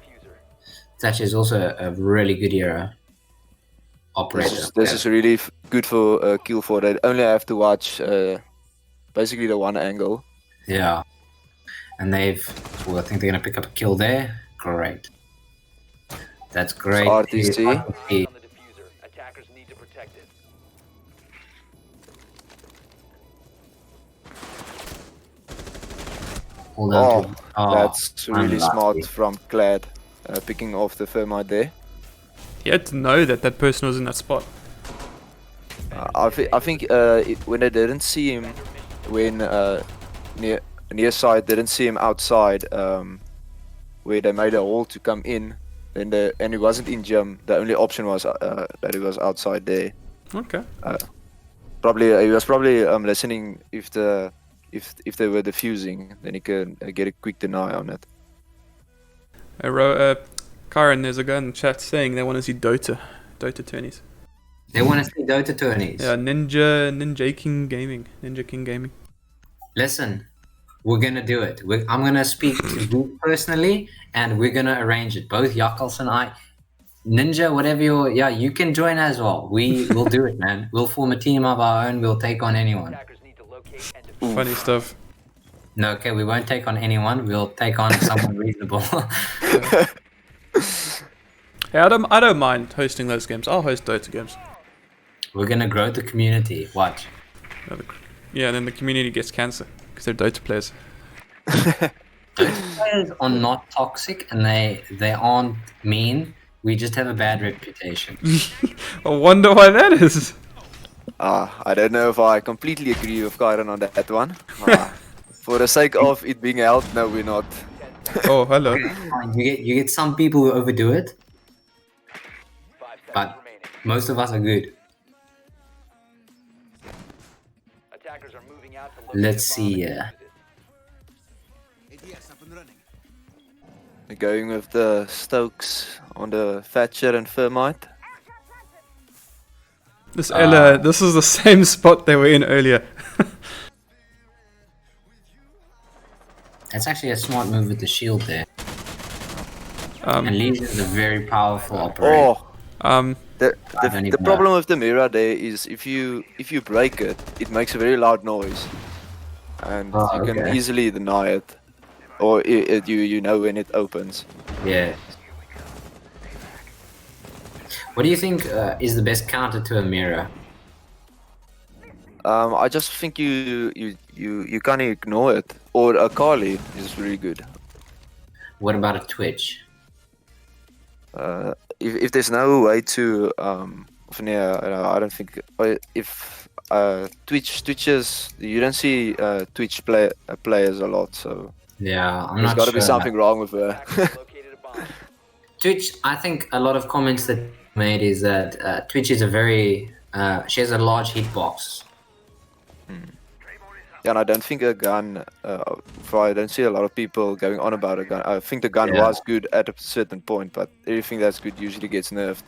is also a really good hero. Operator. This is really good for Kill 4. They only have to watch basically the one angle. Yeah, and I think they're gonna pick up a kill there. Great. That's great. RTC. RTC. Attackers need to protect it. Hold on Oh, to- oh, that's really unlucky. smart from Glad, picking off the thermite there. He had to know that that person was in that spot. I think when they didn't see him, when near side didn't see him outside, where they made a hole to come in, and he wasn't in gym. The only option was that he was outside there. Okay. Probably he was probably listening if they were defusing, then he could get a quick deny on it. Kyron, there's a guy in the chat saying they want to see Dota tourneys. They want to see Dota tourneys. Yeah, Ninja King Gaming. Listen, we're gonna do it. I'm gonna speak to you personally, and we're gonna arrange it. Both Yakals and I, Ninja, whatever you can join as well. We'll do it, man. We'll form a team of our own. We'll take on anyone. Funny stuff. No, okay, we won't take on anyone. We'll take on someone reasonable. Yeah, I don't mind hosting those games. I'll host Dota games. We're gonna grow the community. Watch. Yeah, and then the community gets cancer because they're Dota players. Dota players are not toxic, and they aren't mean. We just have a bad reputation. I wonder why that is. I don't know if I completely agree with Kyron on that one. For the sake of it being held, no, we're not. Oh, hello. You get some people who overdo it, but most of us are good. Let's see. We're going with the Stokes on the Thatcher and Thermite. This is the same spot they were in earlier. That's actually a smart move with the shield there. And Legion is a very powerful operator. The problem with the mirror there is if you break it, it makes a very loud noise, and you can easily deny it, or you know when it opens. Yeah. What do you think is the best counter to a mirror? I just think you can't ignore it. Or a Kali is really good. What about a Twitch? If there's no way to I don't think if Twitches you don't see Twitch players a lot, so yeah, I'm there's not got to sure be something wrong with her. Twitch, I think a lot of comments that made is that Twitch is a very she has a large hitbox. Yeah, and I don't think a gun. I don't see a lot of people going on about a gun. I think the gun was good at a certain point, but everything that's good usually gets nerfed.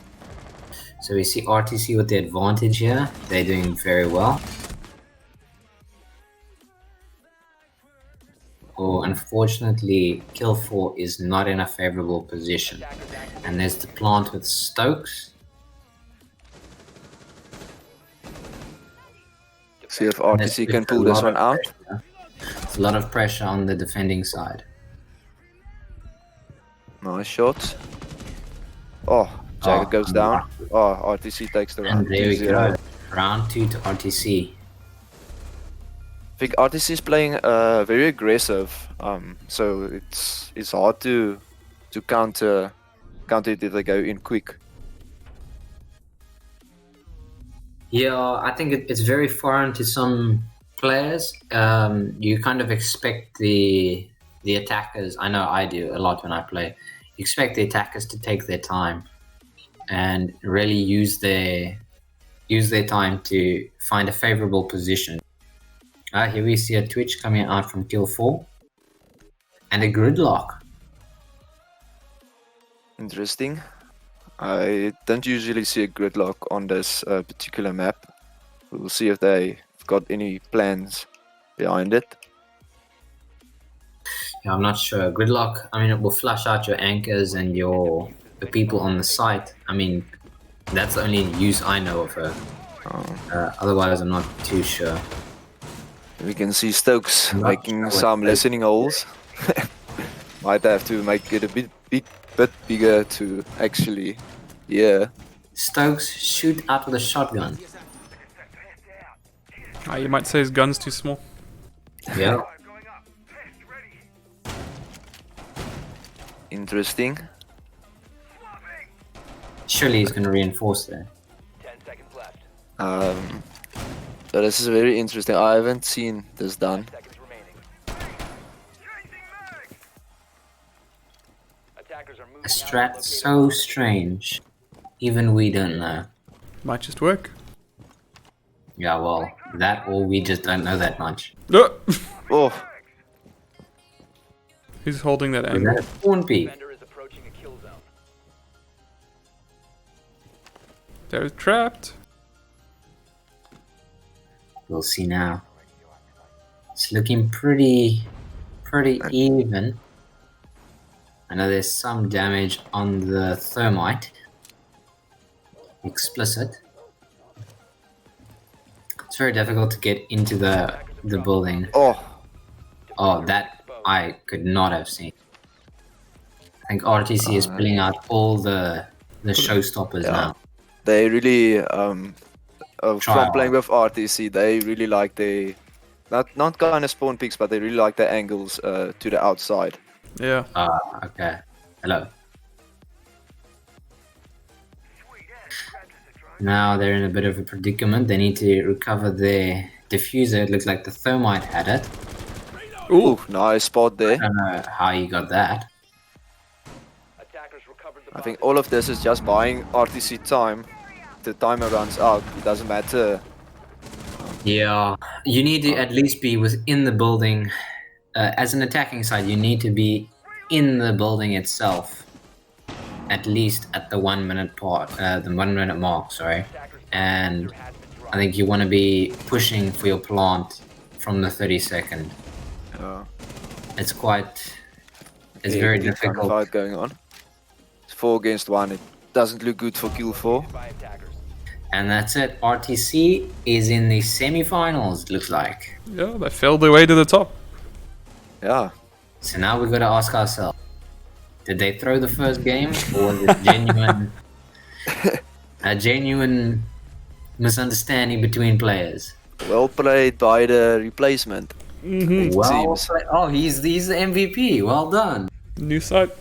So we see RTC with the advantage here. They're doing very well. Oh, unfortunately, Kill 4 is not in a favorable position. And there's the plant with Stokes. See if RTC can pull this one out. It's a lot of pressure on the defending side. Nice shot. Oh, Jagger goes down. Oh, RTC takes the round. And there we 2-0. go. Round 2 to RTC. I think RTC is playing very aggressive, so it's hard to counter it if they go in quick. Yeah, I think it's very foreign to some players. You kind of expect the attackers. I know I do a lot when I play. You expect the attackers to take their time and really use their time to find a favorable position. Here we see a Twitch coming out from Kill 4 and a Gridlock. Interesting. I don't usually see a Gridlock on this particular map. We'll see if they've got any plans behind it. Yeah, I'm not sure. Gridlock, I mean, it will flush out your anchors and the people on the site. I mean, that's the only use I know of her. Otherwise, I'm not too sure. We can see Stokes making some listening holes. Might have to make it a bit bit bigger to actually, yeah. Stokes, shoot out with a shotgun. You might say his gun's too small. Yeah. Interesting. Surely he's going to reinforce there. So this is very interesting. I haven't seen this done. A strat so strange. Even we don't know. Might just work. Yeah, well, that or we just don't know that much. Oh. Who's holding that Is angle? that a spawn peak? They're trapped. We'll see now. It's looking pretty even. I know there's some damage on the thermite. Explicit. It's very difficult to get into the building. Oh, that I could not have seen. I think RTC is pulling out all the showstoppers now. They really from Try playing with RTC, they really like the not kind of spawn picks, but they really like the angles to the outside. Yeah. Okay. Hello. Now they're in a bit of a predicament. They need to recover their diffuser. It looks like the thermite had it. Ooh, nice spot there. I don't know how you got that. I think all of this is just buying RTC time. The timer runs out. It doesn't matter. Yeah, you need to at least be within the building. As an attacking side, you need to be in the building itself. At least at the 1 minute part, the 1 minute mark, sorry. And I think you want to be pushing for your plant from the 32nd. It's very difficult. Fight going on. It's 4 against 1. It doesn't look good for kill 4. And that's it. RTC is in the semi-finals, it looks like. Yeah, they failed their way to the top. Yeah. So now we've got to ask ourselves, did they throw the first game, or was it genuine, a genuine misunderstanding between players? Well played by the replacement. Well played. Oh, he's the MVP. Well done. New site.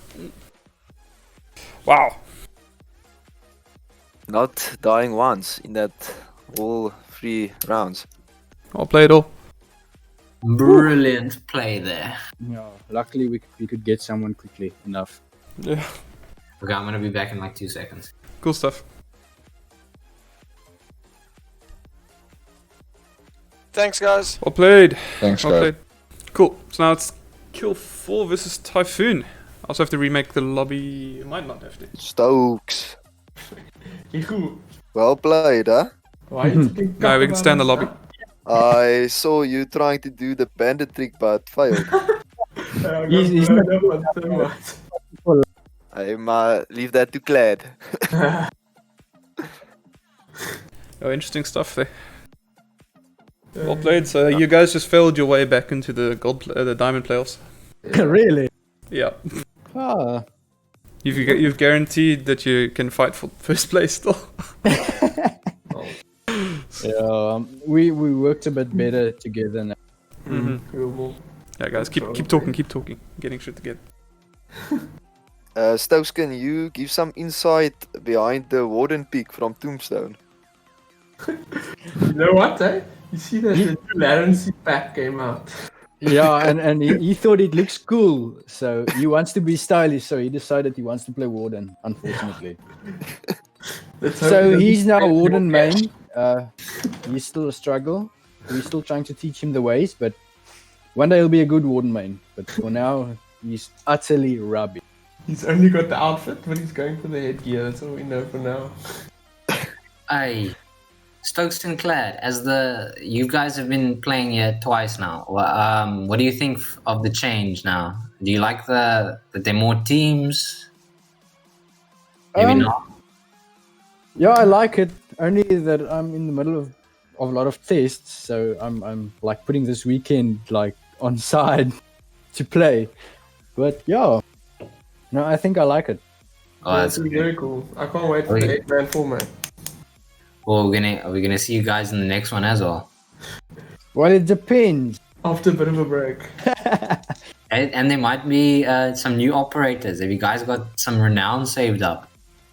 Wow. Not dying once in that all 3 rounds. I'll play it all. Brilliant play there. Yeah, luckily we could get someone quickly enough. Yeah. Okay, I'm gonna be back in like 2 seconds. Cool stuff. Thanks, guys. Well played. Thanks, well guys. played. Cool. So now it's Kill 4 versus Typhoon. I also have to remake the lobby. Might not have to. Stokes. Well played, huh? Why you taking No, we can stay in the lobby. I saw you trying to do the bandit trick, but failed. He's not up so much. I leave that to Clad. Oh, interesting stuff there. Well played. So you guys just failed your way back into the the diamond playoffs. Really? Yeah. Ah. You've guaranteed that you can fight for first place still. Yeah, we worked a bit better together now. Yeah, guys, keep talking. Getting shit together. Stokes, can you give some insight behind the Warden pick from Tombstone? You know what, eh? You see that the new Larency pack came out. Yeah, and he thought it looks cool, so he wants to be stylish, so he decided he wants to play Warden, unfortunately. So he's now Warden main. He's still a struggle. We're still trying to teach him the ways, but one day he'll be a good Warden main. But for now, he's utterly rubbish. He's only got the outfit, but he's going for the headgear. That's all we know for now. Hey, Stokes and Clad, you guys have been playing here twice now. What do you think of the change now? Do you like that there are more teams? Maybe not. Yeah, I like it. Only that I'm in the middle of a lot of tests, so I'm like putting this weekend like on side to play. But yeah, no, I think I like it. Oh, Yeah, that's it's good. very cool. I can't wait for Oh, the yeah. 8-man format. Well, are we gonna see you guys in the next one as well? Well, it depends. After a bit of a break. And there might be some new operators. Have you guys got some renown saved up?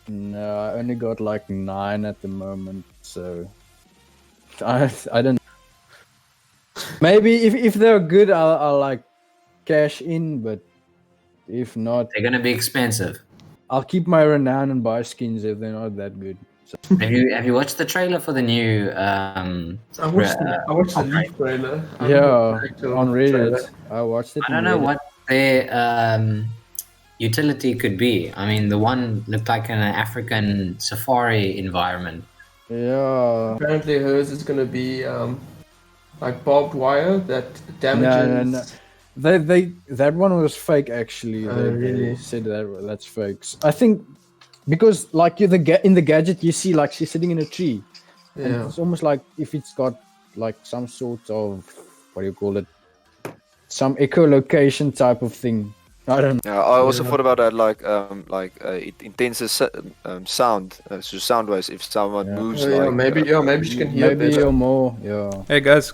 No, I only got like 9 at the moment, so I don't. Maybe if they're good, I'll like cash in, but if not, they're gonna be expensive. I'll keep my renown and buy skins if they're not that good. So. Have you watched the trailer for the new? I watched the Leaf trailer. On Reddit. I watched it. I don't know what their utility could be. I mean, the one looked like an African safari environment. Yeah. Apparently, hers is gonna be like barbed wire that damages. No. That one was fake actually. Oh, They really? said that's fake. I think because like in the gadget you see like she's sitting in a tree. And Yeah. it's almost like if it's got like some sort of what do you call it? Some echolocation type of thing. I don't know. Yeah, I also thought about that, it intenses sound, so sound waves. If someone moves, maybe she can hear Maybe better. you're more. Yeah. Hey guys.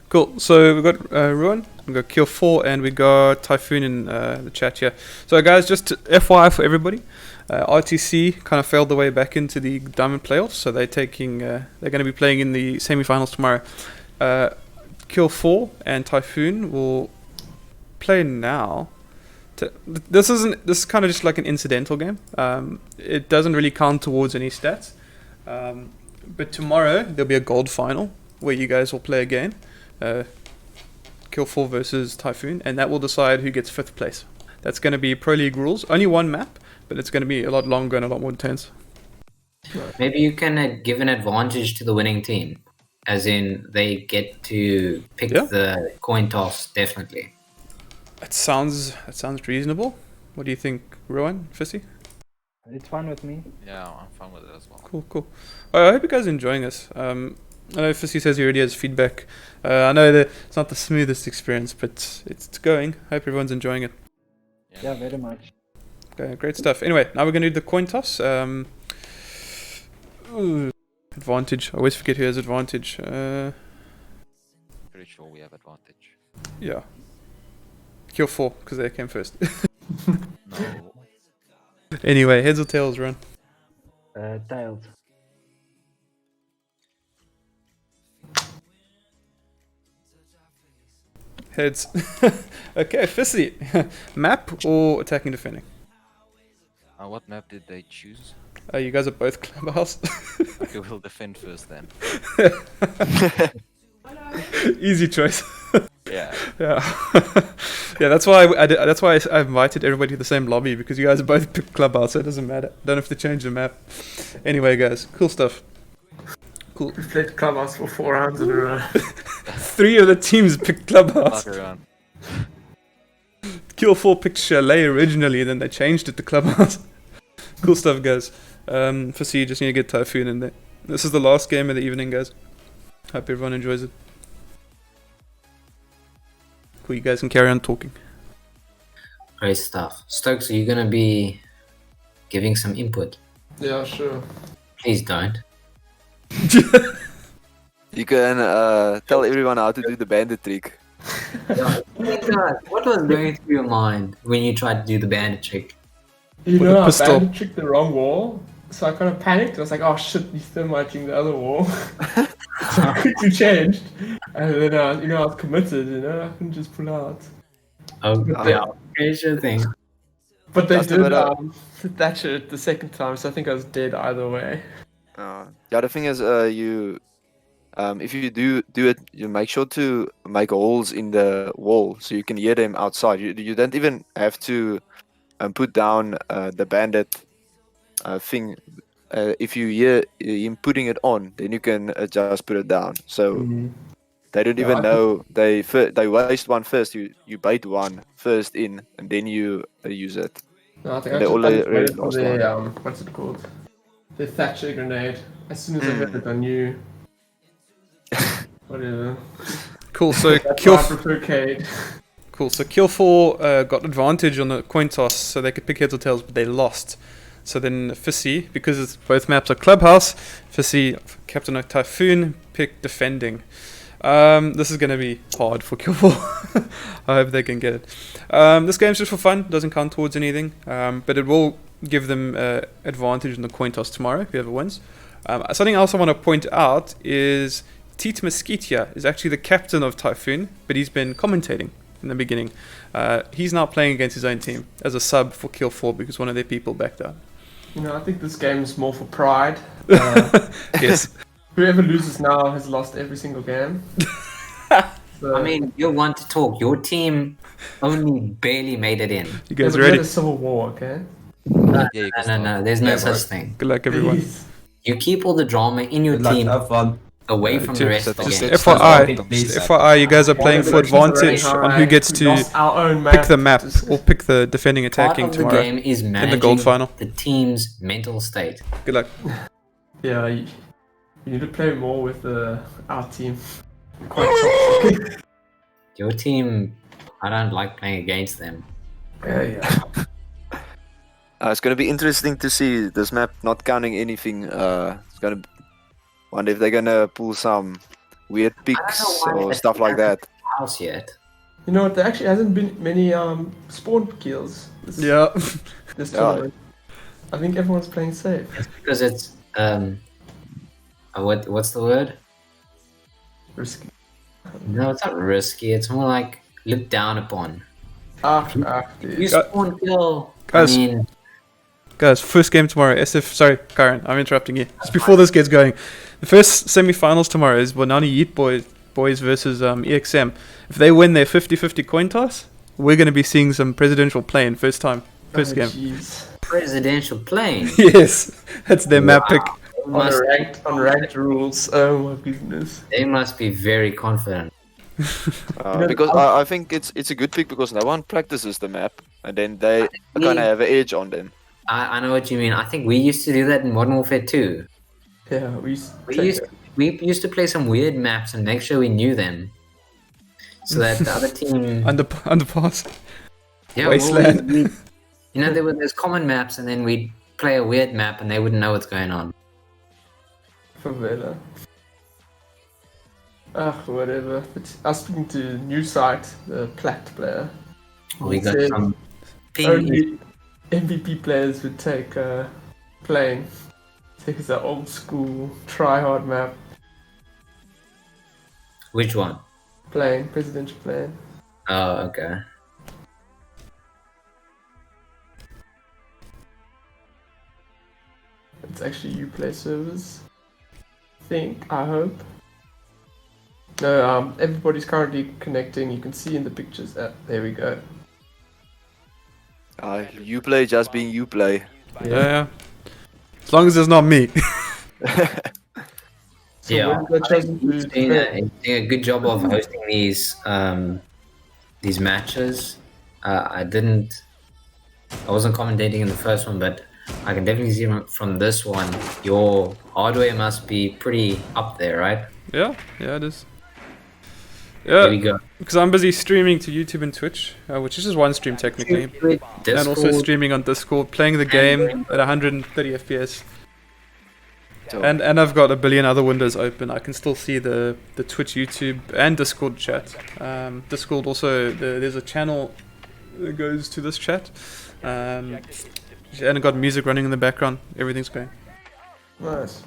Cool. So we got Ruin, we got Kill 4, and we got Typhoon in the chat here. So guys, just FYI for everybody, RTC kind of failed their way back into the Diamond playoffs, so they're going to be playing in the semi-finals tomorrow. Kill 4 and Typhoon will play now. This is kind of just like an incidental game. It doesn't really count towards any stats. But tomorrow there'll be a gold final where you guys will play again. Kill 4 versus Typhoon, and that will decide who gets 5th place. That's going to be Pro League rules. Only one map, but it's going to be a lot longer and a lot more intense. Maybe you can give an advantage to the winning team, as in they get to pick the coin toss. Definitely. That sounds reasonable. What do you think, Rowan, Fissy? It's fine with me. Yeah, I'm fine with it as well. Cool. I hope you guys are enjoying this. I know Fissy says he already has feedback. I know that it's not the smoothest experience, but it's going. I hope everyone's enjoying it. Yeah, very much. Okay, great stuff. Anyway, now we're going to do the coin toss. Advantage. I always forget who has advantage. Pretty sure we have advantage. Yeah. Kill 4, because they came first. No. Anyway, heads or tails, Run? Tails. Heads. Okay, Fissy. Map or attacking defending? What map did they choose? You guys are both clubhouse. Okay, we'll defend first then. Easy choice. Yeah. Yeah, that's why I invited everybody to the same lobby, because you guys are both picked clubhouse, so it doesn't matter. Don't have to change the map. Anyway, guys, cool stuff. Cool. We've played clubhouse for 4 rounds in a row. 3 of the teams picked clubhouse. Fuck around. Kill 4 picked Chalet originally, then they changed it to clubhouse. Cool stuff, guys. For C, you just need to get Typhoon in there. This is the last game of the evening, guys. Hope everyone enjoys it. Cool, you guys can carry on talking. Great stuff. Stokes, are you gonna be giving some input? Yeah, sure. Please don't. You can tell everyone how to do the bandit trick. What was going through your mind when you tried to do the bandit trick? You know, I bandit tricked the wrong wall, so I kind of panicked. I was like, oh shit, he's thermiting the other wall. So I quickly changed, and then I was committed, I couldn't just pull out. Oh, yeah, okay, sure thing. But they did Thatcher it the second time, so I think I was dead either way. Yeah, the thing is, if you do it, you make sure to make holes in the wall so you can hear them outside. You don't even have to put down the bandit thing. If you hear him putting it on, then you can just put it down. So they don't even know. They waste one first. You bait one first in, and then you use it. No, I think I just waited for the what's it called? The Thatcher grenade. As soon as I heard it, I knew. Whatever. Cool. So That's why I prefer Cade. Cool. So Kill 4 got advantage on the coin toss, so they could pick heads or tails, but they lost. So then Fissy, because both maps are clubhouse, Fissy, Captain of Typhoon, pick defending. This is going to be hard for Kill4. I hope they can get it. This game's just for fun, doesn't count towards anything, but it will give them advantage in the coin toss tomorrow, whoever wins. Something else I want to point out is Tite Mesquitia is actually the captain of Typhoon, but he's been commentating in the beginning. He's now playing against his own team as a sub for Kill4 because one of their people backed out. You know, I think this game is more for pride. Yes. Whoever loses now has lost every single game. So, I mean, you want to talk. Your team only barely made it in. You guys we ready? had a civil war, okay? No, there's no such thing. Good luck, everyone. You keep all the drama in your team away from the rest of the game. FYI, you guys are playing for advantage on who gets to pick the map or pick the defending attacking Part of the tomorrow game is in the managing gold final. the team's mental state. Good luck. Yeah, you need to play more with our team. Quite toxic. Your team, I don't like playing against them. Yeah. It's going to be interesting to see this map not counting anything. It's going to wonder if they're going to pull some weird picks or stuff like that. House yet? You know what? There actually hasn't been many spawn kills. This tournament. I think everyone's playing safe. It's because it's what's the word? Risky. No, it's not risky. It's more like looked down upon. Dude. You spawn kill. Guys, I mean, guys, first game tomorrow. Sorry, Karen, I'm interrupting you. Just before this gets going, the first semi-finals tomorrow is Bonani Yeet boys versus EXM. If they win their 50-50 coin toss, we're going to be seeing some presidential plane first game. Jeez. Presidential plane. Yes, that's their map pick. On ranked rules. Oh my goodness. They must be very confident. Because I think it's a good pick because no one practices the map and then they kind of have an edge on them. I know what you mean. I think we used to do that in Modern Warfare 2. Yeah, we used to play some weird maps and make sure we knew them, so that the other team underpass. Yeah, Wasteland. You know, there were those common maps, and then we'd play a weird map, and they wouldn't know what's going on. Favela. Whatever. But I was speaking to new site, the Plat player. We got said some only MVP players would take playing. Take the old school try-hard map. Which one? Playing, presidential playing. Oh, okay. It's actually Uplay servers. I hope. No, everybody's currently connecting. You can see in the pictures. There we go. Uplay just being Uplay. Yeah. As long as it's not me. Yeah, he's doing a good job of hosting these matches. I wasn't commentating in the first one, but I can definitely see from this one, your hardware must be pretty up there, right? Yeah, it is. Yeah, there we go. Because I'm busy streaming to YouTube and Twitch, which is just one stream technically, and also streaming on Discord, playing the game at 130 FPS. And I've got a billion other windows open. I can still see the Twitch, YouTube, and Discord chat. Discord also, there's a channel that goes to this chat. And I've got music running in the background. Everything's going. Nice.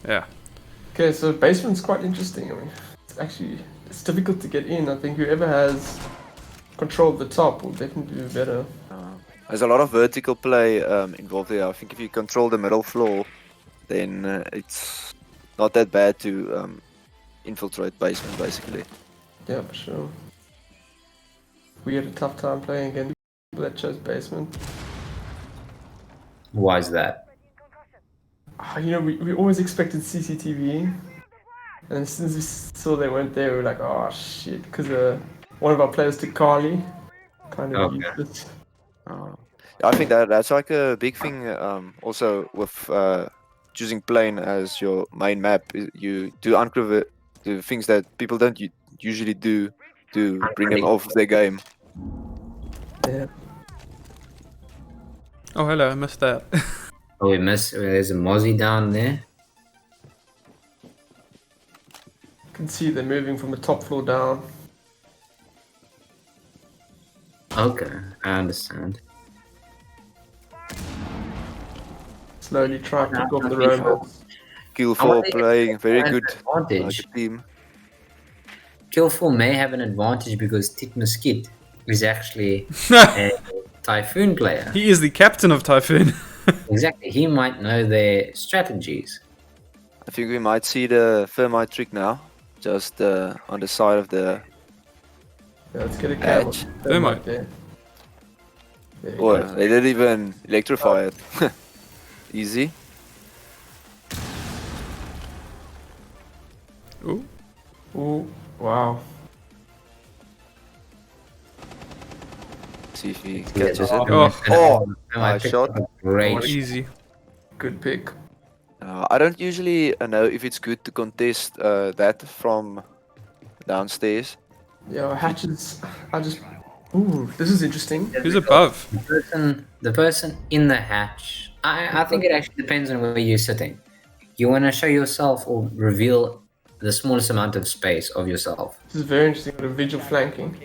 Yeah. Okay, so basement's quite interesting. I mean, it's difficult to get in. I think whoever has control of the top will definitely do better. There's a lot of vertical play involved there. I think if you control the middle floor, then it's not that bad to infiltrate basement, basically. Yeah, for sure. We had a tough time playing against people that chose basement. Why is that? You know, we always expected CCTV, and as soon as we saw they went there, we were like, oh shit, because one of our players took Carly. Kind of used it. I think that's like a big thing also with choosing plane as your main map. You do uncover the things that people don't usually do to bring them off their game. Yeah. Oh hello, I missed that. Oh, we missed. There's a Mozzie down there. You can see they're moving from the top floor down. Okay, I understand. Slowly try to pick off the robots. Kill I wonder 4 if playing very has good an like advantage. a team. Kill 4 may have an advantage because Tit Mosquito is actually a Typhoon player. He is the captain of Typhoon. Exactly, he might know their strategies. I think we might see the thermite trick now. Just on the side of the Yeah, let's get a cab. edge. Thermite there. There you Oh, go. they didn't even electrify it. Easy. Ooh. Ooh, wow. See if he Yeah, catches just- it. Oh. Nice shot. Great. Easy. Good pick. I don't usually know if it's good to contest that from downstairs. Yeah, hatches. I just. Ooh, this is interesting. Who's above? The person in the hatch. I think it actually depends on where you're sitting. You want to show yourself or reveal the smallest amount of space of yourself. This is very interesting with a vigil flanking.